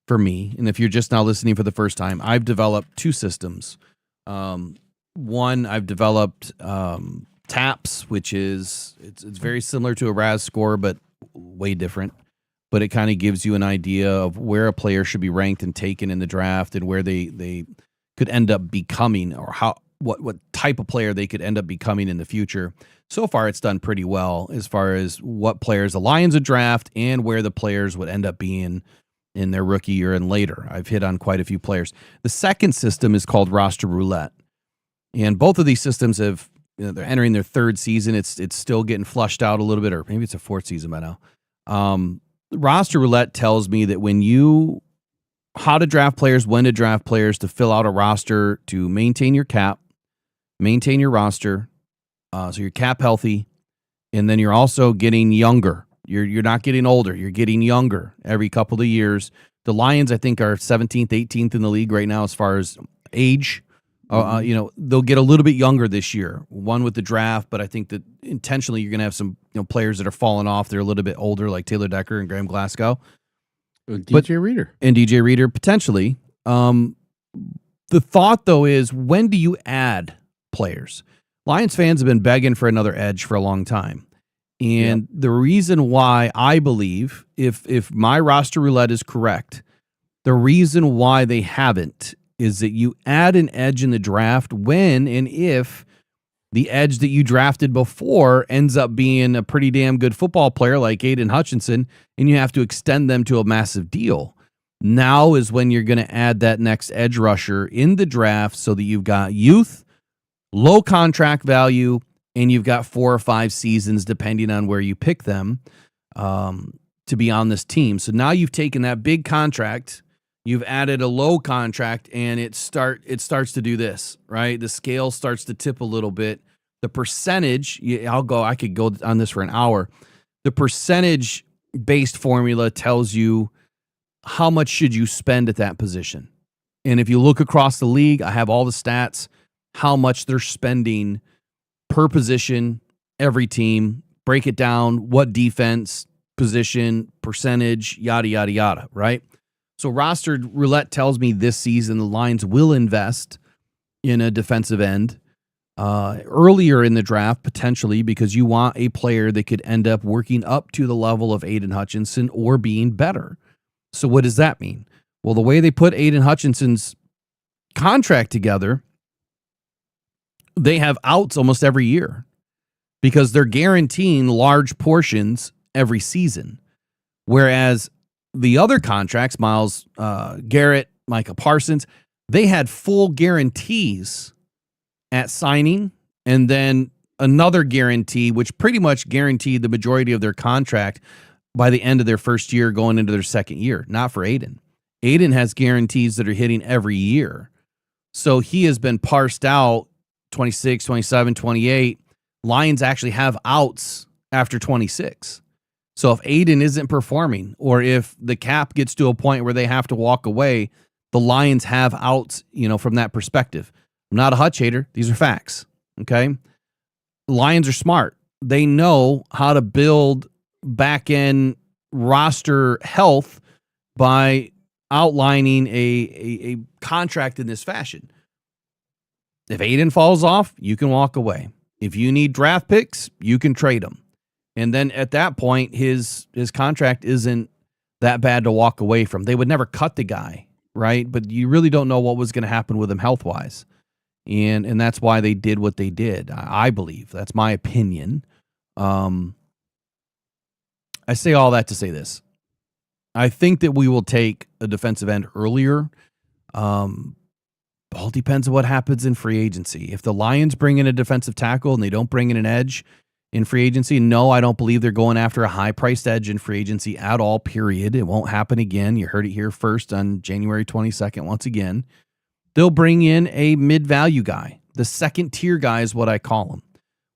for me, and if you're just now listening for the first time, I've developed 2 systems. One, I've developed TAPS, which is it's very similar to a RAS score, but way different. But it kind of gives you an idea of where a player should be ranked and taken in the draft, and where they could end up becoming, or what type of player they could end up becoming in the future. So far, it's done pretty well as far as what players the Lions would draft and where the players would end up being in their rookie year and later. I've hit on quite a few players. The second system is called roster roulette. And both of these systems have, they're entering their 3rd season. It's still getting flushed out a little bit, or maybe it's a 4th season by now. Roster roulette tells me that how to draft players, when to draft players, to fill out a roster, to maintain your cap, maintain your roster, so you're cap healthy, and then you're also getting younger. You're not getting older. You're getting younger every couple of years. The Lions, I think, are 17th, 18th in the league right now as far as age. They'll get a little bit younger this year, one with the draft, but I think that intentionally you're going to have some players that are falling off. They're a little bit older, like Taylor Decker and Graham Glasgow. DJ Reader. And DJ Reader, potentially. The thought, though, is when do you add players? Lions fans have been begging for another edge for a long time. And the reason why I believe, if my roster roulette is correct, the reason why they haven't is that you add an edge in the draft when and if the edge that you drafted before ends up being a pretty damn good football player like Aiden Hutchinson, and you have to extend them to a massive deal. Now is when you're going to add that next edge rusher in the draft so that you've got youth, low contract value, and you've got 4 or 5 seasons, depending on where you pick them, to be on this team. So now you've taken that big contract, you've added a low contract, and it starts to do this, right? The scale starts to tip a little bit. The percentage, I could go on this for an hour. The percentage-based formula tells you how much should you spend at that position. And if you look across the league, I have all the stats, how much they're spending per position, every team, break it down, what defense, position, percentage, yada, yada, yada, right? So roster roulette tells me this season the Lions will invest in a defensive end earlier in the draft, potentially, because you want a player that could end up working up to the level of Aiden Hutchinson or being better. So what does that mean? Well, the way they put Aiden Hutchinson's contract together, they have outs almost every year because they're guaranteeing large portions every season. Whereas the other contracts, Myles Garrett, Micah Parsons, they had full guarantees at signing, and then another guarantee, which pretty much guaranteed the majority of their contract by the end of their first year going into their second year. Not for Aiden. Aiden has guarantees that are hitting every year. So he has been parsed out 26, 27, 28. Lions actually have outs after 26. So if Aiden isn't performing, or if the cap gets to a point where they have to walk away, the Lions have outs, from that perspective. I'm not a Hutch hater. These are facts. Okay. Lions are smart. They know how to build back end roster health by outlining a contract in this fashion. If Aiden falls off, you can walk away. If you need draft picks, you can trade him. And then at that point, his contract isn't that bad to walk away from. They would never cut the guy, right? But you really don't know what was going to happen with him health-wise. And that's why they did what they did, I believe. That's my opinion. I say all that to say this. I think that we will take a defensive end earlier. All depends on what happens in free agency. If the Lions bring in a defensive tackle and they don't bring in an edge in free agency, no, I don't believe they're going after a high-priced edge in free agency at all, period. It won't happen again. You heard it here first on January 22nd once again. They'll bring in a mid-value guy. The second-tier guy is what I call him.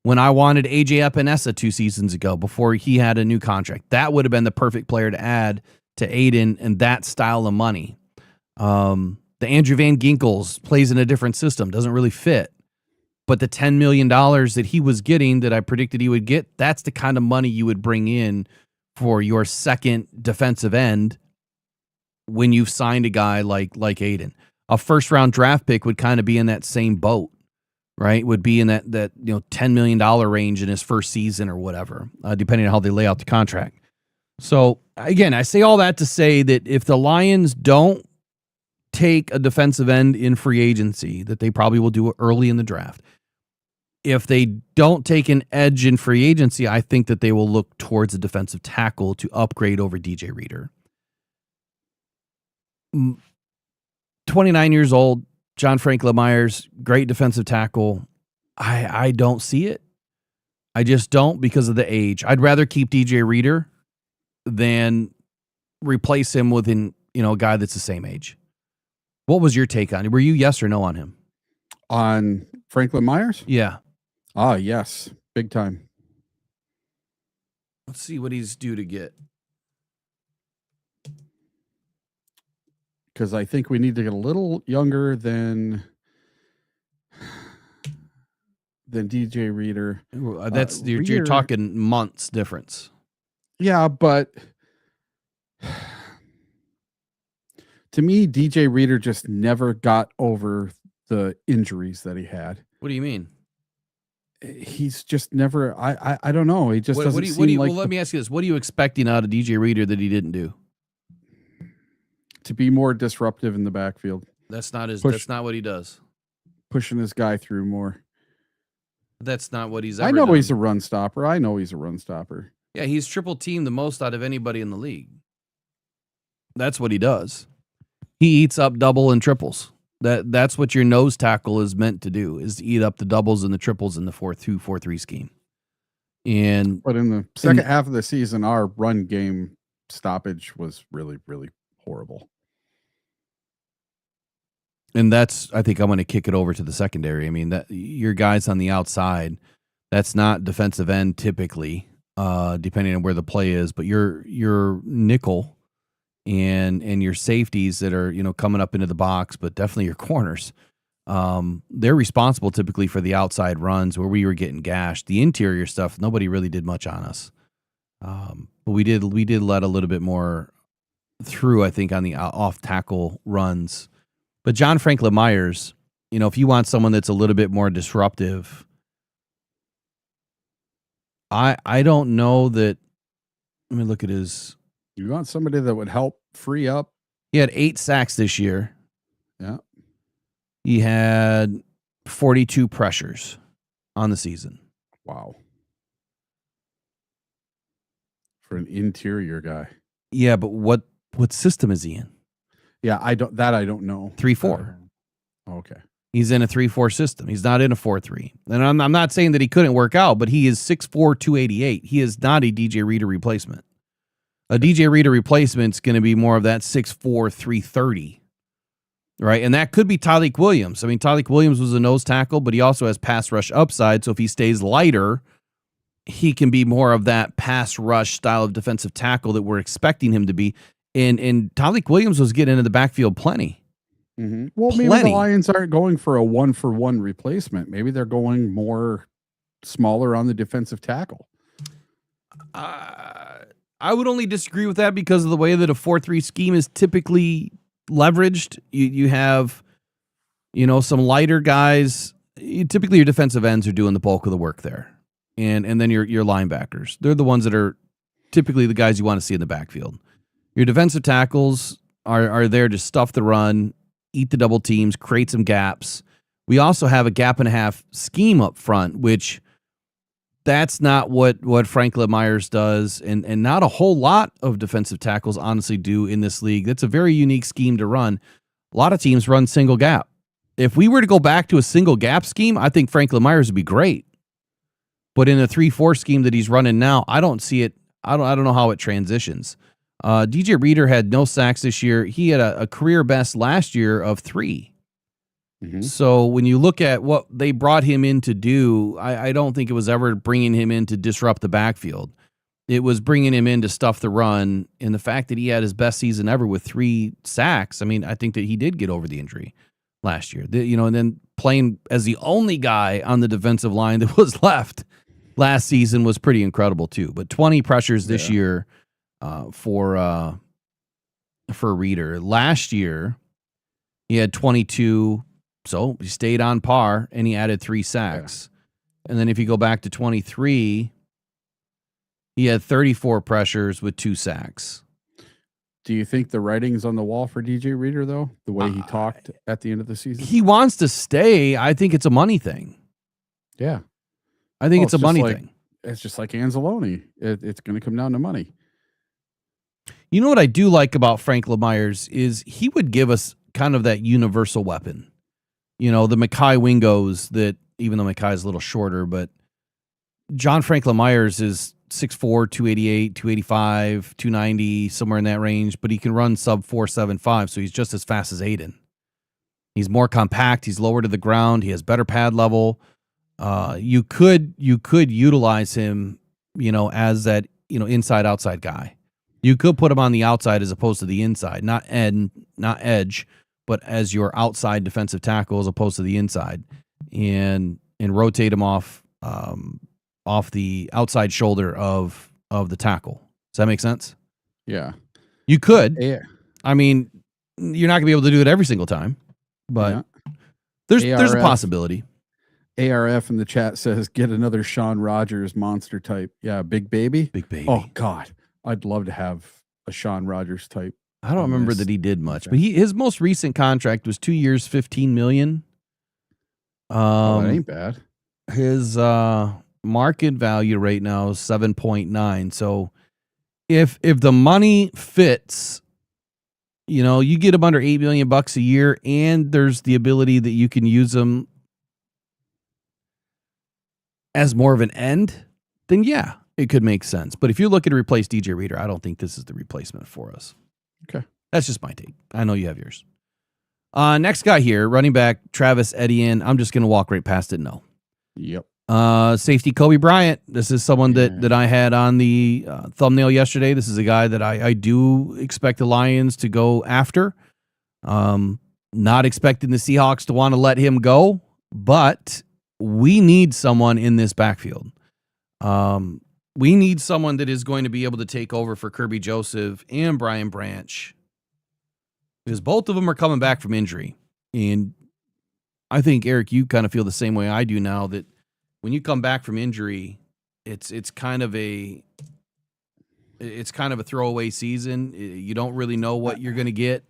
When I wanted AJ Epinesa 2 seasons ago before he had a new contract, that would have been the perfect player to add to Aiden and that style of money. The Andrew Van Ginkels plays in a different system, doesn't really fit. But the $10 million that he was getting, that I predicted he would get, that's the kind of money you would bring in for your second defensive end when you've signed a guy like Aiden. A first-round draft pick would kind of be in that same boat, right? Would be in that $10 million range in his first season or whatever, depending on how they lay out the contract. So, again, I say all that to say that if the Lions don't take a defensive end in free agency, that they probably will do it early in the draft. If they don't take an edge in free agency, I think that they will look towards a defensive tackle to upgrade over DJ Reader. 29 years old, John Frank Lemeyers, great defensive tackle. I don't see it. I just don't because of the age. I'd rather keep DJ Reader than replace him with a guy that's the same age. What was your take on it? Were you yes or no on him? On Franklin Myers? Yeah. Yes. Big time. Let's see what he's due to get. Because I think we need to get a little younger than DJ Reader. That's you're talking months difference. Yeah, but to me, DJ Reader just never got over the injuries that he had. What do you mean? He's just never. I don't know. He just doesn't seem like. Well, let me ask you this: what are you expecting out of DJ Reader that he didn't do? To be more disruptive in the backfield. That's not that's not what he does. Pushing this guy through more. That's not what he's ever I know done. he's a run stopper. Yeah, he's triple teamed the most out of anybody in the league. That's what he does. He eats up double and triples. That's what your nose tackle is meant to do, is to eat up the doubles and the triples in the 4-2, 4-3 scheme. But in the second half of the season, our run game stoppage was really, really horrible. And I think I'm going to kick it over to the secondary. I mean, that your guys on the outside, that's not defensive end typically, depending on where the play is, but your nickel and your safeties that are, coming up into the box, but definitely your corners. They're responsible typically for the outside runs where we were getting gashed. The interior stuff, nobody really did much on us. But we did let a little bit more through, I think, on the off tackle runs. But John Frank Lemeyers, if you want someone that's a little bit more disruptive, I don't know that. Let me look at his. You want somebody that would help free up. He had 8 sacks this year. Yeah. He had 42 pressures on the season. Wow. For an interior guy. Yeah, but what system is he in? Yeah, I don't know. 3-4. Okay. He's in a 3-4 system. He's not in a 4-3. And I'm not saying that he couldn't work out, but he is 6'4", 288. He is not a DJ Reader replacement. A DJ Reader replacement is going to be more of that 6'4", 330. Right? And that could be Tyleik Williams. I mean, Tyleik Williams was a nose tackle, but he also has pass rush upside. So if he stays lighter, he can be more of that pass rush style of defensive tackle that we're expecting him to be. And Tyleik Williams was getting into the backfield plenty. Mm-hmm. Well, maybe the Lions aren't going for a 1-for-1 replacement. Maybe they're going more smaller on the defensive tackle. I would only disagree with that because of the way that a 4-3 scheme is typically leveraged. You have, some lighter guys typically your defensive ends are doing the bulk of the work there. And then your linebackers. They're the ones that are typically the guys you want to see in the backfield. Your defensive tackles are there to stuff the run, eat the double teams, create some gaps. We also have a gap and a half scheme up front, which that's not what Frank Myers does, and not a whole lot of defensive tackles honestly do in this league. That's a very unique scheme to run. A lot of teams run single gap. If we were to go back to a single gap scheme, I think Frank Myers would be great. But in a 3-4 scheme that he's running now, I don't see it. I don't know how it transitions. DJ Reader had no sacks this year. He had a career best last year of 3. Mm-hmm. So when you look at what they brought him in to do, I don't think it was ever bringing him in to disrupt the backfield. It was bringing him in to stuff the run. And the fact that he had his best season ever with 3 sacks, I mean, I think that he did get over the injury last year. And then playing as the only guy on the defensive line that was left last season was pretty incredible too. But 20 pressures this year for Reader. Last year, he had 22. So he stayed on par, and he added 3 sacks. Yeah. And then if you go back to 23, he had 34 pressures with 2 sacks. Do you think the writing's on the wall for DJ Reader, though? The way he talked at the end of the season? He wants to stay. I think it's a money thing. Yeah. I think it's a money thing. It's just like Anzalone. It's going to come down to money. You know what I do like about Frank Myers is he would give us kind of that universal weapon. The Mekhi Wingos that, even though Mekhi is a little shorter, but John Frank Myers is 6'4", 288, 285, 290, somewhere in that range, but he can run sub 4.75, so he's just as fast as Aiden. He's more compact, he's lower to the ground, he has better pad level. You could utilize him, as that, inside outside guy. You could put him on the outside as opposed to the inside, not edge, but as your outside defensive tackle as opposed to the inside, and rotate him off the outside shoulder of the tackle. Does that make sense? Yeah. You could. Yeah. I mean, you're not gonna be able to do it every single time, but there's a possibility. ARF in the chat says, get another Sean Rogers monster type. Yeah, big baby. Big baby. Oh God, I'd love to have a Sean Rogers type. I don't remember that he did much, but his most recent contract was 2 years, $15 million. That ain't bad. His market value right now is 7.9. So if the money fits, you get him under $8 million a year, and there's the ability that you can use him as more of an end, then yeah, it could make sense. But if you're looking to replace DJ Reader, I don't think this is the replacement for us. Okay. That's just my take. I know you have yours. Next guy here, running back Travis Etienne. I'm just going to walk right past it. No. Yep. Safety Kobe Bryant. This is someone that I had on the thumbnail yesterday. This is a guy that I do expect the Lions to go after. Not expecting the Seahawks to want to let him go, but we need someone in this backfield. We need someone that is going to be able to take over for Kirby Joseph and Brian Branch, because both of them are coming back from injury. And I think, Eric, you kind of feel the same way I do now, that when you come back from injury, it's kind of a throwaway season. You don't really know what you're going to get.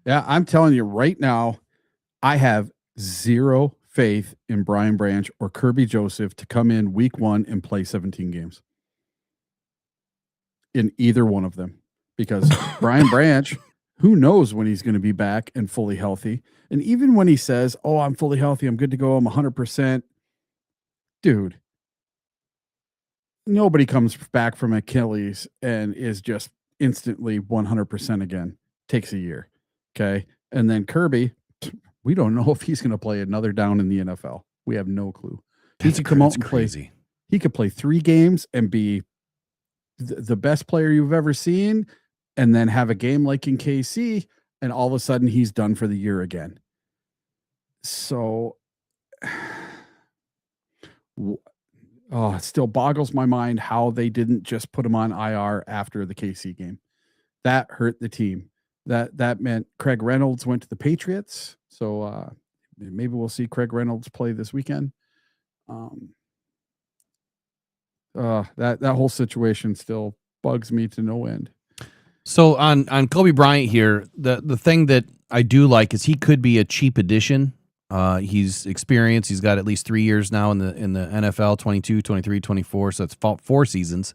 Yeah, I'm telling you right now, I have zero faith in Brian Branch or Kirby Joseph to come in week 1 and play 17 games in either one of them, because Brian Branch, who knows when he's going to be back and fully healthy. And even when he says, oh, I'm fully healthy, I'm good to go, I'm 100%, dude, nobody comes back from Achilles and is just instantly 100% again. Takes a year. Okay. And then Kirby, we don't know if he's going to play another down in the NFL. We have no clue. He could come out and play. He could play 3 games and be the best player you've ever seen, and then have a game like in KC, and all of a sudden he's done for the year again. So, it still boggles my mind how they didn't just put him on IR after the KC game. That hurt the team. That meant Craig Reynolds went to the Patriots. So maybe we'll see Craig Reynolds play this weekend. That whole situation still bugs me to no end. So on Kobe Bryant here, the thing that I do like is he could be a cheap addition. He's experienced. He's got at least 3 years now in the NFL, 22, 23, 24. So it's 4 seasons.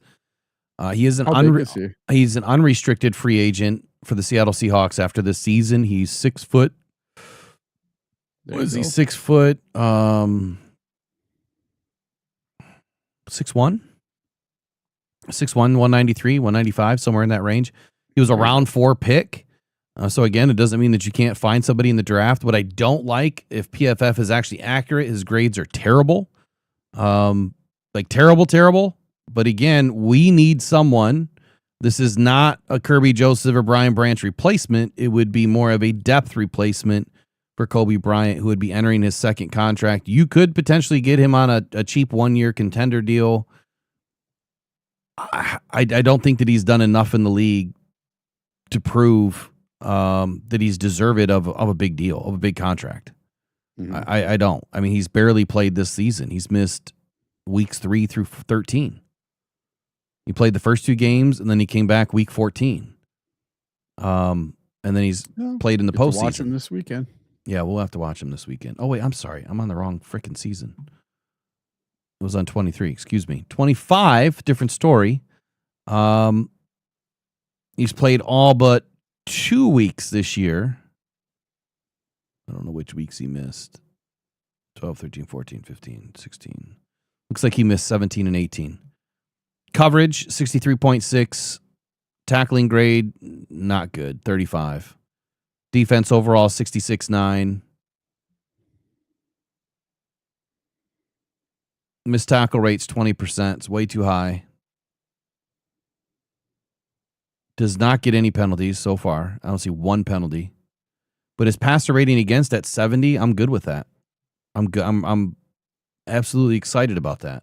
He's an unrestricted free agent for the Seattle Seahawks after this season. He's 6 foot. What is he? 6 foot. 6'1", 193, 195, somewhere in that range. He was a round 4 pick. So again, it doesn't mean that you can't find somebody in the draft. What I don't like, if PFF is actually accurate, his grades are terrible. Like terrible. But again, we need someone. This is not a Kirby Joseph or Brian Branch replacement. It would be more of a depth replacement for Kobe Bryant, who would be entering his second contract. You could potentially get him on a cheap 1-year contender deal. I don't think that he's done enough in the league to prove that he's deserved of a big deal, of a big contract. Mm-hmm. I don't. I mean, he's barely played this season. He's missed weeks 3 through 13. He played the first 2 games, and then he came back week 14. And then he's played in the postseason. Watch him this weekend. Yeah, we'll have to watch him this weekend. Oh, wait, I'm sorry. I'm on the wrong freaking season. It was on 23, excuse me. 25, different story. He's played all but 2 weeks this year. I don't know which weeks he missed. 12, 13, 14, 15, 16. Looks like he missed 17 and 18. Coverage, 63.6. Tackling grade, not good, 35. Defense overall, 66.9. Missed tackle rates, 20%. It's way too high. Does not get any penalties so far. I don't see one penalty. But his passer rating against at 70, I'm good with that. I'm good. I'm absolutely excited about that.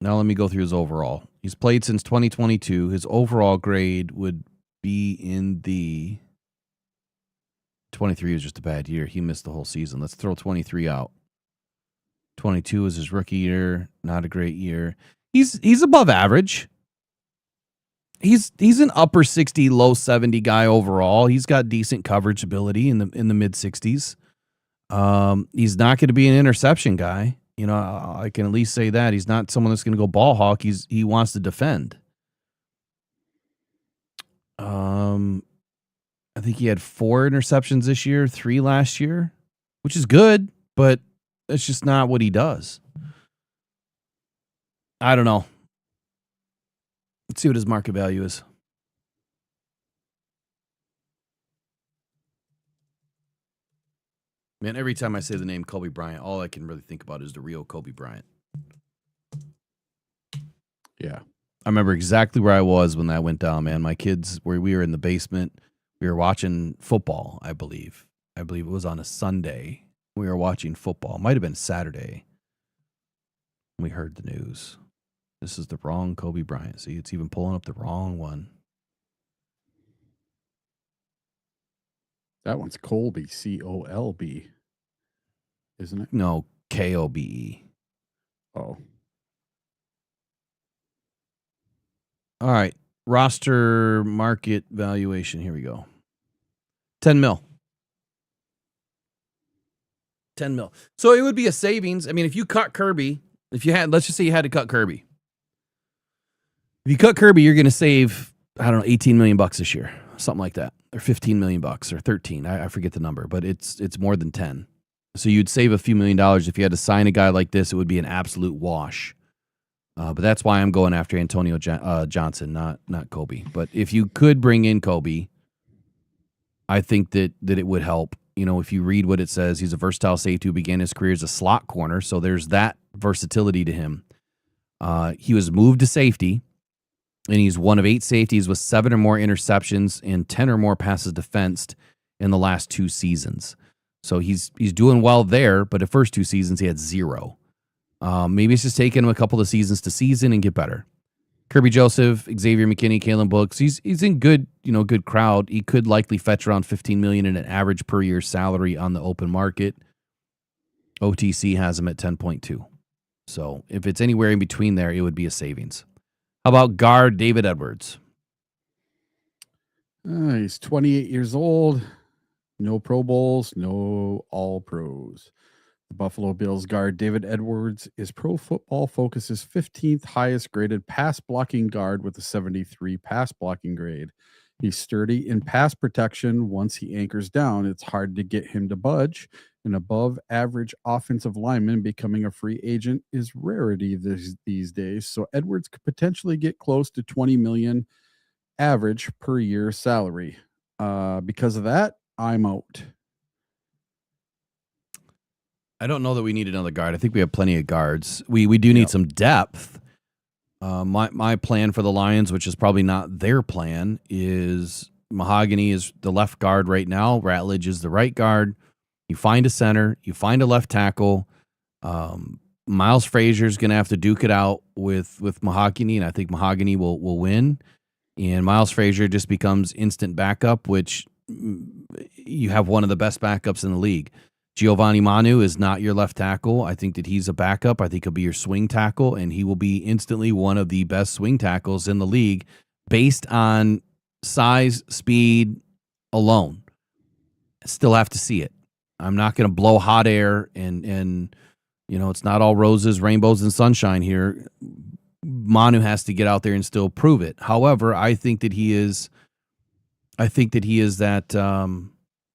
Now let me go through his overall. He's played since 2022. His overall grade would be in the 23 was just a bad year. He missed the whole season. Let's throw 23 out. 22 was his rookie year. Not a great year. He's above average. He's an upper 60, low 70 guy overall. He's got decent coverage ability in the mid 60s. He's not going to be an interception guy. You know, I can at least say that he's not someone that's going to go ball hawk. He wants to defend. I think he had 4 interceptions this year, 3 last year, which is good, but that's just not what he does. I don't know. Let's see what his market value is. Man, every time I say the name Kobe Bryant, all I can really think about is the real Kobe Bryant. Yeah. I remember exactly where I was when that went down, man. My kids, we were in the basement. We were watching football, I believe. I believe it was on a Sunday. We were watching football. It might have been Saturday. We heard the news. This is the wrong Kobe Bryant. See, it's even pulling up the wrong one. That one's Colby, Colb, isn't it? No, Kobe. Oh. All right. Roster market valuation. Here we go. 10 mil. 10 mil. So it would be a savings. I mean, if you cut Kirby, let's just say you had to cut Kirby. If you cut Kirby, you're going to save, I don't know, $18 million this year. Something like that. Or $15 million or 13. I forget the number, but it's more than 10. So you'd save a few $1,000,000 if you had to sign a guy like this. It would be an absolute wash. But that's why I'm going after Antonio Johnson, not Kobe. But if you could bring in Kobe, I think that it would help. You know, if you read what it says, he's a versatile safety who began his career as a slot corner. So there's that versatility to him. He was moved to safety, and he's one of 8 safeties with 7 or more interceptions and 10 or more passes defensed in the last 2 seasons. So he's doing well there, but the first 2 seasons he had 0. Maybe it's just taking him a couple of seasons to season and get better. Kirby Joseph, Xavier McKinney, Kalen Books. He's in good crowd. He could likely fetch around $15 million in an average per year salary on the open market. OTC has him at 10.2. So if it's anywhere in between there, it would be a savings. How about guard David Edwards? He's 28 years old. No Pro Bowls, no All Pros. The Buffalo Bills guard David Edwards is Pro Football Focus's 15th highest graded pass blocking guard with a 73 pass blocking grade. He's sturdy in pass protection. Once he anchors down, it's hard to get him to budge. An above average offensive lineman becoming a free agent is rarity these days. So Edwards could potentially get close to 20 million average per year salary. Because of that, I'm out. I don't know that we need another guard. I think we have plenty of guards. We do need some depth. My plan for the Lions, which is probably not their plan, is Mahogany is the left guard right now. Ratledge is the right guard. You find a center. You find a left tackle. Miles Frazier is going to have to duke it out with Mahogany, and I think Mahogany will win. And Miles Frazier just becomes instant backup, which you have one of the best backups in the league. Giovanni Manu is not your left tackle. I think that he's a backup. I think he'll be your swing tackle, and he will be instantly one of the best swing tackles in the league based on size, speed alone. I still have to see it. I'm not going to blow hot air and it's not all roses, rainbows, and sunshine here. Manu has to get out there and still prove it. However, I think that he is that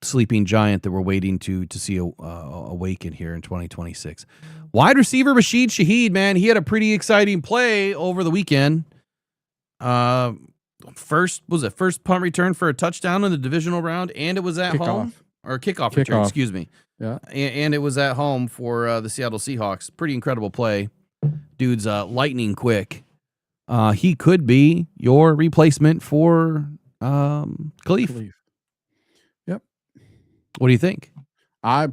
sleeping giant that we're waiting to see awaken here in 2026. Wide receiver Rashid Shaheed, man, he had a pretty exciting play over the weekend. First punt return for a touchdown in the divisional round, and it was at home or kickoff return. Excuse me. Yeah, and it was at home for the Seattle Seahawks. Pretty incredible play. Dude's lightning quick. He could be your replacement for Khalif. Yep. What do you think? I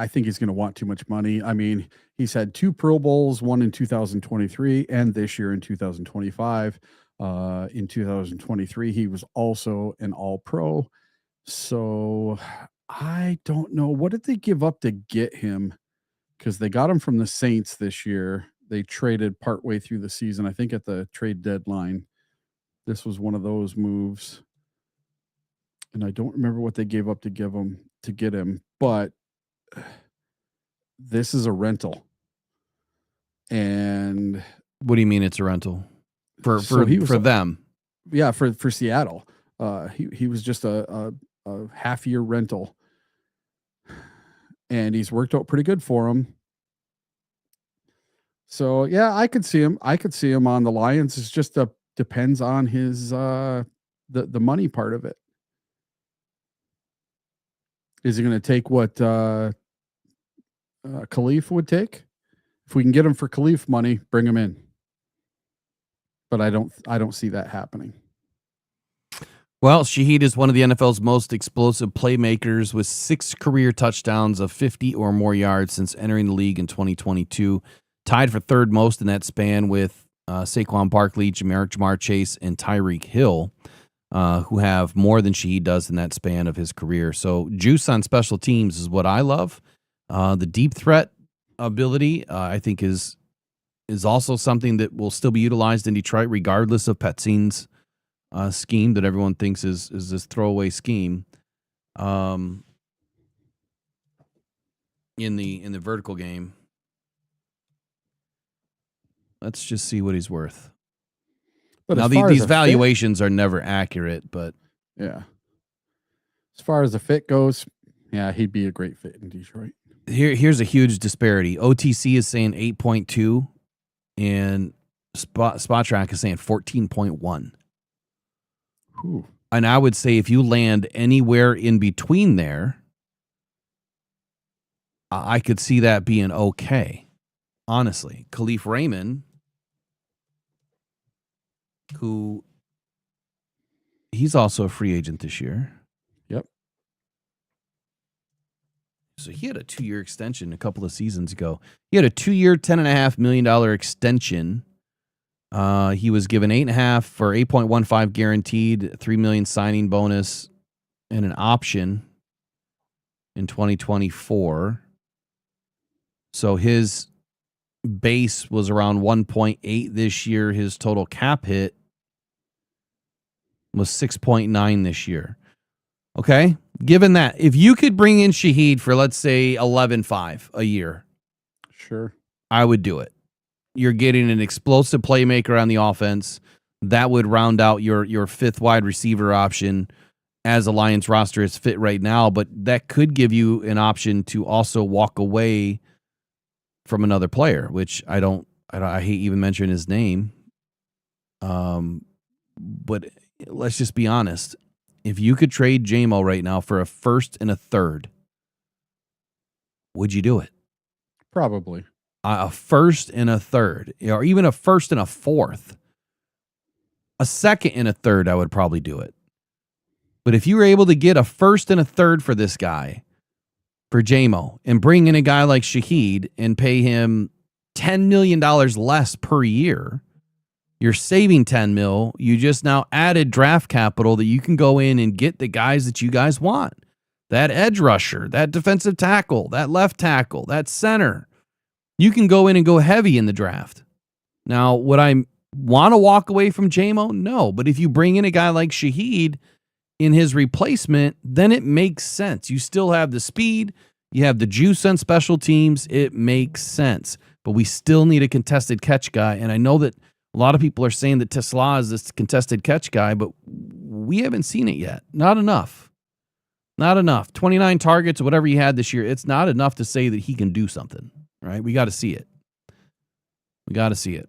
think he's going to want too much money. I mean, he's had 2 Pro Bowls, one in 2023 and this year in 2025. In 2023, he was also an All-Pro. So I don't know. What did they give up to get him? Because they got him from the Saints this year. They traded partway through the season, I think at the trade deadline. This was one of those moves. And I don't remember what they gave up to get him, but this is a rental. And what do you mean it's a rental? For them? Yeah, for Seattle. He was just a half year rental. And he's worked out pretty good for him. So yeah, I could see him on the Lions. It's just depends on his the money part of it. Is he going to take what Khalif would take? If we can get him for Khalif money, bring him in. But I don't see that happening. Well, Shaheed is one of the NFL's most explosive playmakers with 6 career touchdowns of 50 or more yards since entering the league in 2022. Tied for third most in that span with Saquon Barkley, Jamar Chase, and Tyreek Hill, who have more than Shaheed does in that span of his career. So juice on special teams is what I love. The deep threat ability, I think, is also something that will still be utilized in Detroit, regardless of Petzine's scheme that everyone thinks is this throwaway scheme. In the vertical game. Let's just see what he's worth. But now these valuations are never accurate, but yeah. As far as the fit goes, yeah, he'd be a great fit in Detroit. Here's a huge disparity. OTC is saying 8.2 and Spot Track is saying 14.1. And I would say if you land anywhere in between there, I could see that being okay. Honestly, Khalif Raymond, who he's also a free agent this year. Yep. So he had a 2-year extension a couple of seasons ago. He had a 2-year, $10.5 million extension He was given 8.5 for 8.15 guaranteed, $3 million signing bonus, and an option in 2024. So his base was around 1.8 this year. His total cap hit was 6.9 this year. Okay. Given that, if you could bring in Shaheed for, let's say, 11.5 a year, Sure. I would do it. You're getting an explosive playmaker on the offense that would round out your fifth wide receiver option as a Lions roster is fit right now, but that could give you an option to also walk away from another player, which I hate even mentioning his name. But let's just be honest. If you could trade J-Mo right now for a first and a third, would you do it? Probably. A first and a third, or even a first and a fourth. A second and a third, I would probably do it. But if you were able to get a first and a third for this guy, for J-Mo, and bring in a guy like Shaheed and pay him $10 million less per year, you're saving $10 million. You just now added draft capital that you can go in and get the guys that you guys want. That edge rusher, that defensive tackle, that left tackle, that center. You can go in and go heavy in the draft. Now, would I want to walk away from J-Mo? No. But if you bring in a guy like Shaheed in his replacement, then it makes sense. You still have the speed. You have the juice on special teams. It makes sense. But we still need a contested catch guy. And I know that a lot of people are saying that Tesla is this contested catch guy, but we haven't seen it yet. Not enough. Not enough. 29 targets, whatever he had this year, it's not enough to say that he can do something. Right? We got to see it. We got to see it.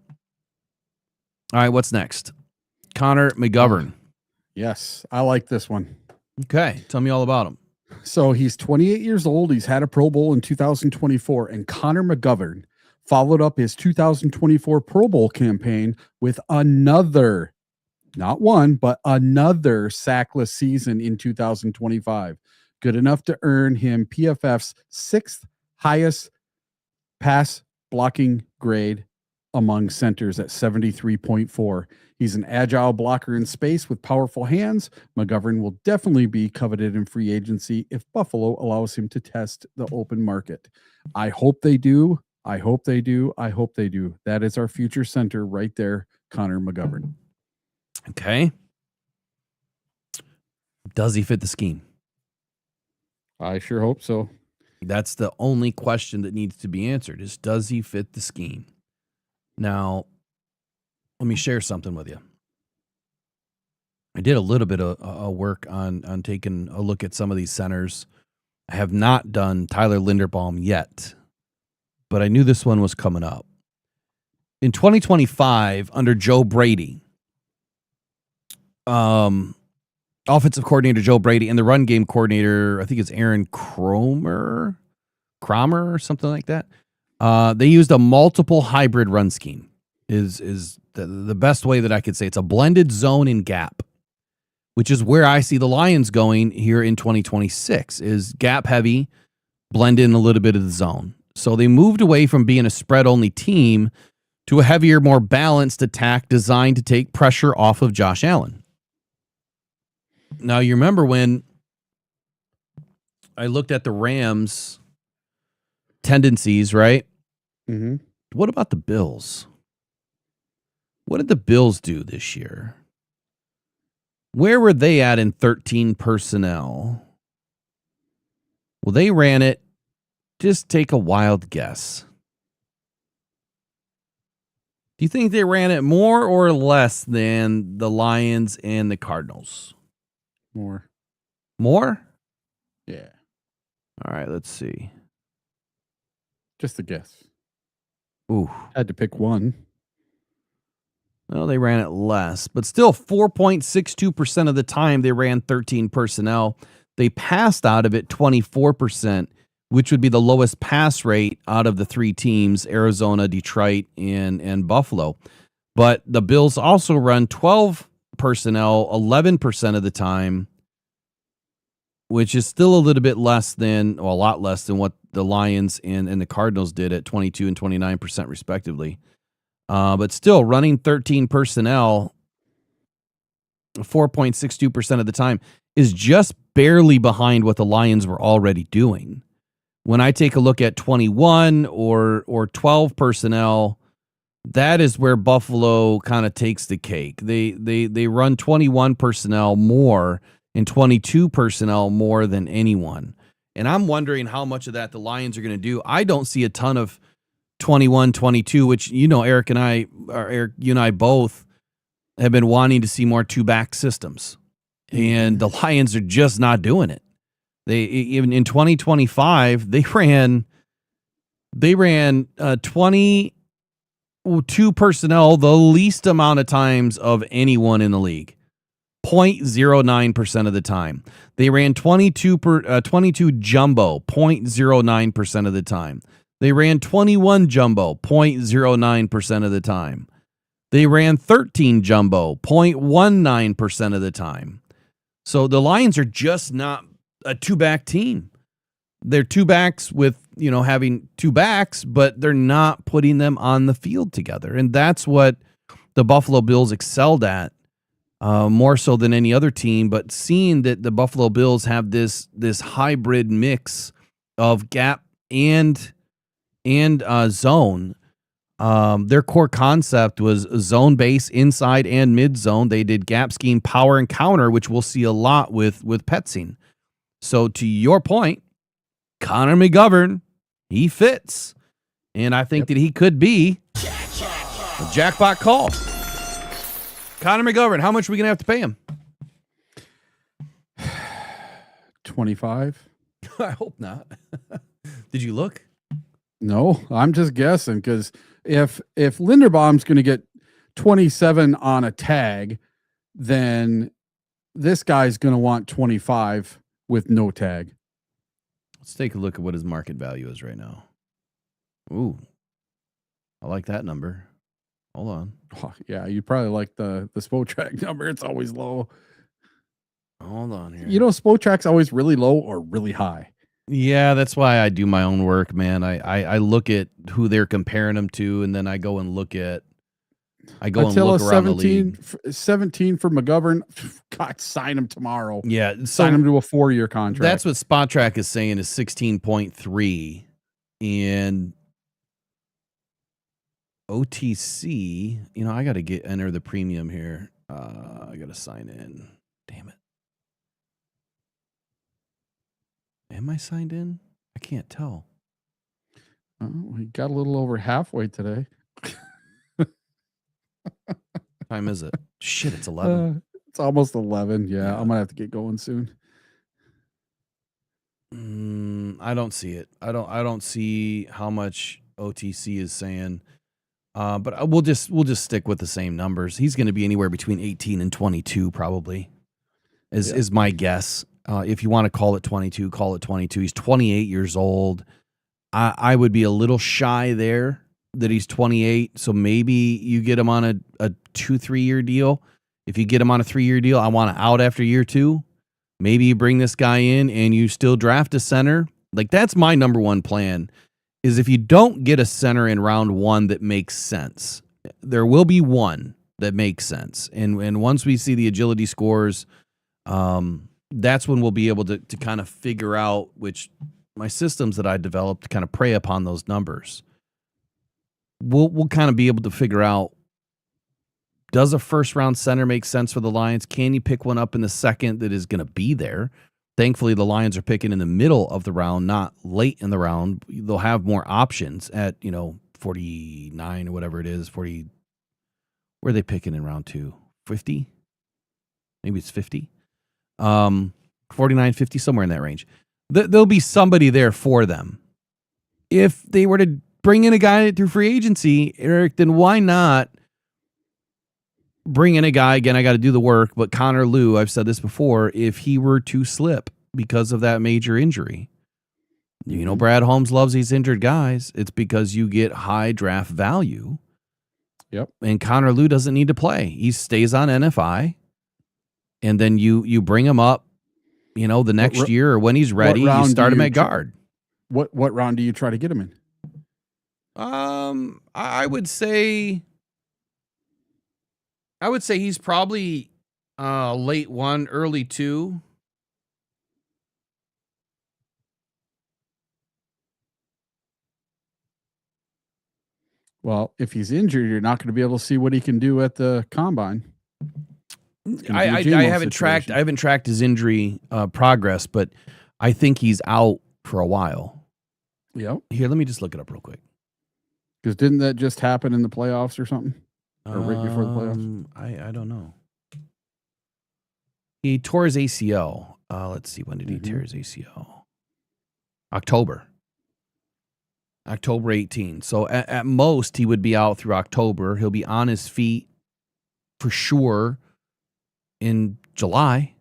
All right, what's next? Connor McGovern. Yes, I like this one. Okay, tell me all about him. So he's 28 years old. He's had a Pro Bowl in 2024, and Connor McGovern followed up his 2024 Pro Bowl campaign with another, not one, but another sackless season in 2025. Good enough to earn him PFF's sixth highest pass blocking grade among centers at 73.4. He's an agile blocker in space with powerful hands. McGovern will definitely be coveted in free agency if Buffalo allows him to test the open market. I hope they do. I hope they do. I hope they do. That is our future center right there, Connor McGovern. Okay. Does he fit the scheme? I sure hope so. That's the only question that needs to be answered is, does he fit the scheme? Now, let me share something with you. I did a little bit of work on taking a look at some of these centers. I have not done Tyler Linderbaum yet, but I knew this one was coming up. In 2025, under Joe Brady, offensive coordinator Joe Brady and the run game coordinator, I think it's Aaron Cromer or something like that. They used a multiple hybrid run scheme is the best way that I could say. It's a blended zone and gap, which is where I see the Lions going here in 2026 is gap heavy, blend in a little bit of the zone. So they moved away from being a spread only team to a heavier, more balanced attack designed to take pressure off of Josh Allen. Now, you remember when I looked at the Rams' tendencies, right? Mm-hmm. What about the Bills? What did the Bills do this year? Where were they at in 13 personnel? Well, they ran it. Just take a wild guess. Do you think they ran it more or less than the Lions and the Cardinals? More. More? Yeah. All right, let's see. Just a guess. Ooh. Had to pick one. Well, they ran it less, but still 4.62% of the time they ran 13 personnel. They passed out of it 24%, which would be the lowest pass rate out of the three teams, Arizona, Detroit, and Buffalo. But the Bills also run 12 personnel 11% of the time, which is still a little bit less than, well, a lot less than what the Lions and the Cardinals did at 22 and 29% respectively. But still, running 13 personnel 4.62% of the time is just barely behind what the Lions were already doing. When I take a look at 21 or 12 personnel, that is where Buffalo kind of takes the cake. They run 21 personnel more and 22 personnel more than anyone. And I'm wondering how much of that the Lions are going to do. I don't see a ton of 21, 22, which, Eric, you and I both have been wanting to see more two-back systems. And the Lions are just not doing it. They even in 2025, they ran 22 personnel the least amount of times of anyone in the league. 0.09% of the time. They ran 22 jumbo, 0.09% of the time. They ran 21 jumbo, 0.09% of the time. They ran 13 jumbo, 0.19% of the time. So the Lions are just not a two-back team. They're two backs with, having two backs, but they're not putting them on the field together. And that's what the Buffalo Bills excelled at, more so than any other team. But seeing that the Buffalo Bills have this hybrid mix of gap and zone, their core concept was zone base, inside and mid zone. They did gap scheme, power, and counter, which we'll see a lot with Petzing. So to your point, Connor McGovern, he fits. And I think that he could be a jackpot call. Connor McGovern, how much are we going to have to pay him? 25. I hope not. Did you look? No, I'm just guessing, because if Linderbaum's going to get 27 on a tag, then this guy's going to want 25 with no tag. Let's take a look at what his market value is right now. Ooh, I like that number. Hold on. Oh, yeah, you probably like the Spotrac number. It's always low. Hold on here. Spotrac's always really low or really high. Yeah, that's why I do my own work, man. I look at who they're comparing them to, and then I go and look around the league. 17 for McGovern. God, sign him tomorrow. Yeah, sign him to a 4-year contract. That's what SpotTrack is saying is 16.3, and OTC. I got to enter the premium here. I got to sign in. Damn it. Am I signed in? I can't tell. We got a little over halfway today. Time is it? Shit, it's 11. It's almost 11. Yeah, I'm gonna have to get going soon. I don't see it. I don't see how much OTC is saying. But we'll just stick with the same numbers. He's going to be anywhere between 18 and 22, probably. Is my guess. If you want to call it 22, call it 22. He's 28 years old. I would be a little shy there that he's 28. So maybe you get him on a 2-3 year deal. If you get him on a 3-year deal, I want to out after year 2. Maybe you bring this guy in and you still draft a center. Like, that's my number one plan, is if you don't get a center in round 1 that makes sense, there will be one that makes sense. And once we see the agility scores, that's when we'll be able to kind of figure out which my systems that I developed kind of prey upon those numbers. We'll kind of be able to figure out, does a first round center make sense for the Lions? Can you pick one up in the second that is going to be there? Thankfully, the Lions are picking in the middle of the round, not late in the round. They'll have more options at, 49 or whatever it is, 40. Where are they picking in round 2? 50? Maybe it's 50. 49, 50, somewhere in that range. There'll be somebody there for them. If they were to bring in a guy through free agency, Eric, then why not bring in a guy? Again, I got to do the work, but Connor Lew, I've said this before, if he were to slip because of that major injury, Brad Holmes loves these injured guys. It's because you get high draft value. Yep. And Connor Lew doesn't need to play. He stays on NFI. And then you bring him up, the next year, or when he's ready, you start him at guard. What round do you try to get him in? I would say I would say he's probably late 1, early 2. Well, if he's injured, you're not going to be able to see what he can do at the combine. I haven't tracked his injury progress, but I think he's out for a while. Yep. Here, let me just look it up real quick. Because didn't that just happen in the playoffs or something? Or right before the playoffs? I don't know. He tore his ACL. Let's see, when did he tear his ACL? October 18. So at most, he would be out through October. He'll be on his feet for sure in July.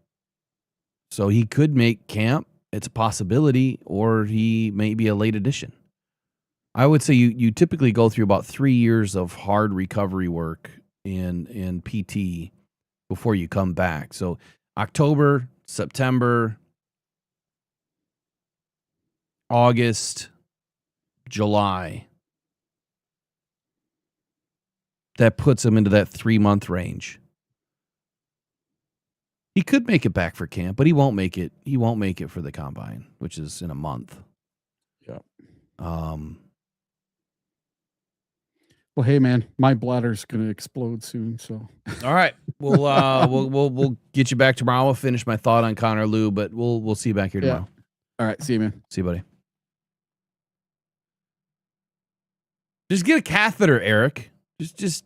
So he could make camp. It's a possibility, or he may be a late addition. I would say you typically go through about 3 years of hard recovery work in PT before you come back. So October, September, August, July. That puts him into that 3-month range. He could make it back for camp, but he won't make it. He won't make it for the combine, which is in a month. Yeah. Well, hey man, my bladder's gonna explode soon. So all right, we'll get you back tomorrow. I'll finish my thought on Connor Liu, but we'll see you back here tomorrow. All right, see you, man. See you, buddy. Just get a catheter, Eric. Just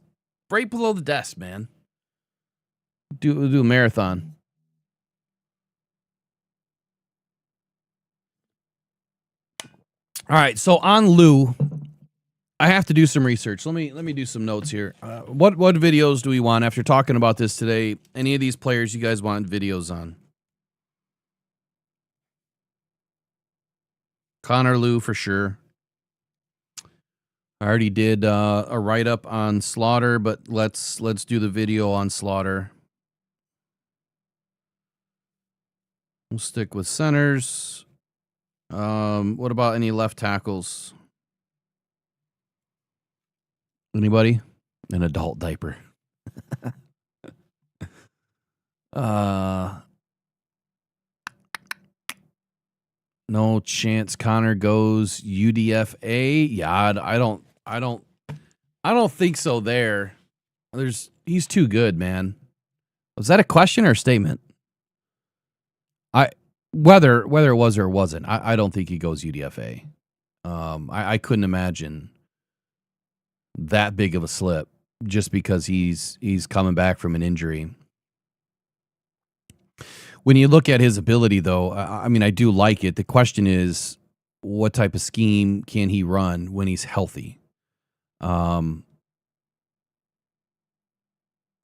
right below the desk, man. Do a marathon. All right, so on Lou, I have to do some research. Let me do some notes here. What videos do we want after talking about this today? Any of these players you guys want videos on? Connor Liu for sure. I already did a write-up on Slaughter, but let's do the video on Slaughter. We'll stick with centers. What about any left tackles? Anybody? An adult diaper. No chance Connor goes UDFA. Yeah, I don't think so there. He's too good, man. Was that a question or a statement? Whether it was or wasn't, I don't think he goes UDFA. I couldn't imagine that big of a slip just because he's coming back from an injury. When you look at his ability, though, I mean, I do like it. The question is, what type of scheme can he run when he's healthy?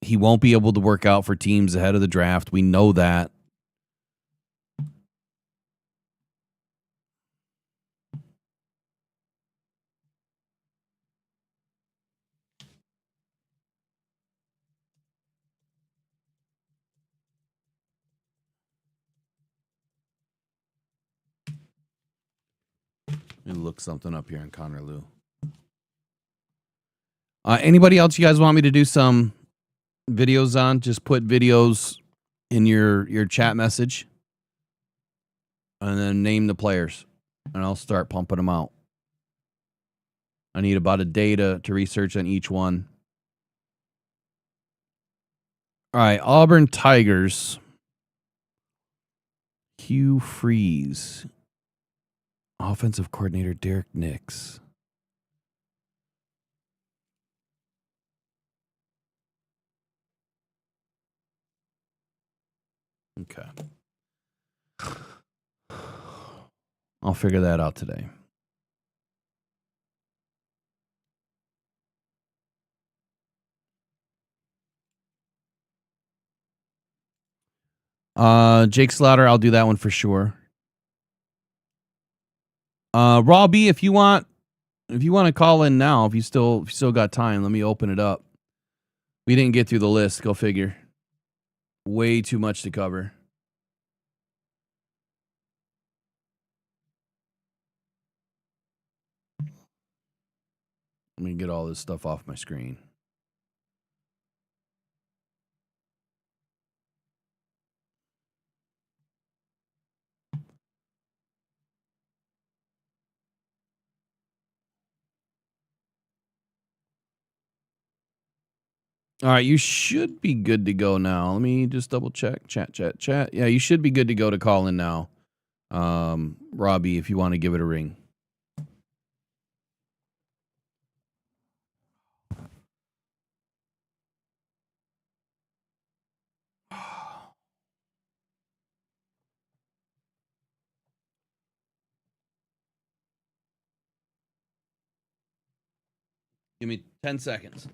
He won't be able to work out for teams ahead of the draft. We know that. Let me look something up here on Connor Liu. Anybody else you guys want me to do some videos on? Just put videos in your chat message and then name the players, and I'll start pumping them out. I need about a day to research on each one. All right, Auburn Tigers. Hugh Freeze. Offensive coordinator Derek Nix. Okay. I'll figure that out today. Jake Slaughter, I'll do that one for sure. Raw B, if you want to call in now, if you still got time, let me open it up. We didn't get through the list, go figure. Way too much to cover. Let me get all this stuff off my screen. All right, you should be good to go now. Let me just double check. Chat. Yeah, you should be good to go to call in now. Robbie, if you want to give it a ring. Give me 10 seconds.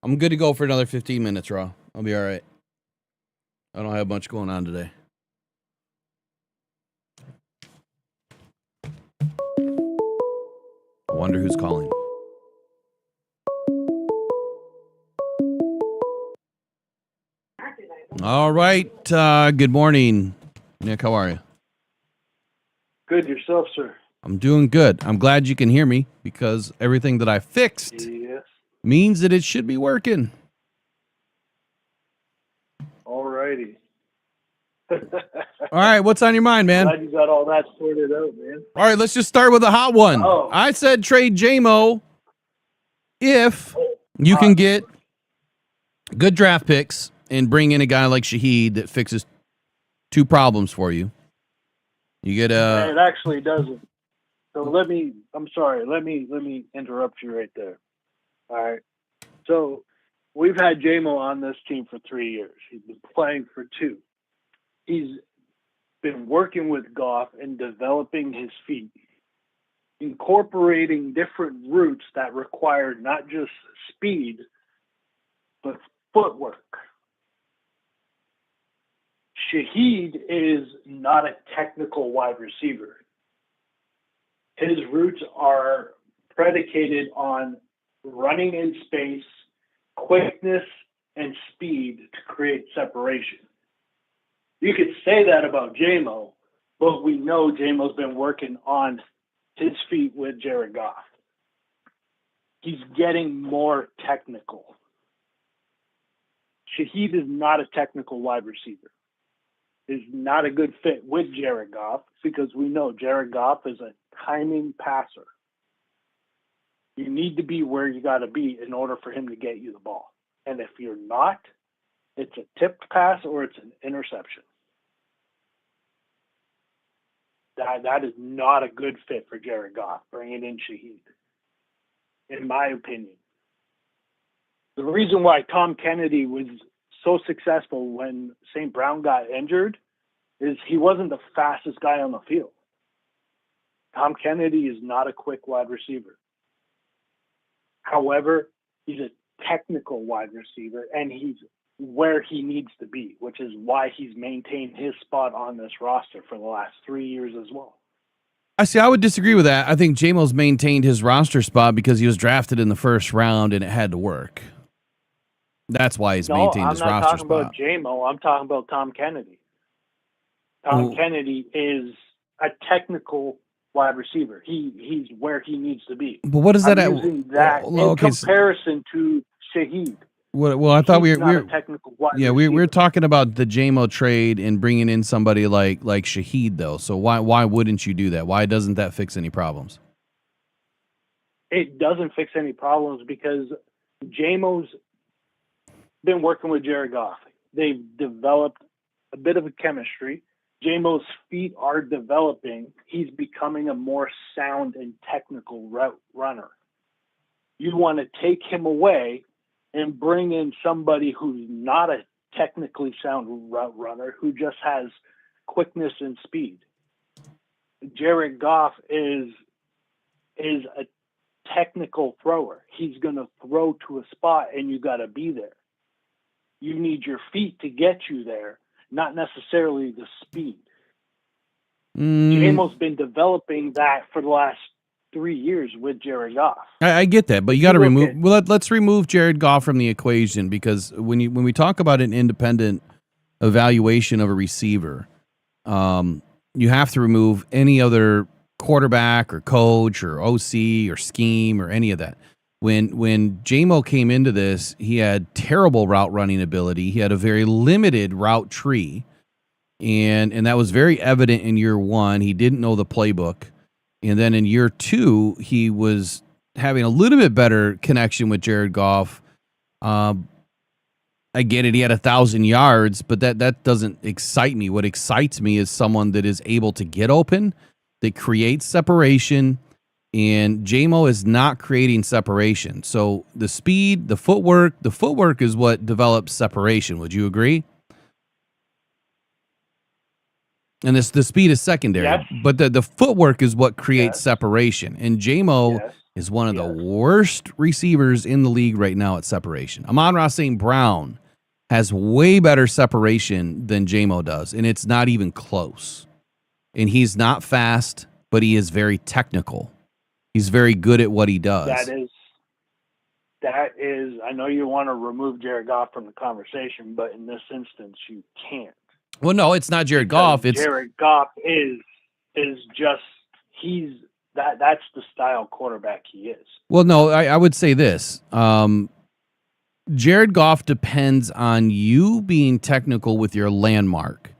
I'm good to go for another 15 minutes, Raw. I'll be all right. I don't have much going on today. I wonder who's calling. All right. Good morning, Nick. How are you? Good, yourself, sir. I'm doing good. I'm glad you can hear me because everything that I fixed Yes. means that it should be working. All righty. All right. What's on your mind, man? Glad you got all that sorted out, man. All right. Let's just start with a hot one. Oh. I said trade JMO if you can get good draft picks and bring in a guy like Shaheed that fixes two problems for you. You get It actually doesn't. So let me interrupt you right there. All right. So we've had JMO on this team for 3 years. He's been playing for 2. He's been working with Goff and developing his feet, incorporating different routes that require not just speed, but footwork. Shaheed is not a technical wide receiver. His routes are predicated on running in space, quickness, and speed to create separation. You could say that about JMO, but we know JMO's been working on his feet with Jared Goff. He's getting more technical. Shaheed is not a technical wide receiver. Is not a good fit with Jared Goff because we know Jared Goff is a timing passer. You need to be where you got to be in order for him to get you the ball. And if you're not, it's a tipped pass or it's an interception. That is not a good fit for Jared Goff, bringing in Shaheed, in my opinion. The reason why Tom Kennedy was so successful when St. Brown got injured is he wasn't the fastest guy on the field. Tom Kennedy is not a quick wide receiver. However, he's a technical wide receiver, and he's where he needs to be, which is why he's maintained his spot on this roster for the last 3 years as well. I would disagree with that. I think JMO's maintained his roster spot because he was drafted in the first round and it had to work. That's why he's maintained his roster spot. I'm not talking about JMO. I'm talking about Tom Kennedy. Tom Kennedy is a technical wide receiver. He's where he needs to be. But what does that in comparison to Shaheed? Well, I thought we were technical wide yeah, we're talking about the JMO trade and bringing in somebody like Shaheed though. So why wouldn't you do that? Why doesn't that fix any problems? It doesn't fix any problems because JMO's been working with Jared Goff. They've developed a bit of a chemistry. JMO's feet are developing. He's becoming a more sound and technical route runner. You want to take him away and bring in somebody who's not a technically sound route runner, who just has quickness and speed. Jared Goff is a technical thrower. He's going to throw to a spot, and you got to be there. You need your feet to get you there, not necessarily the speed. JMO's been developing that for the last 3 years with Jared Goff. I get that, but you got to remove. Well, let's remove Jared Goff from the equation because when we talk about an independent evaluation of a receiver, you have to remove any other quarterback or coach or OC or scheme or any of that. When J-Mo came into this, he had terrible route running ability. He had a very limited route tree, and that was very evident in year one. He didn't know the playbook. And then in year two, he was having a little bit better connection with Jared Goff. I get it. He had 1,000 yards, but that doesn't excite me. What excites me is someone that is able to get open, that creates separation, and J-Mo is not creating separation. So the speed, the footwork is what develops separation. Would you agree? And the speed is secondary, Yes. but the footwork is what creates Yes. separation. And J-Mo Yes. is one of the worst receivers in the league right now at separation. Amon-Ra St. Brown has way better separation than J-Mo does, and it's not even close. And he's not fast, but he is very technical. He's very good at what he does. That is, I know you want to remove Jared Goff from the conversation, but in this instance, you can't. Well, no, it's not Jared Goff. It's Jared Goff is just, that's the style quarterback he is. Well, no, I would say this. Jared Goff depends on you being technical with your landmark.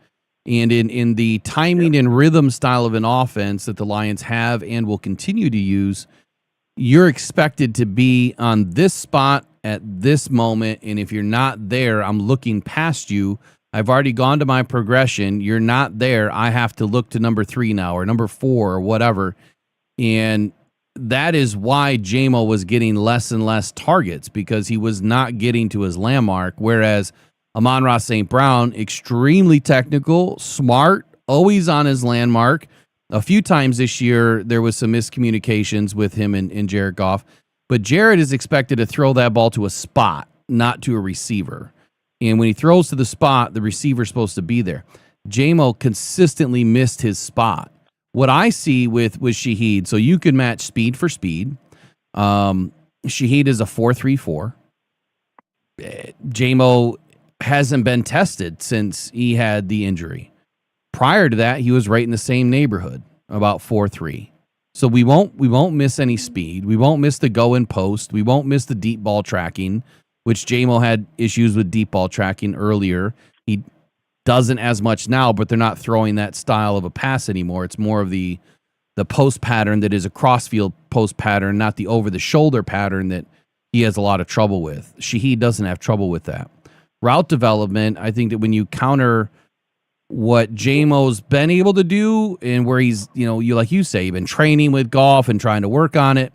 And in the timing and rhythm style of an offense that the Lions have and will continue to use, you're expected to be on this spot at this moment. And if you're not there, I'm looking past you. I've already gone to my progression. You're not there. I have to look to number 3 now or number 4 or whatever. And that is why J-Mo was getting less and less targets, because he was not getting to his landmark, whereas Amon-Ra St. Brown, extremely technical, smart, always on his landmark. A few times this year, there was some miscommunications with him and Jared Goff. But Jared is expected to throw that ball to a spot, not to a receiver. And when he throws to the spot, the receiver's supposed to be there. J-Mo consistently missed his spot. What I see with Shaheed, so you can match speed for speed. Shaheed is a 4.34. J-Mo hasn't been tested since he had the injury. Prior to that, he was right in the same neighborhood, about 4.3. So we won't miss any speed. We won't miss the go and post. We won't miss the deep ball tracking, which J-Mo had issues with deep ball tracking earlier. He doesn't as much now, but they're not throwing that style of a pass anymore. It's more of the post pattern that is a crossfield post pattern, not the over-the-shoulder pattern that he has a lot of trouble with. Shaheed doesn't have trouble with that. Route development, I think that when you counter what J-Mo's been able to do and where he's, you like you say, you've been training with Goff and trying to work on it,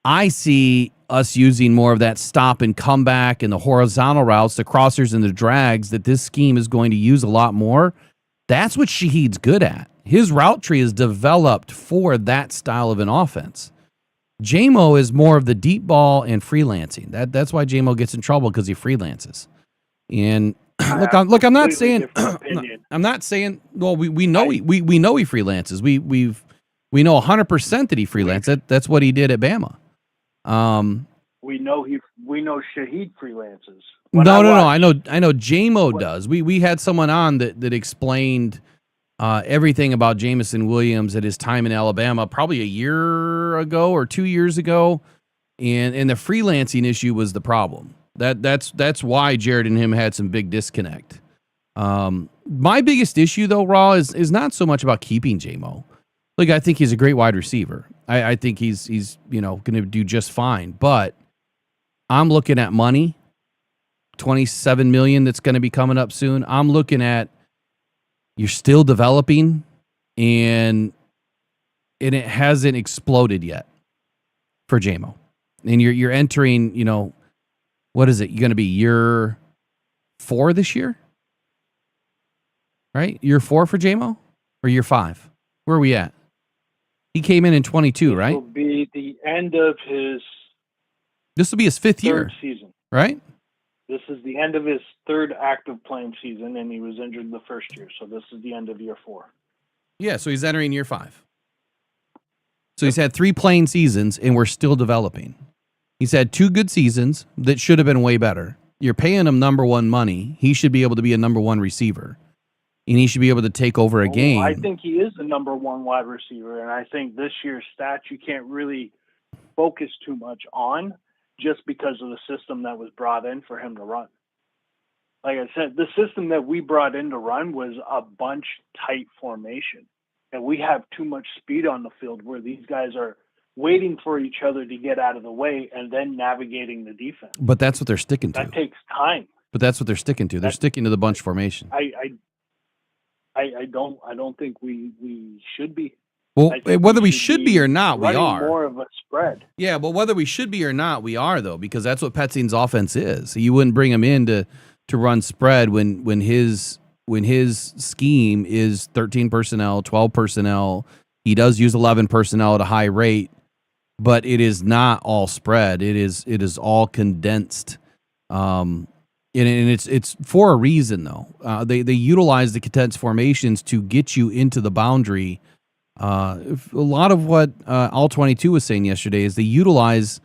I see us using more of that stop and comeback and the horizontal routes, the crossers and the drags that this scheme is going to use a lot more. That's what Shaheed's good at. His route tree is developed for that style of an offense. J-Mo is more of the deep ball and freelancing. That's why J-Mo gets in trouble, because he freelances. And look, I'm not saying I'm not saying. Well, we know he freelances. We know 100% that he freelances. That's what he did at Bama. We know Shaheed freelances. No. I know J-Mo does. We had someone on that explained everything about Jameson Williams at his time in Alabama, probably a year ago or 2 years ago, and the freelancing issue was the problem. That's why Jared and him had some big disconnect. My biggest issue though, Raw, is not so much about keeping J-Mo. Like, I think he's a great wide receiver. I think he's going to do just fine. But I'm looking at money, $27 million that's going to be coming up soon. I'm looking at you're still developing, and it hasn't exploded yet for J-Mo. And you're entering, what is it? You're going to be year 4 this year, right? Year 4 for J-Mo, or year 5? Where are we at? He came in 22, right? This will be the end of his. This will be his 5th year season, right? This is the end of his 3rd active playing season, and he was injured the first year, so this is the end of year 4. Yeah, so he's entering year 5. So he's had 3 playing seasons, and we're still developing. He's had 2 good seasons that should have been way better. You're paying him number 1 money. He should be able to be a number 1 receiver. and he should be able to take over a game. I think he is the number one wide receiver, and I think this year's stats you can't really focus too much on just because of the system that was brought in for him to run. Like I said, the system that we brought in to run was a bunch tight formation, and we have too much speed on the field where these guys are waiting for each other to get out of the way and then navigating the defense. But that's what they're sticking to. That takes time. But that's what they're sticking to. They're sticking to the bunch formation. I don't think we should be. Well, whether we should be or not, we are. More of a spread. Yeah, but whether we should be or not, we are, though, because that's what Petzine's offense is. You wouldn't bring him in to run spread when his scheme is 13 personnel, 12 personnel. He does use 11 personnel at a high rate, but it is not all spread. It is all condensed. And it's for a reason, though. They utilize the condensed formations to get you into the boundary. A lot of what All 22 was saying yesterday is they utilize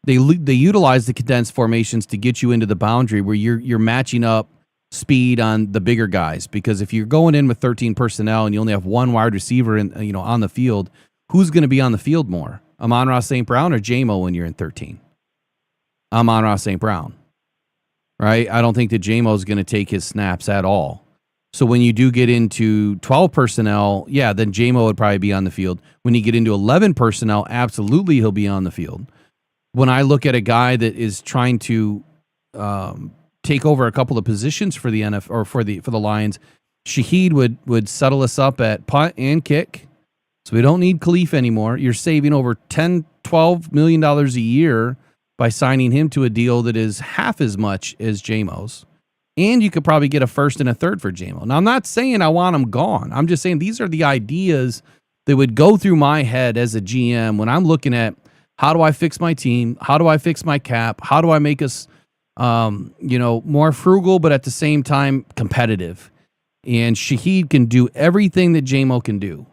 the condensed formations to get you into the boundary where you're matching up speed on the bigger guys. Because if you're going in with 13 personnel and you only have one wide receiver on the field, who's going to be on the field more? Amon-Ra St. Brown or J-Mo when you're in 13? Amon-Ra St. Brown, right? I don't think that J-Mo is going to take his snaps at all. So when you do get into 12 personnel, yeah, then J-Mo would probably be on the field. When you get into 11 personnel, absolutely he'll be on the field. When I look at a guy that is trying to take over a couple of positions for the NFL or for the Lions, Shaheed would settle us up at punt and kick. So we don't need Khalif anymore. You're saving over $10-12 million a year by signing him to a deal that is half as much as J-Mo's. And you could probably get a first and a third for J-Mo. Now, I'm not saying I want him gone. I'm just saying these are the ideas that would go through my head as a GM when I'm looking at how do I fix my team? How do I fix my cap? How do I make us, more frugal, but at the same time competitive? And Shaheed can do everything that J-Mo can do.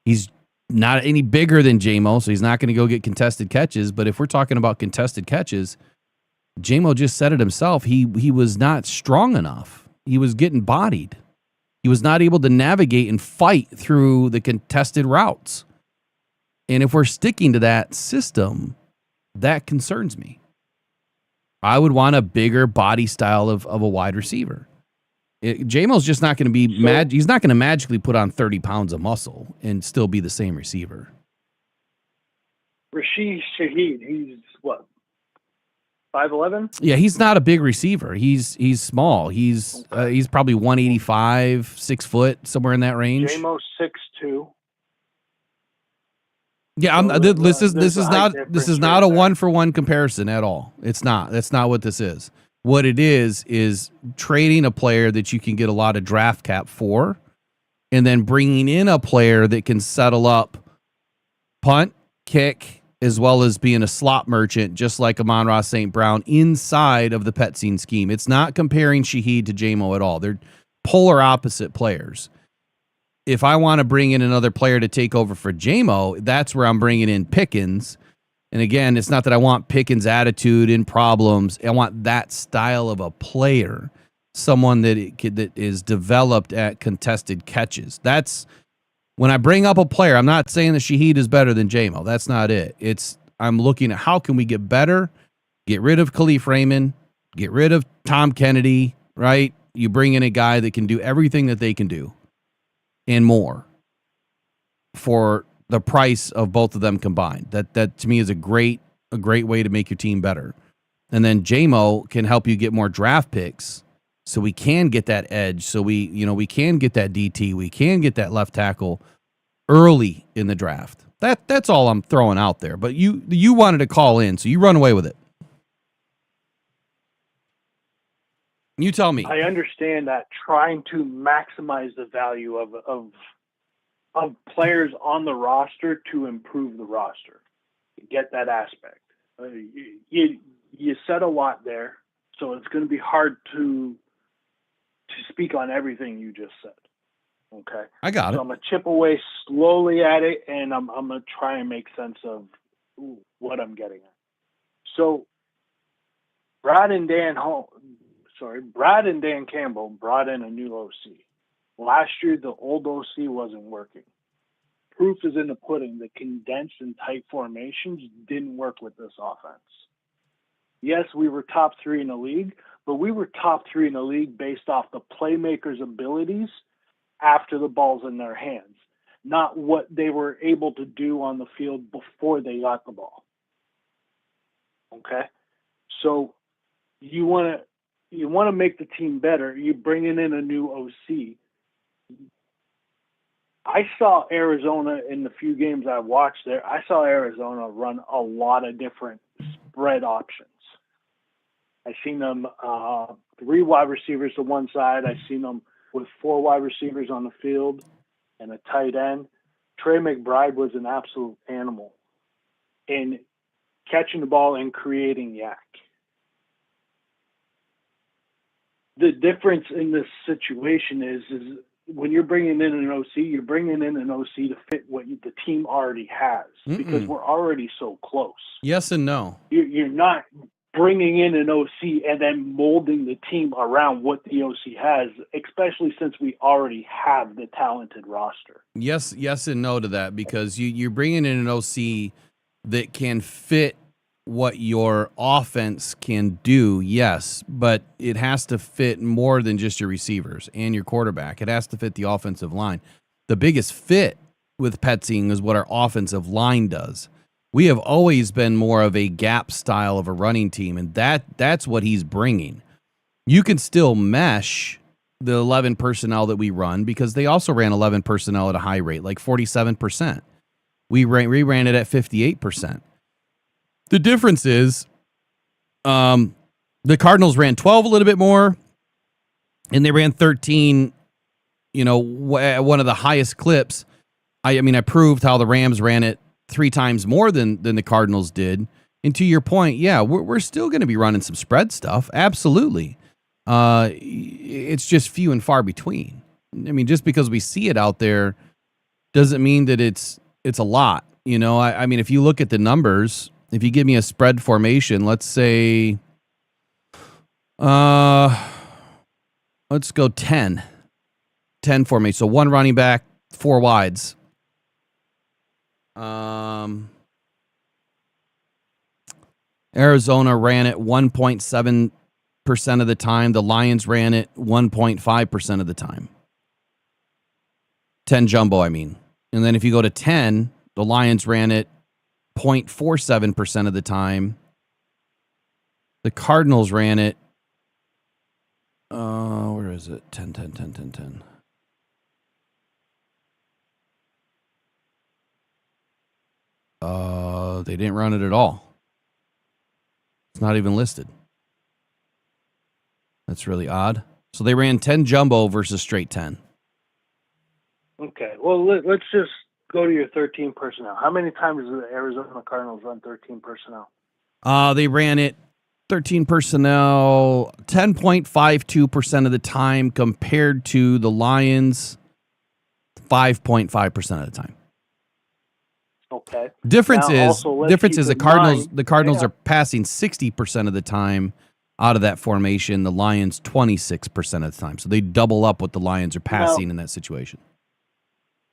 He's not any bigger than J-Mo, so he's not going to go get contested catches. But if we're talking about contested catches, J-Mo just said it himself. He was not strong enough. He was getting bodied. He was not able to navigate and fight through the contested routes. And if we're sticking to that system, that concerns me. I would want a bigger body style of a wide receiver. J-Mo's just not going to be he's not going to magically put on 30 pounds of muscle and still be the same receiver. Rashid Shaheed, he's what? 5'11"? Yeah, he's not a big receiver. He's small. He's probably 185, 6 foot, somewhere in that range. J-Mo 6'2". Yeah, So this is not a right 1-for-1 comparison at all. It's not. That's not what this is. What it is trading a player that you can get a lot of draft cap for, and then bringing in a player that can settle up punt, kick, as well as being a slot merchant, just like Amon-Ra St. Brown inside of the Petzine scheme. It's not comparing Shaheed to J-Mo at all. They're polar opposite players. If I want to bring in another player to take over for J-Mo, that's where I'm bringing in Pickens. And again, it's not that I want Pickens' attitude and problems. I want that style of a player, someone that is developed at contested catches. That's when I bring up a player. I'm not saying that Shaheed is better than J-Mo. That's not it. I'm looking at how can we get better, get rid of Khalif Raymond, get rid of Tom Kennedy, right? You bring in a guy that can do everything that they can do and more for the price of both of them combined. That to me is a great way to make your team better. And then J-Mo can help you get more draft picks so we can get that edge. So we can get that DT. We can get that left tackle early in the draft. That's all I'm throwing out there. But you wanted to call in, so you run away with it. You tell me. I understand that trying to maximize the value of players on the roster to improve the roster. Get that aspect. You said a lot there, so it's going to be hard to speak on everything you just said. Okay, I got it. So I'm going to chip away slowly at it, and I'm going to try and make sense of what I'm getting at. So Brad and Dan Brad and Dan Campbell brought in a new OC. Last year, the old OC wasn't working. Proof is in the pudding. The condensed and tight formations didn't work with this offense. Yes, we were top 3 in the league, but we were top 3 in the league based off the playmakers' abilities after the ball's in their hands, not what they were able to do on the field before they got the ball. Okay? So you want to make the team better. You're bringing in a new OC. I saw Arizona in the few games I watched there. I saw Arizona run a lot of different spread options. I seen them 3 wide receivers to one side. I seen them with 4 wide receivers on the field and a tight end. Trey McBride was an absolute animal in catching the ball and creating yak. The difference in this situation is when you're bringing in an OC, you're bringing in an OC to fit what the team already has because we're already so close. Yes and no. You're not bringing in an OC and then molding the team around what the OC has, especially since we already have the talented roster. Yes and no to that, because you're bringing in an OC that can fit what your offense can do, yes, but it has to fit more than just your receivers and your quarterback. It has to fit the offensive line. The biggest fit with Petzing is what our offensive line does. We have always been more of a gap style of a running team, and that's what he's bringing. You can still mesh the 11 personnel that we run because they also ran 11 personnel at a high rate, like 47%. We ran it at 58%. The difference is the Cardinals ran 12 a little bit more, and they ran 13, one of the highest clips. I proved how the Rams ran it 3 times more than the Cardinals did. And to your point, yeah, we're still going to be running some spread stuff. Absolutely. It's just few and far between. Just because we see it out there doesn't mean that it's a lot. If you look at the numbers, if you give me a spread formation, let's say, let's go 10 formation. So 1 running back, 4 wides. Arizona ran it 1.7% of the time. The Lions ran it 1.5% of the time. 10 jumbo, And then if you go to 10, the Lions ran it 0.47% of the time. The Cardinals ran it, where is it? 10. They didn't run it at all. It's not even listed. That's really odd. So they ran 10 jumbo versus straight 10. Okay, well, let's just go to your 13 personnel. How many times did the Arizona Cardinals run 13 personnel? They ran it 13 personnel 10.52% of the time compared to the Lions 5.5% of the time. Okay. Difference Now, is also, the Cardinals are passing 60% of the time out of that formation. The Lions 26% of the time. So they double up what the Lions are passing in that situation.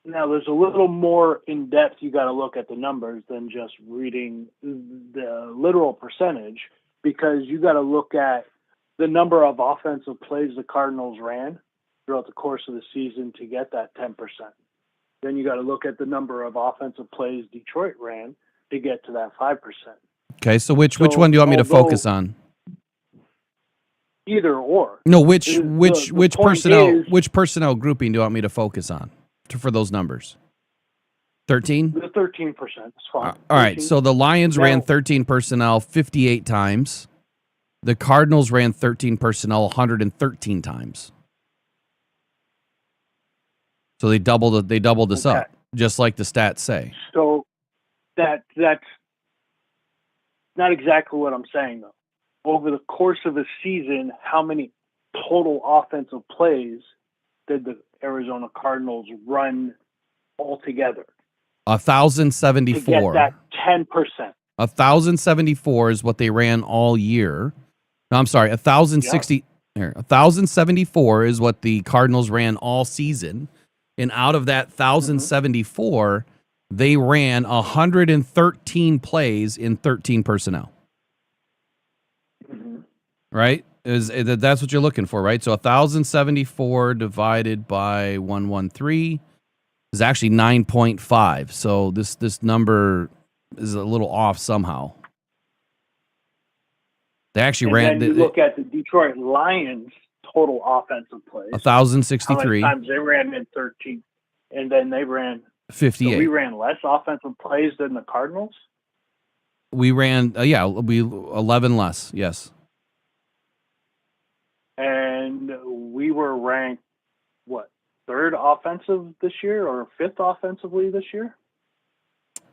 Now, there's a little more in depth. You got to look at the numbers than just reading the literal percentage, because you got to look at the number of offensive plays the Cardinals ran throughout the course of the season to get that 10%. Then you got to look at the number of offensive plays Detroit ran to get to that 5%. Okay, so which one do you want me to focus on? Either or. No, which personnel grouping do you want me to focus on for those numbers? 13? The 13% is fine. All right, so the Lions ran 13 personnel 58 times. The Cardinals ran 13 personnel 113 times. So they doubled this up, just like the stats say. So that's not exactly what I'm saying, though. Over the course of a season, how many total offensive plays did the Arizona Cardinals run altogether? 1,074. To get that 10%. 1,074 is what they ran all year. No, I'm sorry, 1,060. Here, 1,074 is what the Cardinals ran all season. And out of that 1,074, they ran 113 plays in 13 personnel. Right? That's what you're looking for, right? So 1,074 divided by 113 is actually 9.5. So this number is a little off somehow. They actually ran. Then you look at the Detroit Lions total offensive plays. 1,063. How many times they ran in 13, and then they ran 58. So we ran less offensive plays than the Cardinals. We ran, we 11 less. Yes. And we were ranked what, third offensive this year or fifth offensively this year?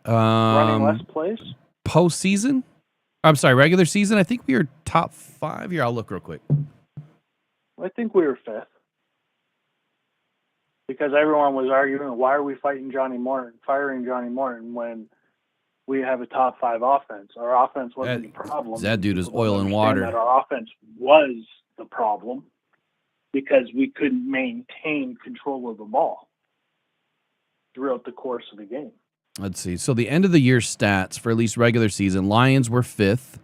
Running less plays. Postseason. I'm sorry, regular season. I think we were top 5. Here, I'll look real quick. I think we were fifth because everyone was arguing, why are we firing Johnny Morton when we have a top 5 offense? Our offense wasn't the problem. That dude is oil and water. That our offense was the problem because we couldn't maintain control of the ball throughout the course of the game. Let's see. So the end of the year stats for at least regular season, Lions were 5th.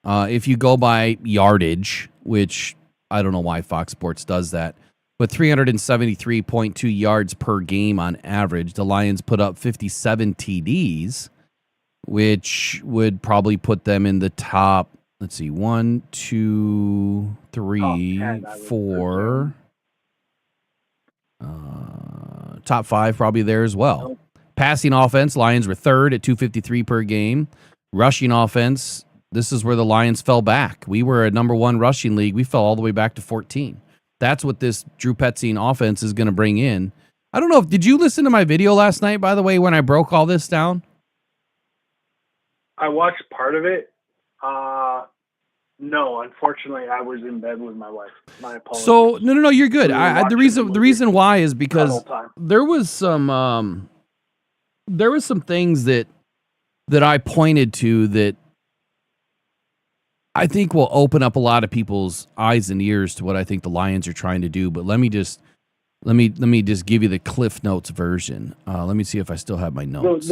If you go by yardage, which I don't know why Fox Sports does that, but 373.2 yards per game on average. The Lions put up 57 TDs, which would probably put them in the top, let's see, 1, 2, 3, 4. Top 5 probably there as well. Passing offense, Lions were 3rd at 253 per game. Rushing offense, this is where the Lions fell back. We were a number 1 rushing league. We fell all the way back to 14. That's what this Drew Petzing offense is going to bring in. I don't know did you listen to my video last night, by the way, when I broke all this down? I watched part of it. No, unfortunately, I was in bed with my wife. My apologies. So no, you're good. The reason why is because there was some things that I pointed to that I think will open up a lot of people's eyes and ears to what I think the Lions are trying to do. But let me just give you the Cliff Notes version. Let me see if I still have my notes.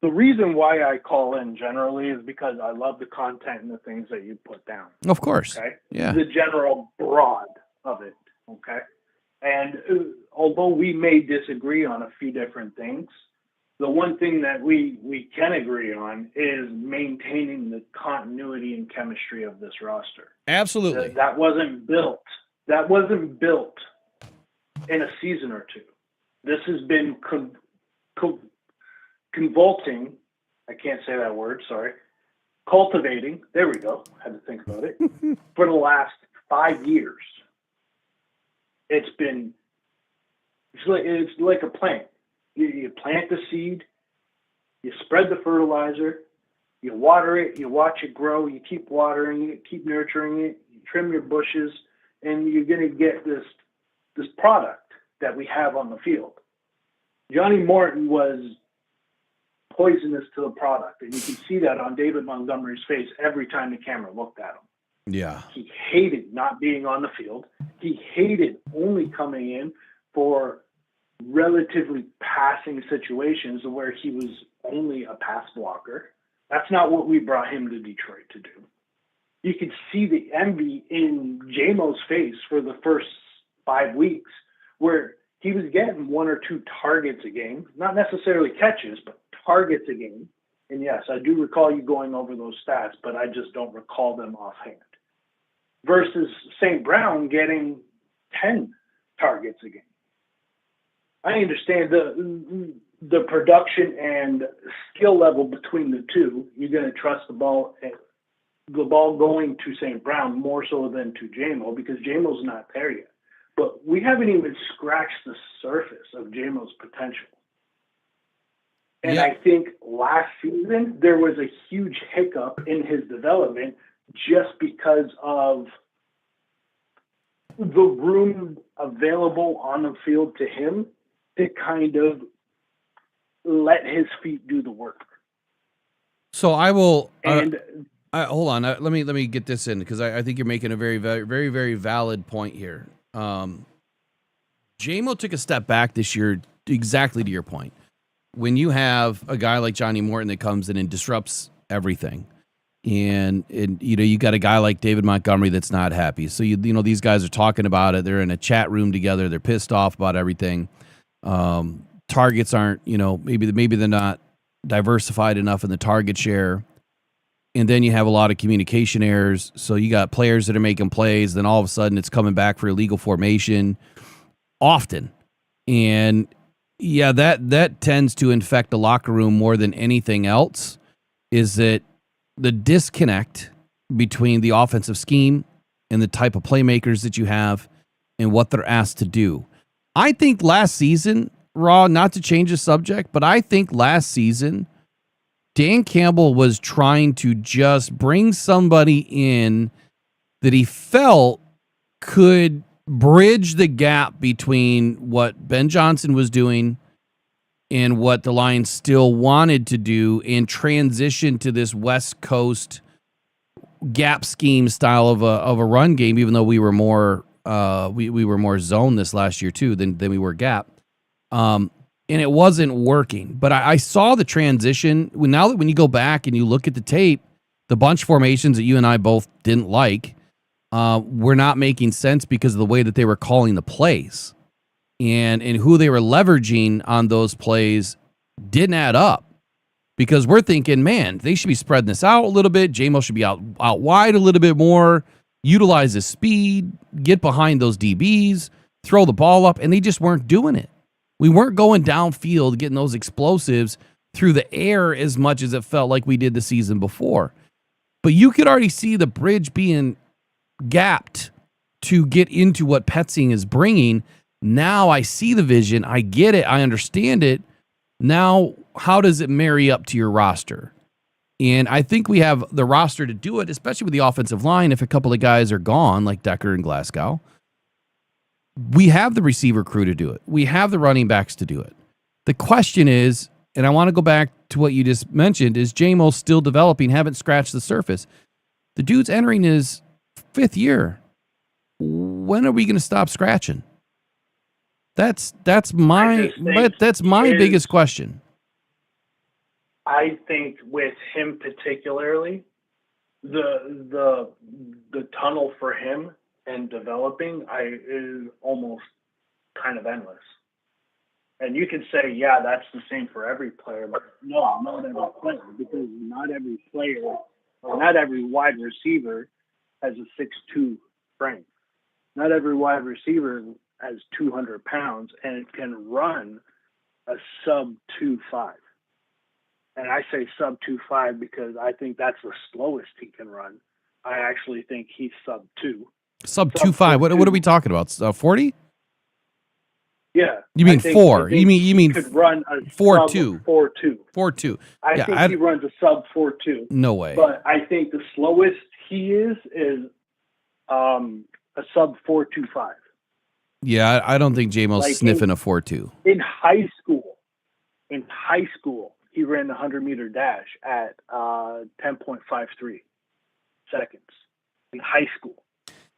The reason why I call in generally is because I love the content and the things that you put down. Of course. Okay. Yeah. The general broad of it. Okay. And although we may disagree on a few different things, the one thing that we can agree on is maintaining the continuity and chemistry of this roster. Absolutely. That wasn't built. That wasn't built in a season or two. This has been convolting. I can't say that word. Sorry. Cultivating. There we go. Had to think about it. For the last 5 years. It's like a plant. You plant the seed, you spread the fertilizer, you water it, you watch it grow, you keep watering it, keep nurturing it, you trim your bushes, and you're going to get this product that we have on the field. Johnny Morton was poisonous to the product, and you can see that on David Montgomery's face every time the camera looked at him. Yeah. He hated not being on the field. He hated only coming in for relatively passing situations where he was only a pass blocker. That's not what we brought him to Detroit to do. You could see the envy in JMO's face for the first 5 weeks where he was getting 1 or 2 targets a game, not necessarily catches, but targets a game. And yes, I do recall you going over those stats, but I just don't recall them offhand. Versus St. Brown getting 10 targets a game. I understand the production and skill level between the two. You're going to trust the ball going to St. Brown more so than to JMO because JMO's not there yet. But we haven't even scratched the surface of JMO's potential. And yeah. I think last season there was a huge hiccup in his development just because of the room available on the field to him to kind of let his feet do the work. So I will, and Hold on. Let me get this in because I think you're making a very, very, very, very valid point here. J-Mo took a step back this year, exactly to your point. When you have a guy like Johnny Morton that comes in and disrupts everything, and you got a guy like David Montgomery that's not happy. So these guys are talking about it. They're in a chat room together. They're pissed off about everything. Targets aren't, maybe they're not diversified enough in the target share. And then you have a lot of communication errors. So you got players that are making plays. Then all of a sudden it's coming back for illegal formation often. And yeah, that tends to infect the locker room more than anything else, is that the disconnect between the offensive scheme and the type of playmakers that you have and what they're asked to do. I think last season, Raw, not to change the subject, but I think last season, Dan Campbell was trying to just bring somebody in that he felt could bridge the gap between what Ben Johnson was doing and what the Lions still wanted to do and transition to this West Coast gap scheme style of a run game, even though we were more we were more zone this last year too than we were gap. And it wasn't working. But I saw the transition. Now that when you go back and you look at the tape, the bunch formations that you and I both didn't like were not making sense because of the way that they were calling the plays. And who they were leveraging on those plays didn't add up. Because we're thinking, man, they should be spreading this out a little bit. J-Mo should be out wide a little bit more, utilize his speed, get behind those DBs, throw the ball up, and they just weren't doing it. We weren't going downfield, getting those explosives through the air as much as it felt like we did the season before. But you could already see the bridge being gapped to get into what Petzing is bringing. Now I see the vision. I get it. I understand it. Now, how does it marry up to your roster? And I think we have the roster to do it, especially with the offensive line. If a couple of guys are gone, like Decker and Glasgow, we have the receiver crew to do it. We have the running backs to do it. The question is, and I want to go back to what you just mentioned, is J-Mo still developing, haven't scratched the surface. The dude's entering his 5th year. When are we going to stop scratching? That's my biggest question. I think with him particularly, the tunnel for him and developing is almost kind of endless. And you can say, yeah, that's the same for every player, but no, not every player, because not every player or not every wide receiver has a 6'2" frame. Not every wide receiver has 200 pounds and can run a sub 2.5. And I say sub 2.5 because I think that's the slowest he can run. I actually think he's sub 2. Sub 2.5. What are we talking about? 40? Yeah. You mean 4? You mean he could run a 4.2? 4.2. 4.2. I think he runs a sub 4.2. No way. But I think the slowest he is a sub 4.25. Yeah, I don't think J-Mo's Like sniffing a 4.2. In high school, he ran the 100-meter dash at 10.53 seconds in high school.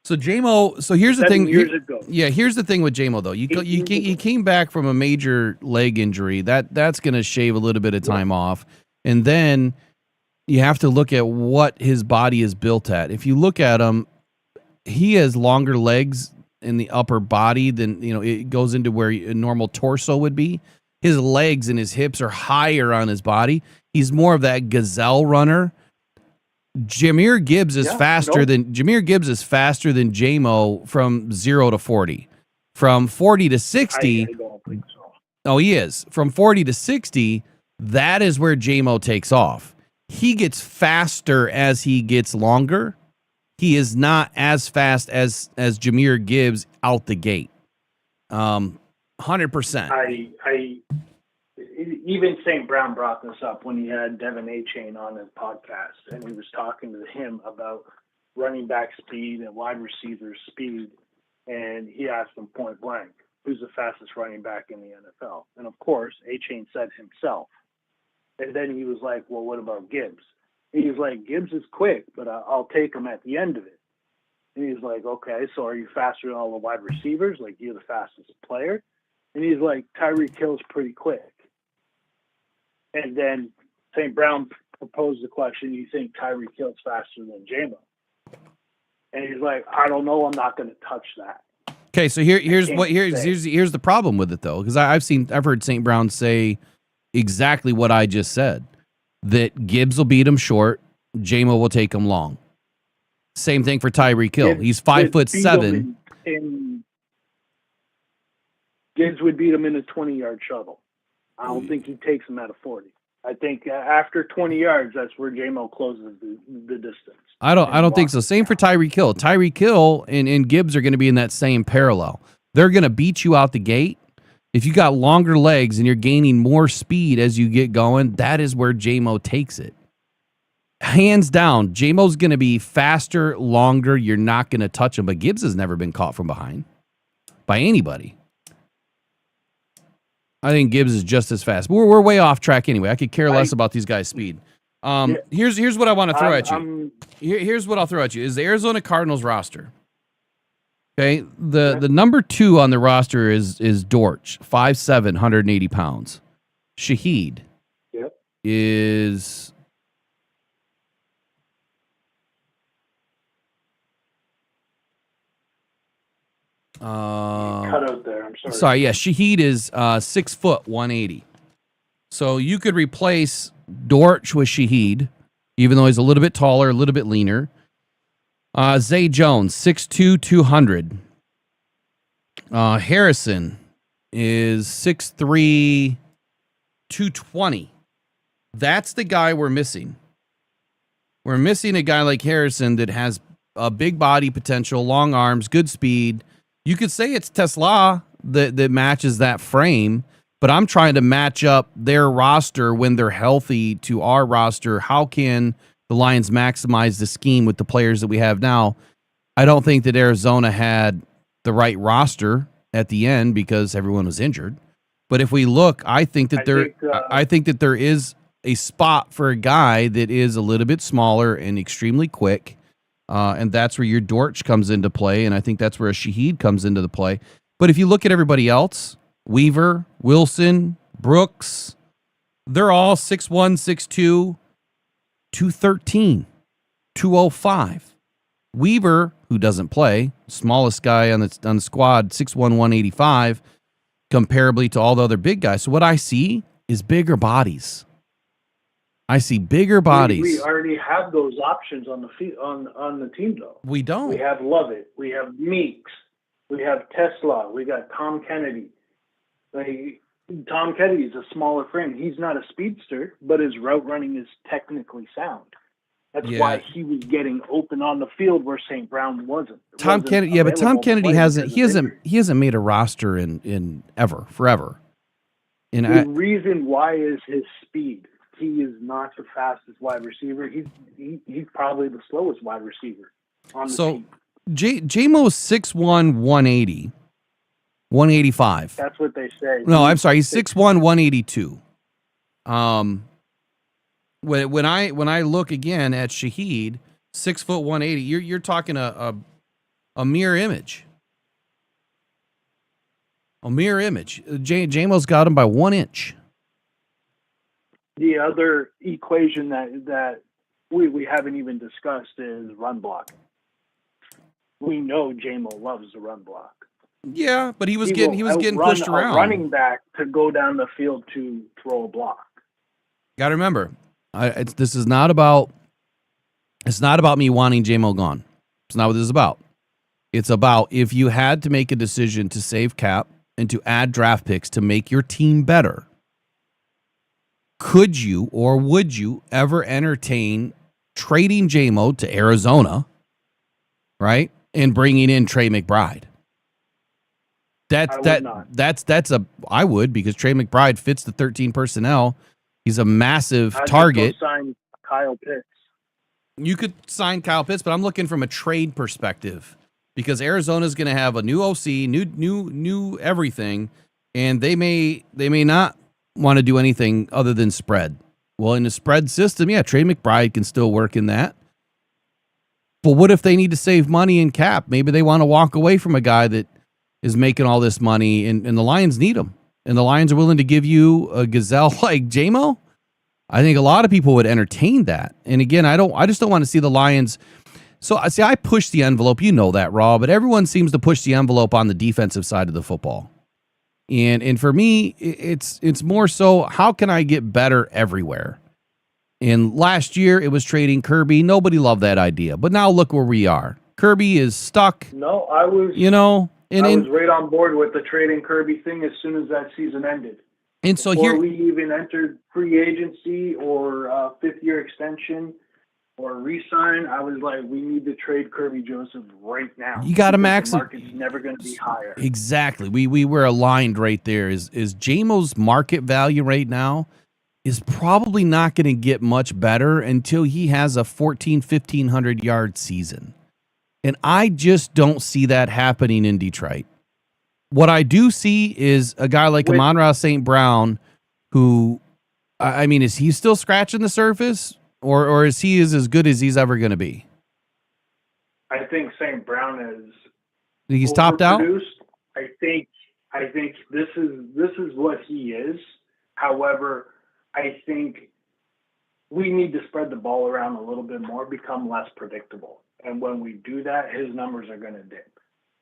So J-Mo, so here's the 7 thing. years ago. Yeah, here's the thing with J-Mo though. You came back from a major leg injury. That's going to shave a little bit of time off, and then you have to look at what his body is built at. If you look at him, he has longer legs in the upper body than, it goes into where a normal torso would be. His legs and his hips are higher on his body. He's more of that gazelle runner. Jahmyr Gibbs is faster than J-Mo from 0 to 40. From 40 to 60. I don't think so. Oh, he is. From 40 to 60, that is where J-Mo takes off. He gets faster as he gets longer. He is not as fast as Jahmyr Gibbs out the gate. 100%. I even St. Brown brought this up when he had Devin A-Chain on his podcast, and he was talking to him about running back speed and wide receiver speed, and he asked him point blank, who's the fastest running back in the NFL? And of course, A-Chain said himself. And then he was like, well, what about Gibbs? He's like, Gibbs is quick, but I'll take him at the end of it. And he's like, okay, so are you faster than all the wide receivers? Like, you're the fastest player? And he's like, Tyreek Hill's pretty quick. And then St. Brown proposed the question, you think Tyreek Hill's faster than J-Mo? And he's like, I don't know, I'm not going to touch that. Okay, so here's the problem with it though, because I've heard St. Brown say exactly what I just said, that Gibbs will beat him short, J-Mo will take him long. Same thing for Tyreek Hill. He's 5'7". Gibbs would beat him in a 20-yard shuttle. I don't think he takes him at a 40. I think after 20 yards, that's where J-Mo closes the distance. I don't think so. Same for Tyreek Hill. Tyreek Hill and Gibbs are going to be in that same parallel. They're going to beat you out the gate. If you got longer legs and you're gaining more speed as you get going, that is where J-Mo takes it. Hands down, J-Mo's going to be faster, longer. You're not going to touch him. But Gibbs has never been caught from behind by anybody. I think Gibbs is just as fast. But we're way off track anyway. I could care less about these guys' speed. Here's what I want to throw at you. Here's what I'll throw at you is the Arizona Cardinals roster. Okay, the number 2 on the roster is Dortch, 5'7", 180 pounds. Shaheed is cut out there. I'm sorry. Sorry, yeah, Shaheed is 6 foot 180. So you could replace Dortch with Shaheed, even though he's a little bit taller, a little bit leaner. Zay Jones, 6'2", 200. Harrison is 6'3", 220. That's the guy we're missing. We're missing a guy like Harrison that has a big body potential, long arms, good speed. You could say it's Tesla that matches that frame, but I'm trying to match up their roster when they're healthy to our roster. How can the Lions maximize the scheme with the players that we have now? I don't think that Arizona had the right roster at the end because everyone was injured. But if we look, I think that there is a spot for a guy that is a little bit smaller and extremely quick. And that's where your Dortch comes into play. And I think that's where a Shaheed comes into the play. But if you look at everybody else, Weaver, Wilson, Brooks, they're all 6'1", 6'2", 213, 205. Weaver, who doesn't play, smallest guy on the squad, 6'1", 185, comparably to all the other big guys. So what I see is bigger bodies. I see bigger bodies. We already have those options on the team, though. We don't. We have Lovett. We have Meeks. We have Tesla. We got Tom Kennedy. Tom Kennedy is a smaller frame. He's not a speedster, but his route running is technically sound. That's why he was getting open on the field where St. Brown wasn't. Tom Kennedy, but Tom Kennedy hasn't made a roster in forever. And the reason why is his speed. He is not the fastest wide receiver. He's probably the slowest wide receiver on the team. J-Mo's 6'1", 180, 185. That's what they say. No, I'm sorry. He's 6'1", 182. When I look again at Shaheed, 6 foot 180, you're talking a mirror image. A mirror image. J-Mo's got him by 1 inch. The other equation that we haven't even discussed is run block. We know J-Mo loves the run block. Yeah, but he was getting pushed around. A running back to go down the field to throw a block. Got to remember, it's not about me wanting J-Mo gone. It's not what this is about. It's about if you had to make a decision to save cap and to add draft picks to make your team better, could you or would you ever entertain trading J-Mo to Arizona, right, and bringing in Trey McBride? I would, because Trey McBride fits the 13 personnel. He's a massive target. Sign Kyle Pitts. You could sign Kyle Pitts, but I'm looking from a trade perspective because Arizona's going to have a new OC, new everything, and they may not want to do anything other than spread. Well, in the spread system, yeah, Trey McBride can still work in that. But what if they need to save money in cap? Maybe they want to walk away from a guy that is making all this money, and the Lions need him. And the Lions are willing to give you a gazelle like JMO. I think a lot of people would entertain that. And again, I just don't want to see the Lions. So I push the envelope. You know that, Raw, but everyone seems to push the envelope on the defensive side of the football. And for me, it's more so, how can I get better everywhere? And last year it was trading Kirby. Nobody loved that idea. But now look where we are. Kirby is stuck. No, I was right on board with the trading Kirby thing as soon as that season ended. And so Before here we even entered free agency or fifth-year extension or re-sign, I was like, we need to trade Kirby Joseph right now. You got to max. The maximize. market's never going to be higher. Exactly. We were aligned right there. Is JMO's market value right now is probably not going to get much better until he has a 1,500 yard season. And I just don't see that happening in Detroit. What I do see is a guy like Amon-Ra St. Brown, who, I mean, is he still scratching the surface, or is he as good as he's ever going to be? I think St. Brown is. He's topped out. I think this is what he is. However, I think we need to spread the ball around a little bit more, become less predictable, and when we do that, his numbers are going to dip.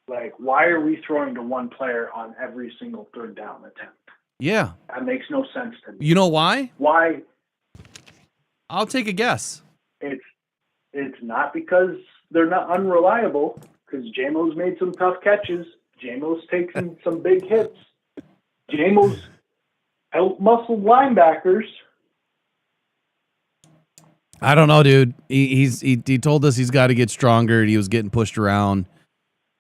Like, why are we throwing to one player on every single third down attempt? Yeah. That makes no sense to me. You know why? Why? I'll take a guess. It's not because they're not unreliable, because JMO's made some tough catches. JMO's taken some big hits. JMO's out-muscled linebackers. I don't know, dude. He told us he's got to get stronger. He was getting pushed around.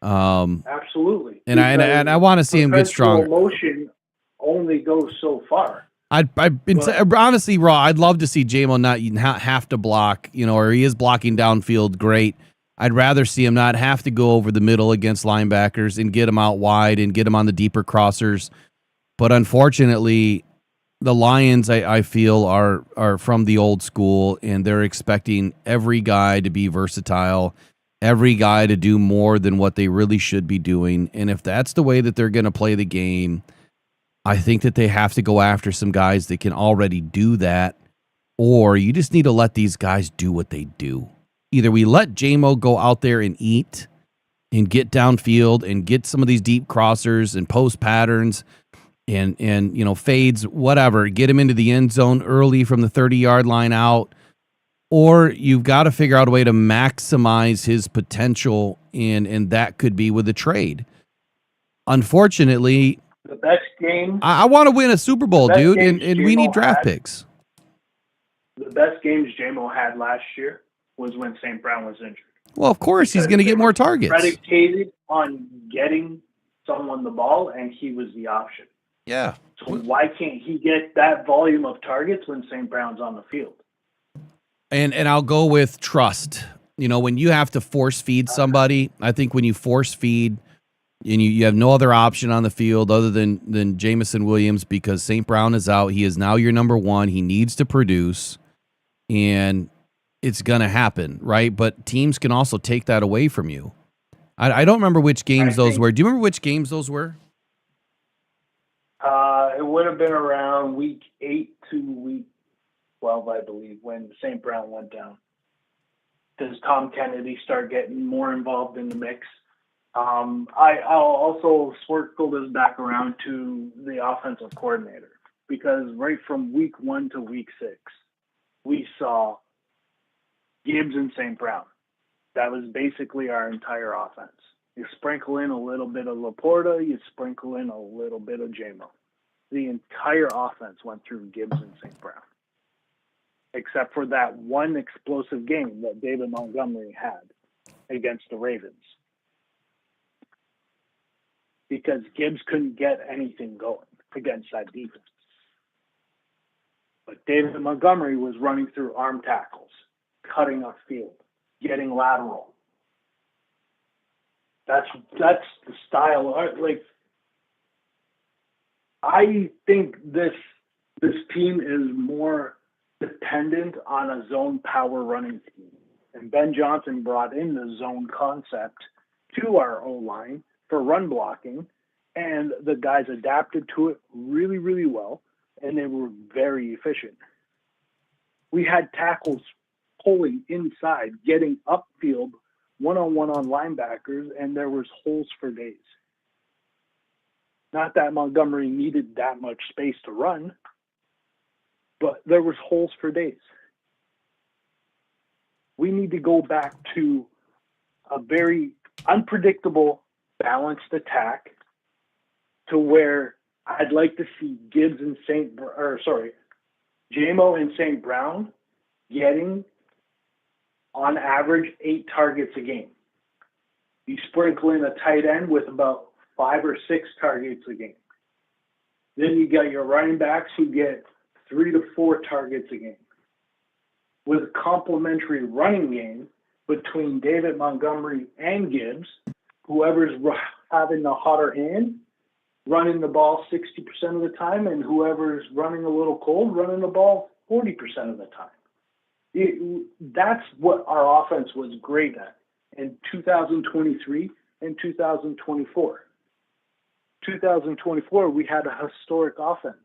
Absolutely. And I want to see him get stronger. Motion only goes so far. Honestly, Raw, I'd love to see JMO not have to block, or he is blocking downfield. Great. I'd rather see him not have to go over the middle against linebackers and get him out wide and get him on the deeper crossers. But unfortunately, the Lions, I feel, are from the old school, and they're expecting every guy to be versatile, every guy to do more than what they really should be doing. And if that's the way that they're going to play the game, I think that they have to go after some guys that can already do that, or you just need to let these guys do what they do. Either we let JMO go out there and eat and get downfield and get some of these deep crossers and post patterns and fades, whatever, get him into the end zone early from the 30-yard line out, or you've got to figure out a way to maximize his potential, and that could be with a trade. Unfortunately, the best game. I want to win a Super Bowl, dude, and we need draft picks. The best games JMO had last year was when St. Brown was injured. Well, of course, he's going to get more targets. Predicated on getting someone the ball, and he was the option. Yeah. So why can't he get that volume of targets when St. Brown's on the field? And I'll go with trust. When you have to force feed somebody, I think when you force feed and you have no other option on the field other than Jamison Williams because St. Brown is out, he is now your number one. He needs to produce, and it's going to happen, right? But teams can also take that away from you. I don't remember which games those were. Do you remember which games those were? It would have been around week 8 to week 12, I believe, when St. Brown went down. Does Tom Kennedy start getting more involved in the mix? I'll also circle this back around to the offensive coordinator, because right from week 1 to week 6, we saw Gibbs and St. Brown. That was basically our entire offense. You sprinkle in a little bit of Laporta, you sprinkle in a little bit of JMO. The entire offense went through Gibbs and St. Brown, except for that one explosive game that David Montgomery had against the Ravens, because Gibbs couldn't get anything going against that defense. But David Montgomery was running through arm tackles, cutting up field, getting lateral. That's the style. Like, I think this team is more dependent on a zone power running team. And Ben Johnson brought in the zone concept to our O-line for run blocking, and the guys adapted to it really, really well, and they were very efficient. We had tackles pulling inside, getting upfield, one-on-one on linebackers, and there was holes for days. Not that Montgomery needed that much space to run, but there was holes for days. We need to go back to a very unpredictable, balanced attack to where I'd like to see Gibbs and Jamo and St. Brown getting on average 8 targets a game. You sprinkle in a tight end with about 5 or 6 targets a game. Then you got your running backs who get 3 to 4 targets a game. With a complementary running game between David Montgomery and Gibbs, whoever's having the hotter hand, running the ball 60% of the time, and whoever's running a little cold, running the ball 40% of the time. That's what our offense was great at in 2023 and 2024. 2024, we had a historic offense.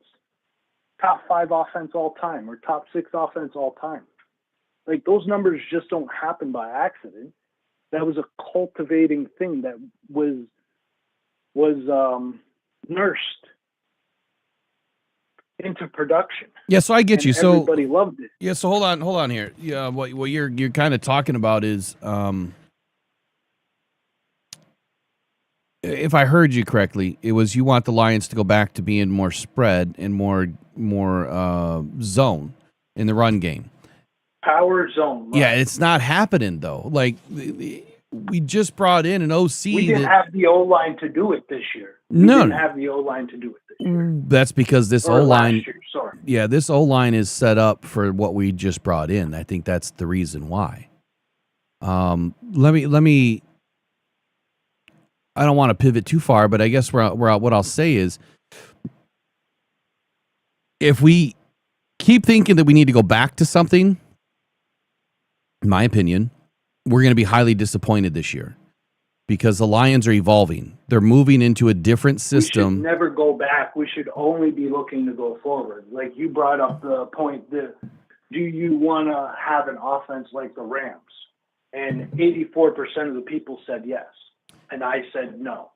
Top 5 offense all time, or top 6 offense all time. Like, those numbers just don't happen by accident. That was a cultivating thing that was nursed into production. Yeah, so I get and you. So everybody loved it. yeah, so hold on here. Yeah, what you're kind of talking about is, if I heard you correctly, it was you want the Lions to go back to being more spread and more zone in the run game. Power zone. Right? Yeah, it's not happening though. Like, we just brought in an OC. We didn't have the O-line to do it this year. We didn't have the O-line to do it this year. That's because this Or O-line. last year, sorry. Yeah, this O-line is set up for what we just brought in. I think that's the reason why. Let me. I don't want to pivot too far, but I guess what I'll say is, if we keep thinking that we need to go back to something, in my opinion, we're going to be highly disappointed this year because the Lions are evolving. They're moving into a different system. We should never go back. We should only be looking to go forward. Like you brought up the point that, do you want to have an offense like the Rams? And 84% of the people said yes. And I said no.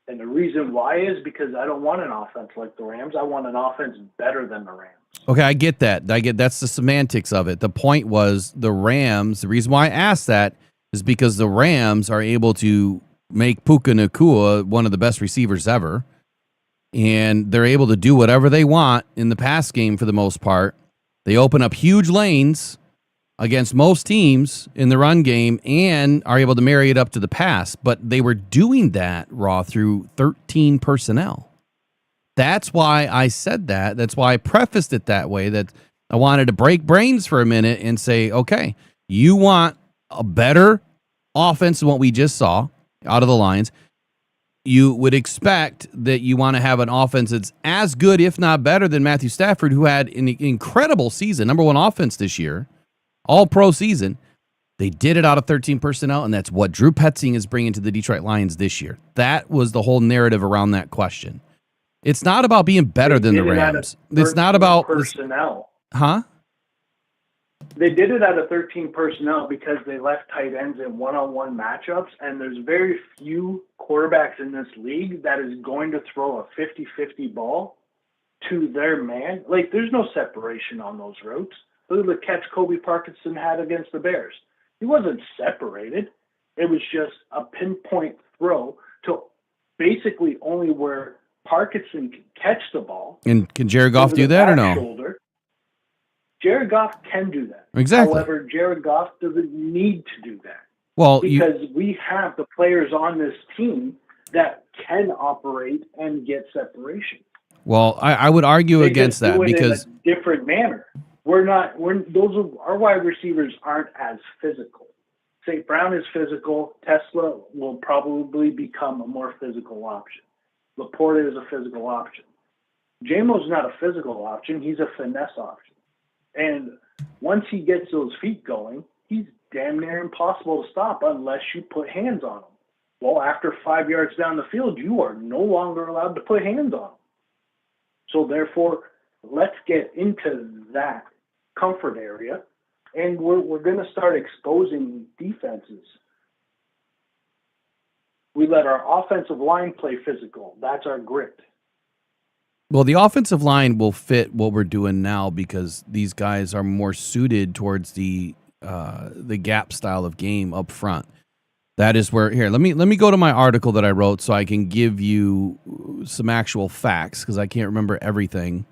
And the reason why is because I don't want an offense like the Rams. I want an offense better than the Rams. Okay, I get that. That's the semantics of it. The point was the Rams. The reason why I asked that is because the Rams are able to make Puka Nacua one of the best receivers ever. And they're able to do whatever they want in the pass game for the most part. They open up huge lanes against most teams in the run game and are able to marry it up to the pass. But they were doing that, Raw, through 13 personnel. That's why I said that. That's why I prefaced it that way, that I wanted to break brains for a minute and say, okay, you want a better offense than what we just saw out of the Lions. You would expect that you want to have an offense that's as good, if not better, than Matthew Stafford, who had an incredible season, number 1 offense this year, all-pro season. They did it out of 13 personnel, and that's what Drew Petzing is bringing to the Detroit Lions this year. That was the whole narrative around that question. It's not about being better than the Rams. It's not about personnel. Huh? They did it out of 13 personnel because they left tight ends in one-on-one matchups, and there's very few quarterbacks in this league that is going to throw a 50-50 ball to their man. Like, there's no separation on those routes. Look at the catch Kobe Parkinson had against the Bears. He wasn't separated. It was just a pinpoint throw to basically only where Parkinson can catch the ball. And can Jared Goff do that or no? Shoulder. Jared Goff can do that. Exactly. However, Jared Goff doesn't need to do that. Well, because we have the players on this team that can operate and get separation. Well, I would argue against that because in a different manner. Our wide receivers aren't as physical. St. Brown is physical. Tesla will probably become a more physical option. Laporta is a physical option. Jamo's not a physical option. He's a finesse option. And once he gets those feet going, he's damn near impossible to stop unless you put hands on him. Well, after 5 yards down the field, you are no longer allowed to put hands on him. So therefore, let's get into that comfort area, and we're going to start exposing defenses. We let our offensive line play physical. That's our grit. Well, the offensive line will fit what we're doing now because these guys are more suited towards the gap style of game up front. That is where here. Let me go to my article that I wrote so I can give you some actual facts because I can't remember everything.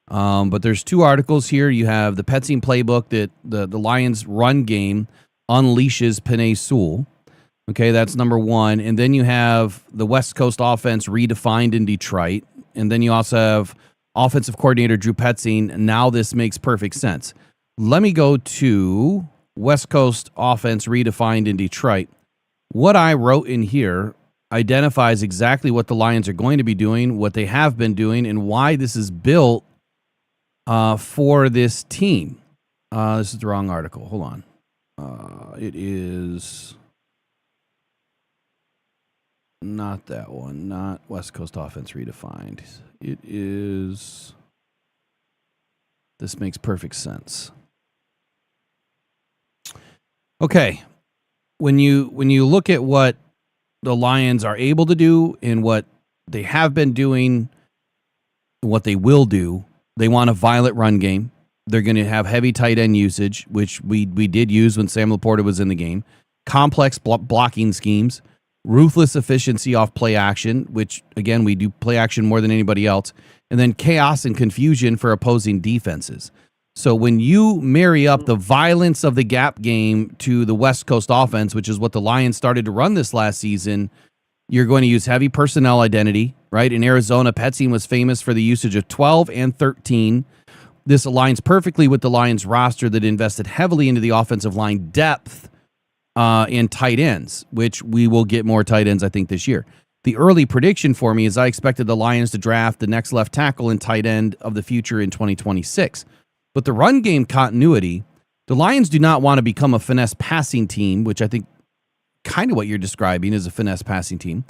But there's 2 articles here. You have the Petzing playbook that the Lions run game unleashes Penei Sewell. Okay, that's number 1. And then you have the West Coast offense redefined in Detroit. And then you also have offensive coordinator Drew Petzing. Now this makes perfect sense. Let me go to West Coast offense redefined in Detroit. What I wrote in here identifies exactly what the Lions are going to be doing, what they have been doing, and why this is built for this team. This is the wrong article. Hold on. It is not that one. Not West Coast offense redefined. It is. This makes perfect sense. Okay. When you look at what the Lions are able to do and what they have been doing, what they will do, they want a violent run game. They're going to have heavy tight end usage, which we did use when Sam Laporta was in the game. Complex blocking schemes, ruthless efficiency off play action, which, again, we do play action more than anybody else, and then chaos and confusion for opposing defenses. So when you marry up the violence of the gap game to the West Coast offense, which is what the Lions started to run this last season, you're going to use heavy personnel identity, right? In Arizona, Petzing was famous for the usage of 12 and 13. This aligns perfectly with the Lions roster that invested heavily into the offensive line depth and tight ends, which we will get more tight ends, I think, this year. The early prediction for me is I expected the Lions to draft the next left tackle and tight end of the future in 2026. But the run game continuity, the Lions do not want to become a finesse passing team, which I think kind of what you're describing is a finesse passing team.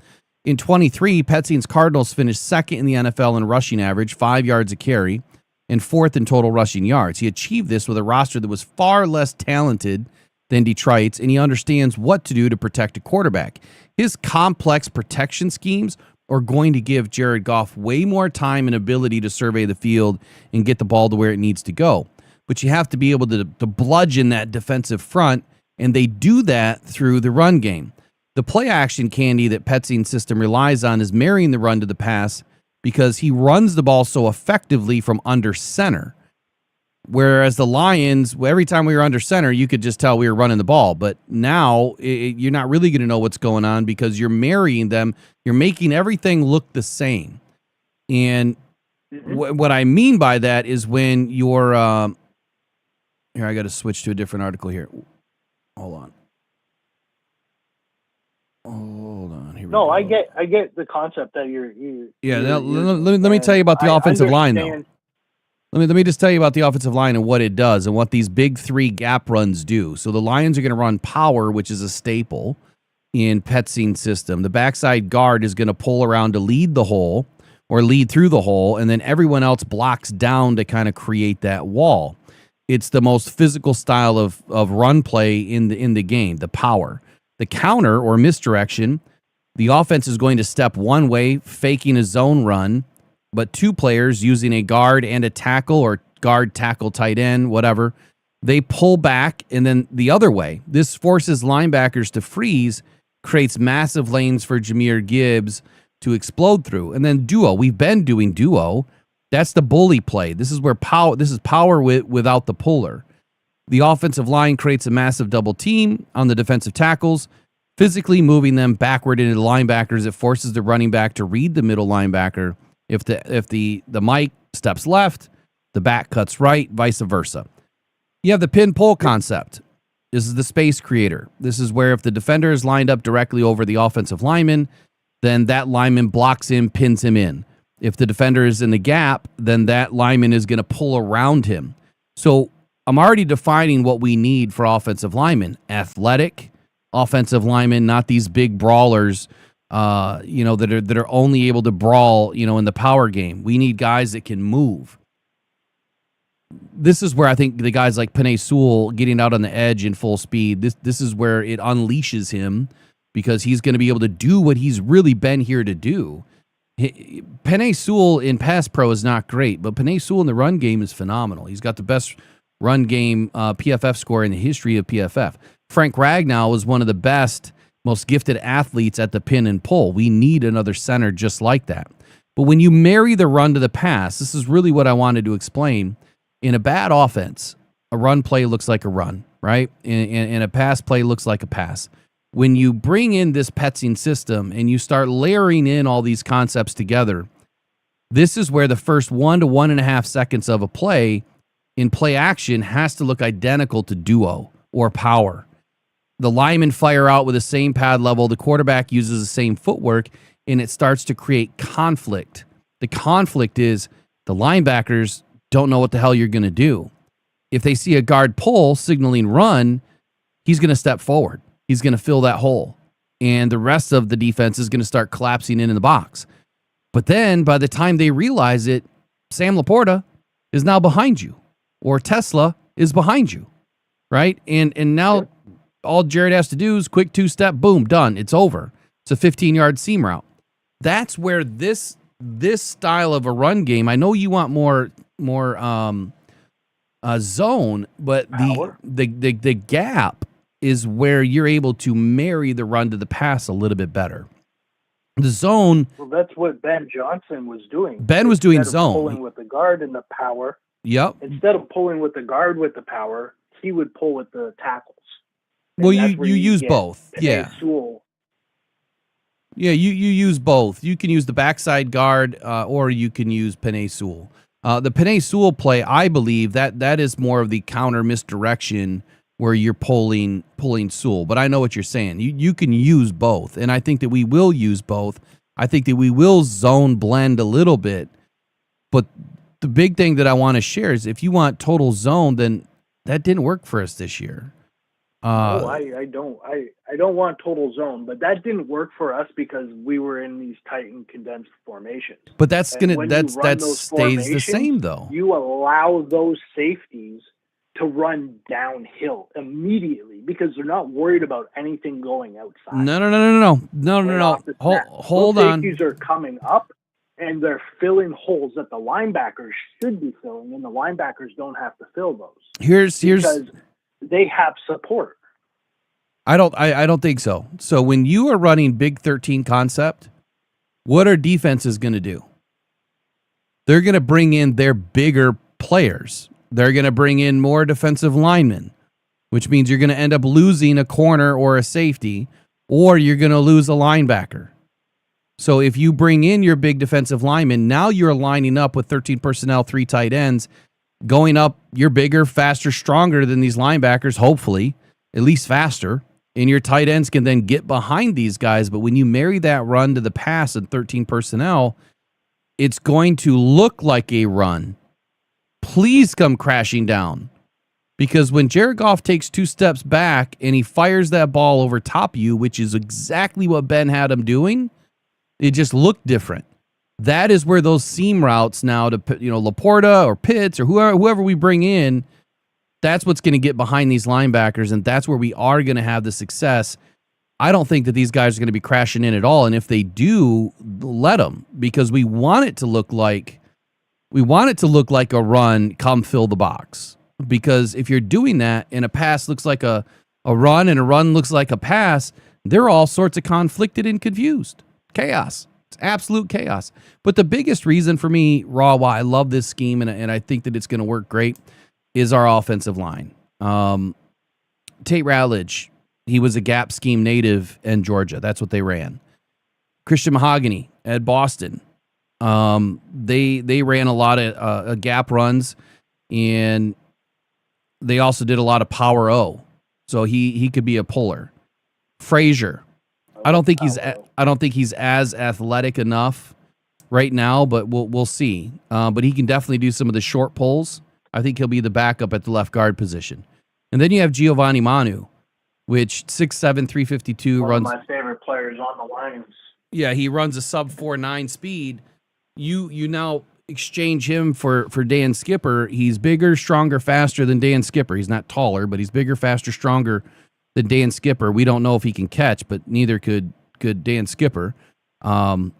In 23, Petzing's Cardinals finished second in the NFL in rushing average, 5 yards a carry, and 4th in total rushing yards. He achieved this with a roster that was far less talented than Detroit's, and he understands what to do to protect a quarterback. His complex protection schemes are going to give Jared Goff way more time and ability to survey the field and get the ball to where it needs to go. But you have to be able to bludgeon that defensive front, and they do that through the run game. The play action candy that Petzing's system relies on is marrying the run to the pass because he runs the ball so effectively from under center. Whereas the Lions, every time we were under center, you could just tell we were running the ball. But now you're not really going to know what's going on because you're marrying them. You're making everything look the same. And what I mean by that is when you're here, I got to switch to a different article here. Hold on. Here we go. I get the concept that you're let me tell you about the offensive line, though. Let me just tell you about the offensive line and what it does and what these big 3 gap runs do. So the Lions are going to run power, which is a staple in Petzing's system. The backside guard is going to pull around to lead the hole or lead through the hole, and then everyone else blocks down to kind of create that wall. It's the most physical style of run play in the game, the power. The counter or misdirection, the offense is going to step one way, faking a zone run, but 2 players using a guard and a tackle or guard, tackle, tight end, whatever, they pull back and then the other way. This forces linebackers to freeze, creates massive lanes for Jahmyr Gibbs to explode through. And then duo. We've been doing duo. That's the bully play. This is where power. This is power without the puller. The offensive line creates a massive double team on the defensive tackles, physically moving them backward into the linebackers. It forces the running back to read the middle linebacker. If the Mike steps left, the back cuts right, vice versa. You have the pin pull concept. This is the space creator. This is where if the defender is lined up directly over the offensive lineman, then that lineman blocks him, pins him in. If the defender is in the gap, then that lineman is going to pull around him. So I'm already defining what we need for offensive linemen. Athletic offensive linemen, not these big brawlers, that are only able to brawl, in the power game. We need guys that can move. This is where I think the guys like Penei Sewell getting out on the edge in full speed, this is where it unleashes him, because he's going to be able to do what he's really been here to do. Penei Sewell in pass pro is not great, but Penei Sewell in the run game is phenomenal. He's got the best run game PFF score in the history of PFF. Frank Ragnow is one of the best, most gifted athletes at the pin and pull. We need another center just like that. But when you marry the run to the pass, this is really what I wanted to explain. In a bad offense, a run play looks like a run, right? And a pass play looks like a pass. When you bring in this Petzing system and you start layering in all these concepts together, this is where the first 1 to 1.5 seconds of a play in play action has to look identical to duo or power. The linemen fire out with the same pad level, the quarterback uses the same footwork, and it starts to create conflict. The conflict is the linebackers don't know what the hell you're going to do. If they see a guard pull signaling run, he's going to step forward. He's going to fill that hole. And the rest of the defense is going to start collapsing in the box. But then by the time they realize it, Sam Laporta is now behind you, or Tesla is behind you, right? And now all Jared has to do is quick 2-step, boom, done. It's over. It's a 15-yard seam route. That's where this style of a run game, I know you want more zone, but the gap is where you're able to marry the run to the pass a little bit better. The zone. Well, that's what Ben Johnson was doing. Ben was doing zone. Pulling with the guard and the power. Yep. Instead of pulling with the guard with the power, he would pull with the tackles. And well, you use both. Yeah. Sewell. Yeah, you use both. You can use the backside guard, or you can use Penei Sewell. The Penei Sewell play, I believe that is more of the counter misdirection where you're pulling Sewell. But I know what you're saying. You can use both, and I think that we will use both. I think that we will zone blend a little bit. But the big thing that I want to share is if you want total zone, then that didn't work for us this year. No, I don't want total zone, but that didn't work for us because we were in these tight and condensed formations. But that stays the same though. You allow those safeties to run downhill immediately because they're not worried about anything going outside. No. Hold on. Safeties are coming up and they're filling holes that the linebackers should be filling, and the linebackers don't have to fill those. Because they have support. I don't think so. So when you are running Big 13 concept, what are defenses going to do? They're going to bring in their bigger players. They're going to bring in more defensive linemen, which means you're going to end up losing a corner or a safety, or you're going to lose a linebacker. So if you bring in your big defensive lineman, now you're lining up with 13 personnel, 3 tight ends, going up, you're bigger, faster, stronger than these linebackers, hopefully, at least faster. And your tight ends can then get behind these guys. But when you marry that run to the pass and 13 personnel, it's going to look like a run. Please come crashing down. Because when Jared Goff takes 2 steps back and he fires that ball over top of you, which is exactly what Ben had him doing, it just looked different. That is where those seam routes now to, Laporta or Pitts or whoever we bring in, that's what's going to get behind these linebackers, and that's where we are going to have the success. I don't think that these guys are going to be crashing in at all, and if they do, let them, because we want it to look like a run, come fill the box. Because if you're doing that and a pass looks like a run and a run looks like a pass, they're all sorts of conflicted and confused. Chaos. It's absolute chaos. But the biggest reason for me, Raw, why I love this scheme and I think that it's going to work great is our offensive line. Tate Ratledge, he was a gap scheme native in Georgia. That's what they ran. Christian Mahogany at Boston. They ran a lot of gap runs, and they also did a lot of power O. So he could be a puller. Frazier. I don't think he's as athletic enough right now, but we'll see. But he can definitely do some of the short pulls. I think he'll be the backup at the left guard position. And then you have Giovanni Manu, which 6'7", 352 One runs. of my favorite players on the Lions. Yeah, he runs a sub 4.9 speed. You now exchange him for Dan Skipper. He's bigger, stronger, faster than Dan Skipper. He's not taller, but he's bigger, faster, stronger than Dan Skipper. We don't know if he can catch, but neither could Dan Skipper. I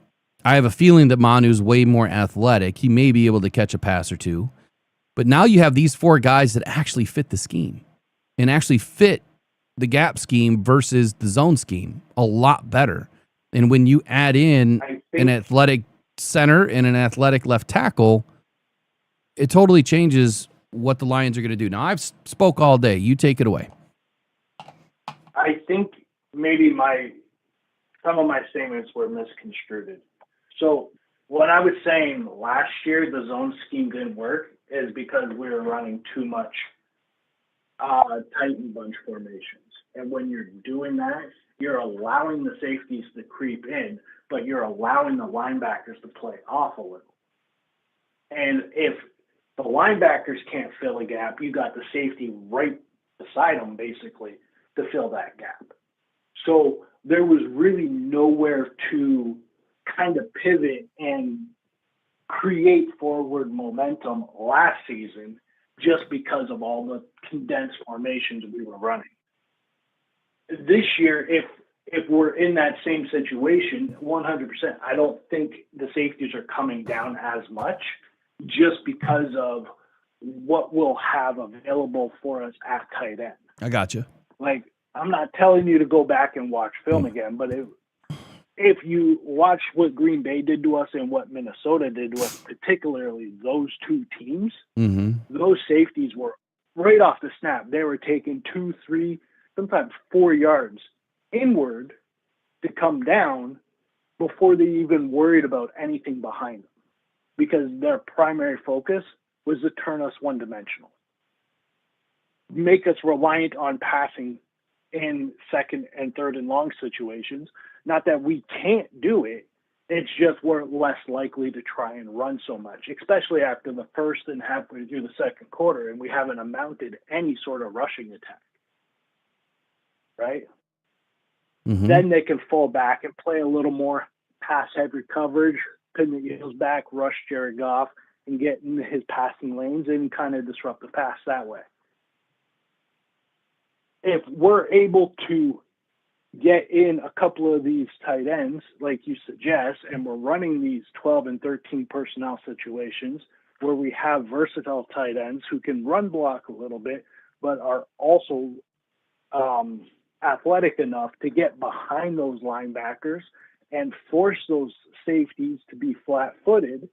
have a feeling that Manu's way more athletic. He may be able to catch a pass or two. But now you have these 4 guys that actually fit the scheme and actually fit the gap scheme versus the zone scheme a lot better. And when you add in an athletic center and an athletic left tackle, it totally changes what the Lions are going to do. Now, I've spoke all day. You take it away. I think maybe some of my statements were misconstrued. So what I was saying last year, the zone scheme didn't work, is because we were running too much Titan bunch formations. And when you're doing that, you're allowing the safeties to creep in, but you're allowing the linebackers to play off a little. And if the linebackers can't fill a gap, you got the safety right beside them, basically, to fill that gap. So there was really nowhere to kind of pivot and create forward momentum last season just because of all the condensed formations we were running. This year, if we're in that same situation, 100%, I don't think the safeties are coming down as much just because of what we'll have available for us at tight end. I got you. Like, I'm not telling you to go back and watch film again, but if you watch what Green Bay did to us and what Minnesota did to us, particularly those 2 teams, those safeties were right off the snap. They were taking 2, 3, sometimes 4 yards inward to come down before they even worried about anything behind them, because their primary focus was to turn us one-dimensional, make us reliant on passing in second and third and long situations. Not that we can't do it, it's just we're less likely to try and run so much, especially after the first and halfway through the second quarter, and we haven't amounted any sort of rushing attack, right? Then they can fall back and play a little more pass-heavy coverage, pin the heels back, rush Jared Goff, and get into his passing lanes and kind of disrupt the pass that way. If we're able to get in a couple of these tight ends, like you suggest, and we're running these 12 and 13 personnel situations where we have versatile tight ends who can run block a little bit, but are also athletic enough to get behind those linebackers and force those safeties to be flat-footed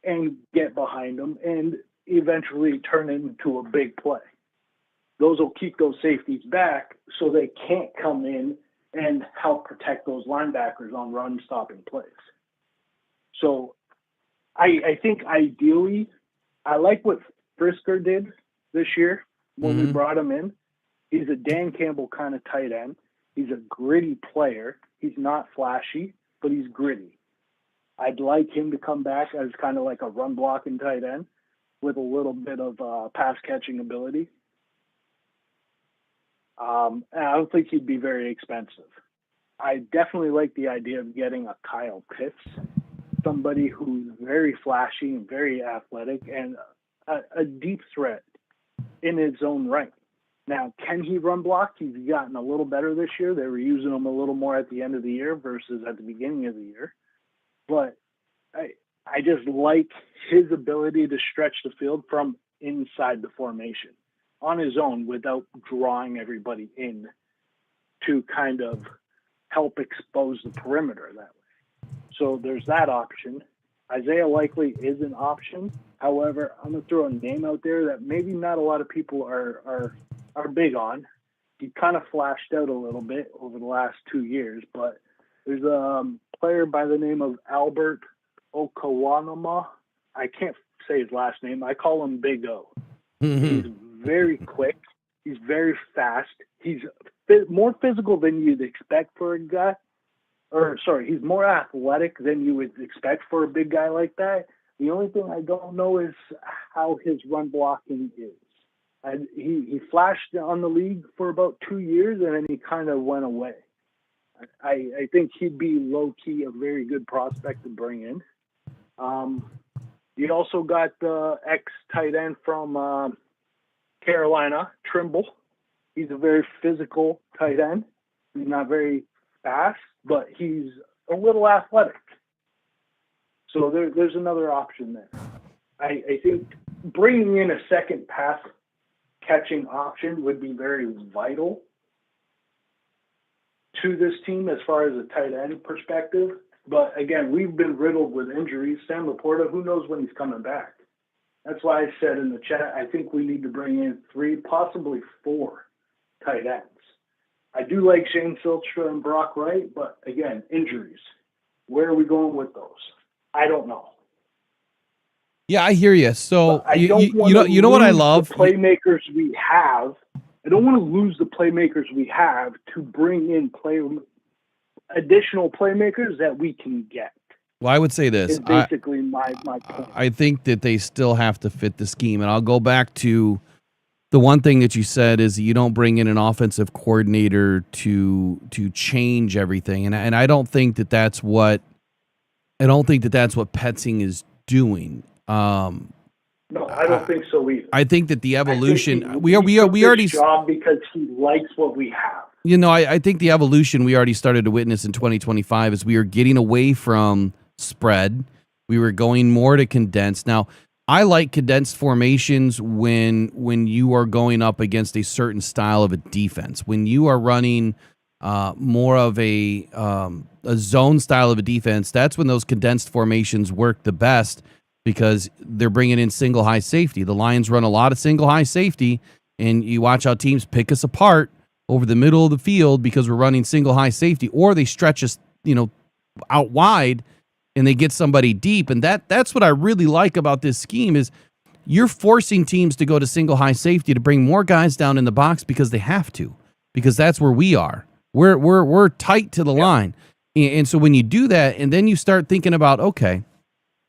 and get behind them and eventually turn into a big play. Those will keep those safeties back so they can't come in and help protect those linebackers on run-stopping plays. So I think ideally, I like what Frisker did this year when we brought him in. He's a Dan Campbell kind of tight end. He's a gritty player. He's not flashy, but he's gritty. I'd like him to come back as kind of like a run-blocking tight end with a little bit of pass-catching ability. And I don't think he'd be very expensive. I definitely like the idea of getting a Kyle Pitts, somebody who's very flashy and very athletic and a deep threat in his own right. Now, can he run block? He's gotten a little better this year. They were using him a little more at the end of the year versus at the beginning of the year. But I just like his ability to stretch the field from inside the formation on his own without drawing everybody in to kind of help expose the perimeter that way. So there's that option. Isaiah Likely is an option. However, I'm going to throw a name out there that maybe not a lot of people are big on. He kind of flashed out a little bit over the last 2 years, but there's a player by the name of Albert Okawanama. I can't say his last name. I call him Big O. He's very quick. He's very fast. He's more physical than you'd expect for a guy. He's more athletic than you would expect for a big guy like that. The only thing I don't know is how his run blocking is. He flashed on the league for about 2 years, and then he kind of went away. I think he'd be low-key a very good prospect to bring in. You also got the ex-tight end from Carolina, Trimble. He's a very physical tight end. He's not very fast, but he's a little athletic. So there's another option there. I think bringing in a second pass catching option would be very vital to this team as far as a tight end perspective. But again, we've been riddled with injuries. Sam Laporta, who knows when he's coming back? That's why I said in the chat, I think we need to bring in 3, possibly 4 tight ends. I do like Shane Filchra and Brock Wright, but again, injuries. Where are we going with those? I don't know. Yeah, I hear you. So you know what I love? The playmakers we have. I don't want to lose the playmakers we have to bring in additional playmakers that we can get. Well, I would say this. Is basically my point. I think that they still have to fit the scheme, and I'll go back to the one thing that you said is you don't bring in an offensive coordinator to change everything, and I don't think that that's what Petzing is doing. No, I don't think so either. I think that the evolution we took already this job because he likes what we have. You know, I think the evolution we already started to witness in 2025 is we are getting away from spread. We were going more to condensed. Now, I like condensed formations when you are going up against a certain style of a defense. When you are running more of a zone style of a defense, that's when those condensed formations work the best because they're bringing in single high safety. The Lions run a lot of single high safety, and you watch how teams pick us apart over the middle of the field because we're running single high safety, or they stretch us, out wide and they get somebody deep. And that's what I really like about this scheme is you're forcing teams to go to single high safety to bring more guys down in the box because they have to, because that's where we are. We're tight to the line. And so when you do that, and then you start thinking about, okay,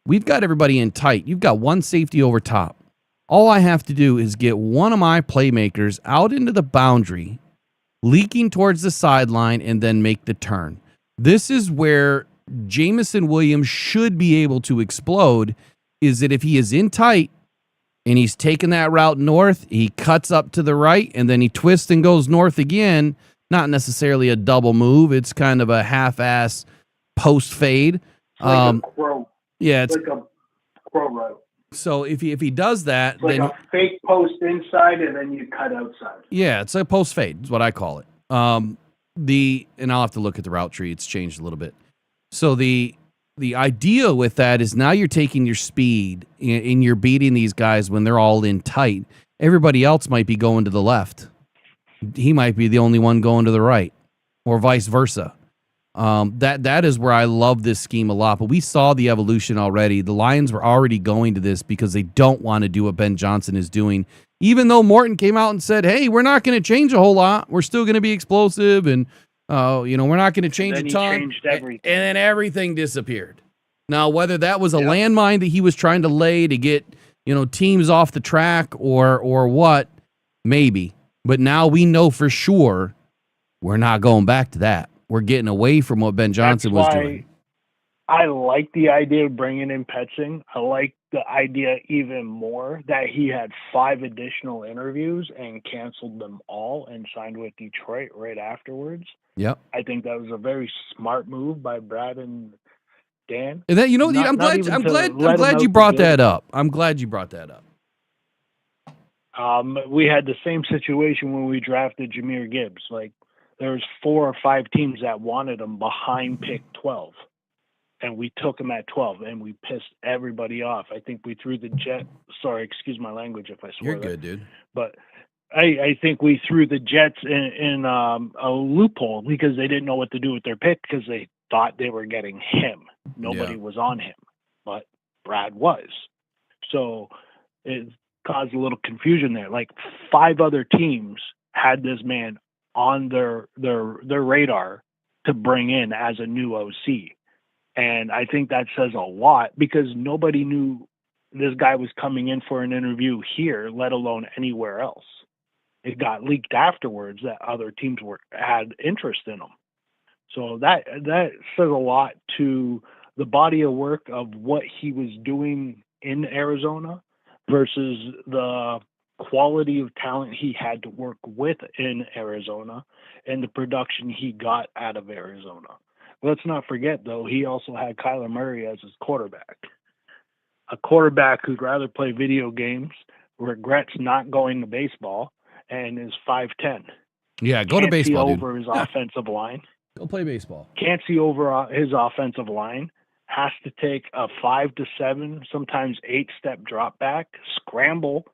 we've got everybody in tight. You've got one safety over top. All I have to do is get one of my playmakers out into the boundary, leaking towards the sideline, and then make the turn. This is where Jamison Williams should be able to explode, is that if he is in tight and he's taking that route north, he cuts up to the right, and then he twists and goes north again. Not necessarily a double move. It's kind of a half-ass post fade. Like a crow. Yeah, it's like a crow route. So if he does that, it's like then a fake post inside and then you cut outside. Yeah, it's a post fade is what I call it. And I'll have to look at the route tree. It's changed a little bit. So the idea with that is now you're taking your speed and you're beating these guys when they're all in tight. Everybody else might be going to the left. He might be the only one going to the right, or vice versa. That is where I love this scheme a lot. But we saw the evolution already. The Lions were already going to this because they don't want to do what Ben Johnson is doing. Even though Morton came out and said, "Hey, we're not going to change a whole lot. We're still going to be explosive, and we're not going to change a ton." And then everything disappeared. Now, whether that was a landmine that he was trying to lay to get teams off the track or what, maybe. But now we know for sure we're not going back to that. We're getting away from what Ben Johnson was doing. I like the idea of bringing in Petzing. I like the idea even more that he had 5 additional interviews and canceled them all and signed with Detroit right afterwards. Yep. I think that was a very smart move by Brad and Dan. And then I'm glad you brought that up. I'm glad you brought that up. We had the same situation when we drafted Jahmyr Gibbs. Like, there was 4 or 5 teams that wanted him behind pick 12, and we took him at 12, and we pissed everybody off. I think we threw the Jets. Sorry, excuse my language if I swear. You're good, dude. But I think we threw the Jets in a loophole because they didn't know what to do with their pick because they thought they were getting him. Nobody was on him, but Brad was. So it caused a little confusion there. Like 5 other teams had this man on their radar to bring in as a new OC. And I think that says a lot because nobody knew this guy was coming in for an interview here, let alone anywhere else. It got leaked afterwards that other teams had interest in him. So that says a lot to the body of work of what he was doing in Arizona versus the quality of talent he had to work with in Arizona and the production he got out of Arizona. Let's not forget, though, he also had Kyler Murray as his quarterback. A quarterback who'd rather play video games, regrets not going to baseball, and is 5'10". Yeah, go to baseball, see dude. over his offensive line. Go play baseball. Can't see over his offensive line. Has to take a 5 to 7, sometimes 8-step drop back, scramble,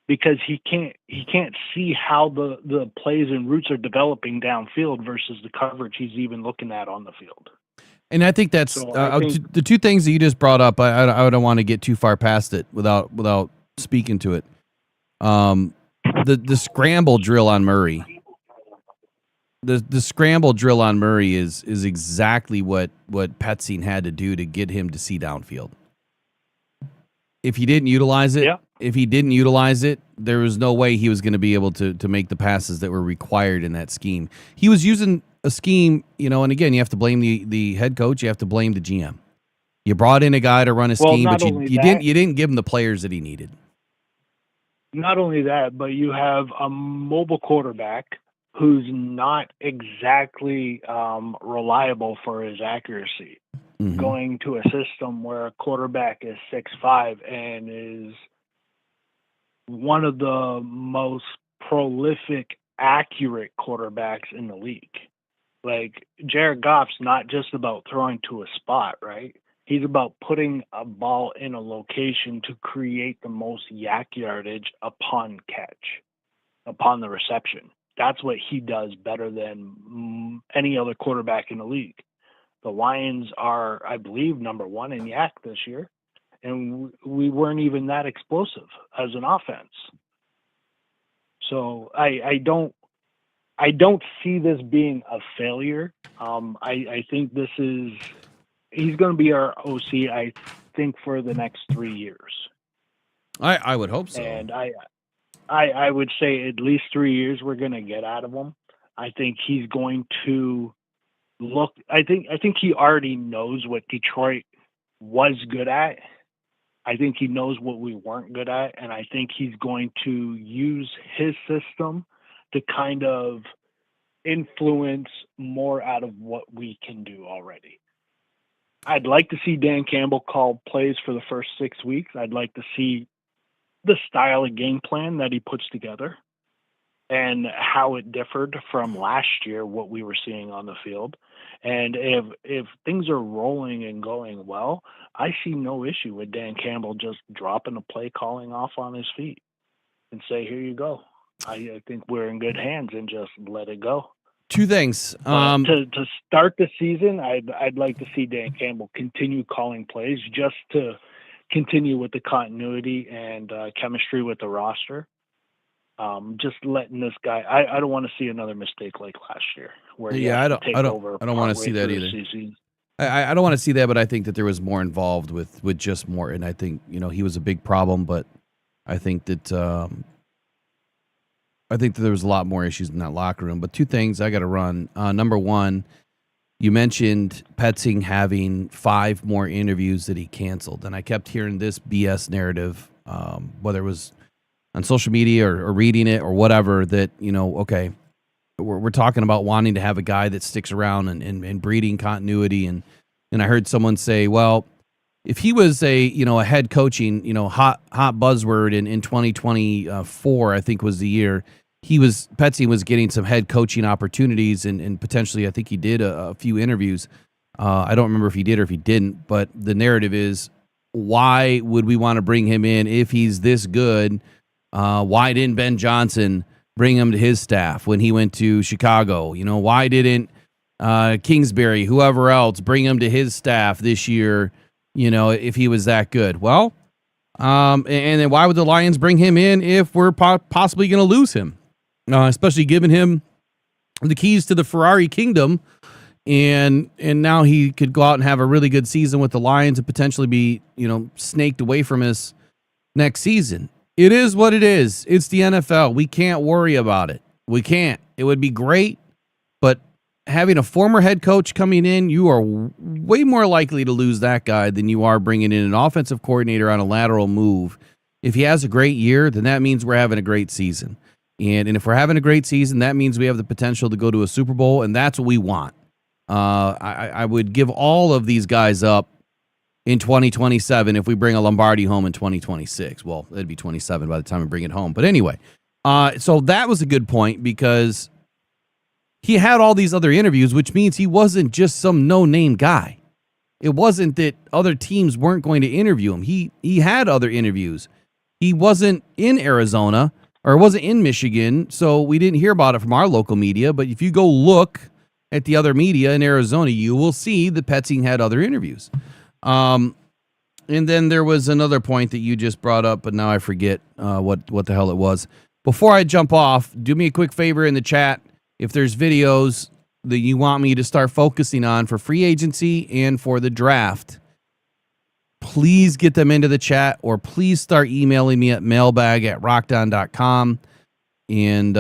because he can't see how the plays and routes are developing downfield versus the coverage he's even looking at on the field. And I think that's the two things that you just brought up. I don't want to get too far past it without speaking to it. The scramble drill on Murray. The scramble drill on Murray is exactly what Petzing had to do to get him to see downfield. If he didn't utilize it, there was no way he was going to be able to make the passes that were required in that scheme. He was using a scheme, and again, you have to blame the head coach, you have to blame the GM. You brought in a guy to run a scheme, but you didn't give him the players that he needed. Not only that, but you have a mobile quarterback who's not exactly reliable for his accuracy. Mm-hmm. Going to a system where a quarterback is 6'5" and is one of the most prolific, accurate quarterbacks in the league. Like, Jared Goff's not just about throwing to a spot, right? He's about putting a ball in a location to create the most yak yardage upon catch, upon the reception. That's what he does better than any other quarterback in the league. The Lions are, I believe, number 1 in yak this year, and we weren't even that explosive as an offense. So I don't see this being a failure. I think he's going to be our OC, I think, for the next 3 years. I would hope so. And I would say at least 3 years we're going to get out of him. I think he's going to look. I think he already knows what Detroit was good at. I think he knows what we weren't good at, and I think he's going to use his system to kind of influence more out of what we can do already. I'd like to see Dan Campbell call plays for the first 6 weeks. I'd like to see the style of game plan that he puts together and how it differed from last year, what we were seeing on the field. And if things are rolling and going well, I see no issue with Dan Campbell just dropping a play calling off on his feet and say, here you go. I think we're in good hands and just let it go. Two things. To start the season, I'd like to see Dan Campbell continue calling plays just to continue with the continuity and chemistry with the roster. Just letting this guy. I don't want to see another mistake like last year. Where I don't want to see that either. I don't want to see that, but I think that there was more involved with just Morton. I think he was a big problem, but I think that there was a lot more issues in that locker room. But two things I got to run. Number one, you mentioned Petzing having 5 more interviews that he canceled, and I kept hearing this BS narrative, whether it was on social media or reading it or whatever, that, okay, we're talking about wanting to have a guy that sticks around and breeding continuity. And I heard someone say, well, if he was a head coaching, hot buzzword in 2024, I think was the year, Petzing was getting some head coaching opportunities and potentially, I think he did a few interviews. I don't remember if he did or if he didn't, but the narrative is, why would we want to bring him in if he's this good? Why didn't Ben Johnson bring him to his staff when he went to Chicago? Why didn't Kingsbury, whoever else, bring him to his staff this year, if he was that good? Well, and then why would the Lions bring him in if we're possibly going to lose him? Especially giving him the keys to the Ferrari kingdom and now he could go out and have a really good season with the Lions and potentially be, snaked away from his next season. It is what it is. It's the NFL. We can't worry about it. We can't. It would be great, but having a former head coach coming in, you are way more likely to lose that guy than you are bringing in an offensive coordinator on a lateral move. If he has a great year, then that means we're having a great season. And if we're having a great season, that means we have the potential to go to a Super Bowl, and that's what we want. I would give all of these guys up in 2027 if we bring a Lombardi home in 2026. Well, it'd be 27 by the time we bring it home. But anyway, so that was a good point because he had all these other interviews, which means he wasn't just some no-name guy. It wasn't that other teams weren't going to interview him. He had other interviews. He wasn't in Arizona or wasn't in Michigan, so we didn't hear about it from our local media. But if you go look at the other media in Arizona, you will see that Petzing had other interviews. And then there was another point that you just brought up, but now I forget what the hell it was. Before I jump off, do me a quick favor in the chat. If there's videos that you want me to start focusing on for free agency and for the draft, please get them into the chat or please start emailing me at mailbag@rockdown.com and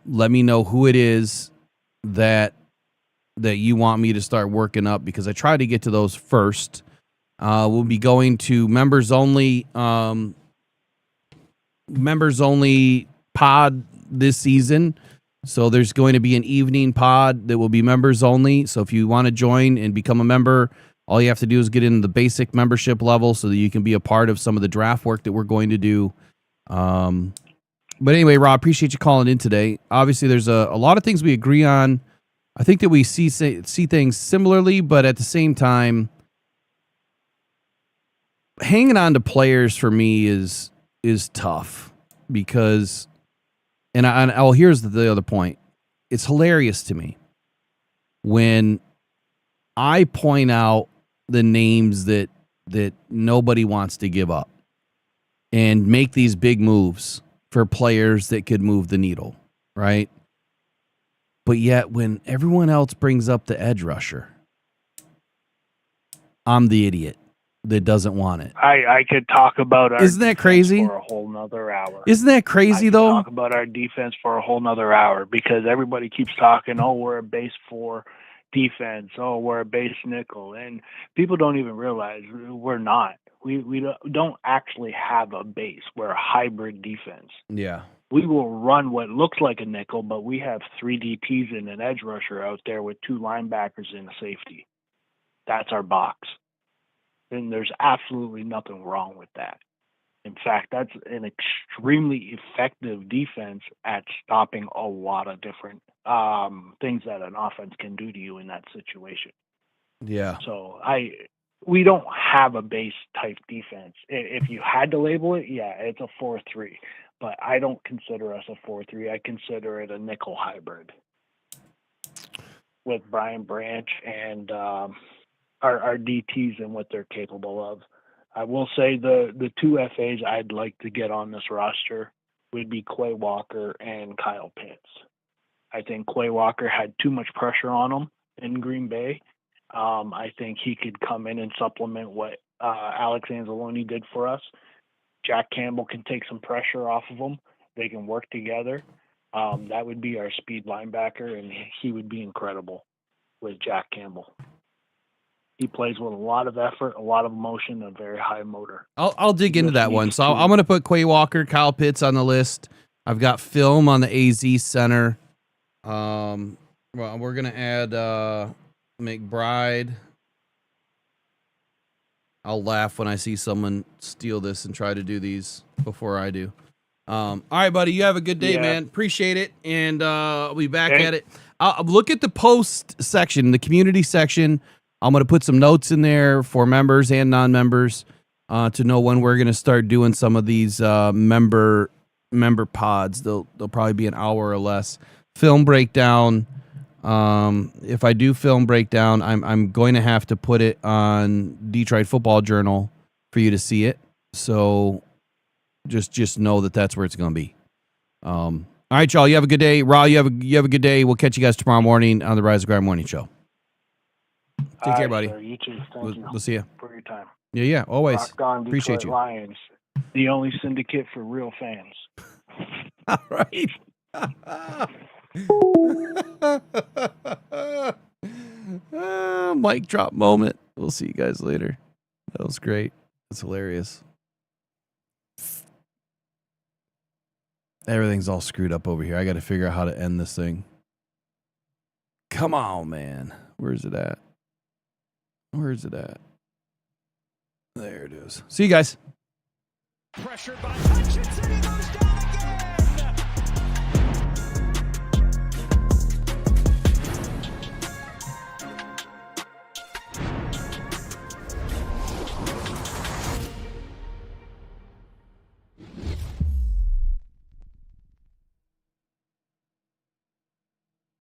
let me know who it is that you want me to start working up because I try to get to those first. We'll be going to members only pod this season. So there's going to be an evening pod that will be members only. So if you want to join and become a member, all you have to do is get in the basic membership level so that you can be a part of some of the draft work that we're going to do. But anyway, Rob, appreciate you calling in today. Obviously, there's a lot of things we agree on. I think that we see things similarly, but at the same time, hanging on to players for me is tough because, here's the other point. It's hilarious to me when I point out the names that nobody wants to give up and make these big moves for players that could move the needle, right? But yet when everyone else brings up the edge rusher, I'm the idiot that doesn't want it. I could talk about our Isn't that crazy? for a whole nother hour. Isn't that crazy though? Talk about our defense for a whole nother hour because everybody keeps talking, oh, we're a base 4 defense, oh, we're a base nickel, and people don't even realize we're not. We don't actually have a base. We're a hybrid defense. Yeah. We will run what looks like a nickel, but we have 3 DTs and an edge rusher out there with 2 linebackers and a safety. That's our box. And there's absolutely nothing wrong with that. In fact, that's an extremely effective defense at stopping a lot of different things that an offense can do to you in that situation. Yeah. So we don't have a base type defense. If you had to label it, yeah, it's a 4-3. But I don't consider us a 4-3. I consider it a nickel hybrid with Brian Branch and our DTs and what they're capable of. I will say the 2 FAs I'd like to get on this roster would be Quay Walker and Kyle Pitts. I think Quay Walker had too much pressure on him in Green Bay. I think he could come in and supplement what Alex Anzalone did for us. Jack Campbell can take some pressure off of him. They can work together. That would be our speed linebacker, and he would be incredible with Jack Campbell. He plays with a lot of effort, a lot of emotion, a very high motor. I'll dig into that one. So I'm going to put Quay Walker, Kyle Pitts on the list. I've got film on the AZ center. Well, we're going to add McBride. I'll laugh when I see someone steal this and try to do these before I do. All right, buddy. You have a good day, man. Appreciate it. And I'll be back at it. Look at the post section, the community section. I'm going to put some notes in there for members and non-members to know when we're going to start doing some of these member pods. They'll probably be an hour or less. Film breakdown. If I do film breakdown, I'm going to have to put it on Detroit Football Journal for you to see it. So just know that that's where it's going to be. All right, y'all. You have a good day. Raw, you have a good day. We'll catch you guys tomorrow morning on the Rise of Grind Morning Show. Take care, All buddy. right, sir. You too. Thank you We'll see you. for your time. Yeah, always. Rock on, Appreciate Detroit you. Lions, the only syndicate for real fans. All right. Mic drop moment. We'll see you guys later. That was great. That's hilarious. Everything's all screwed up over here. I got to figure out how to end this thing. Come on, man. Where's it at? Where's it at? There it is. See you guys. Pressure by Hutchinson. He goes down.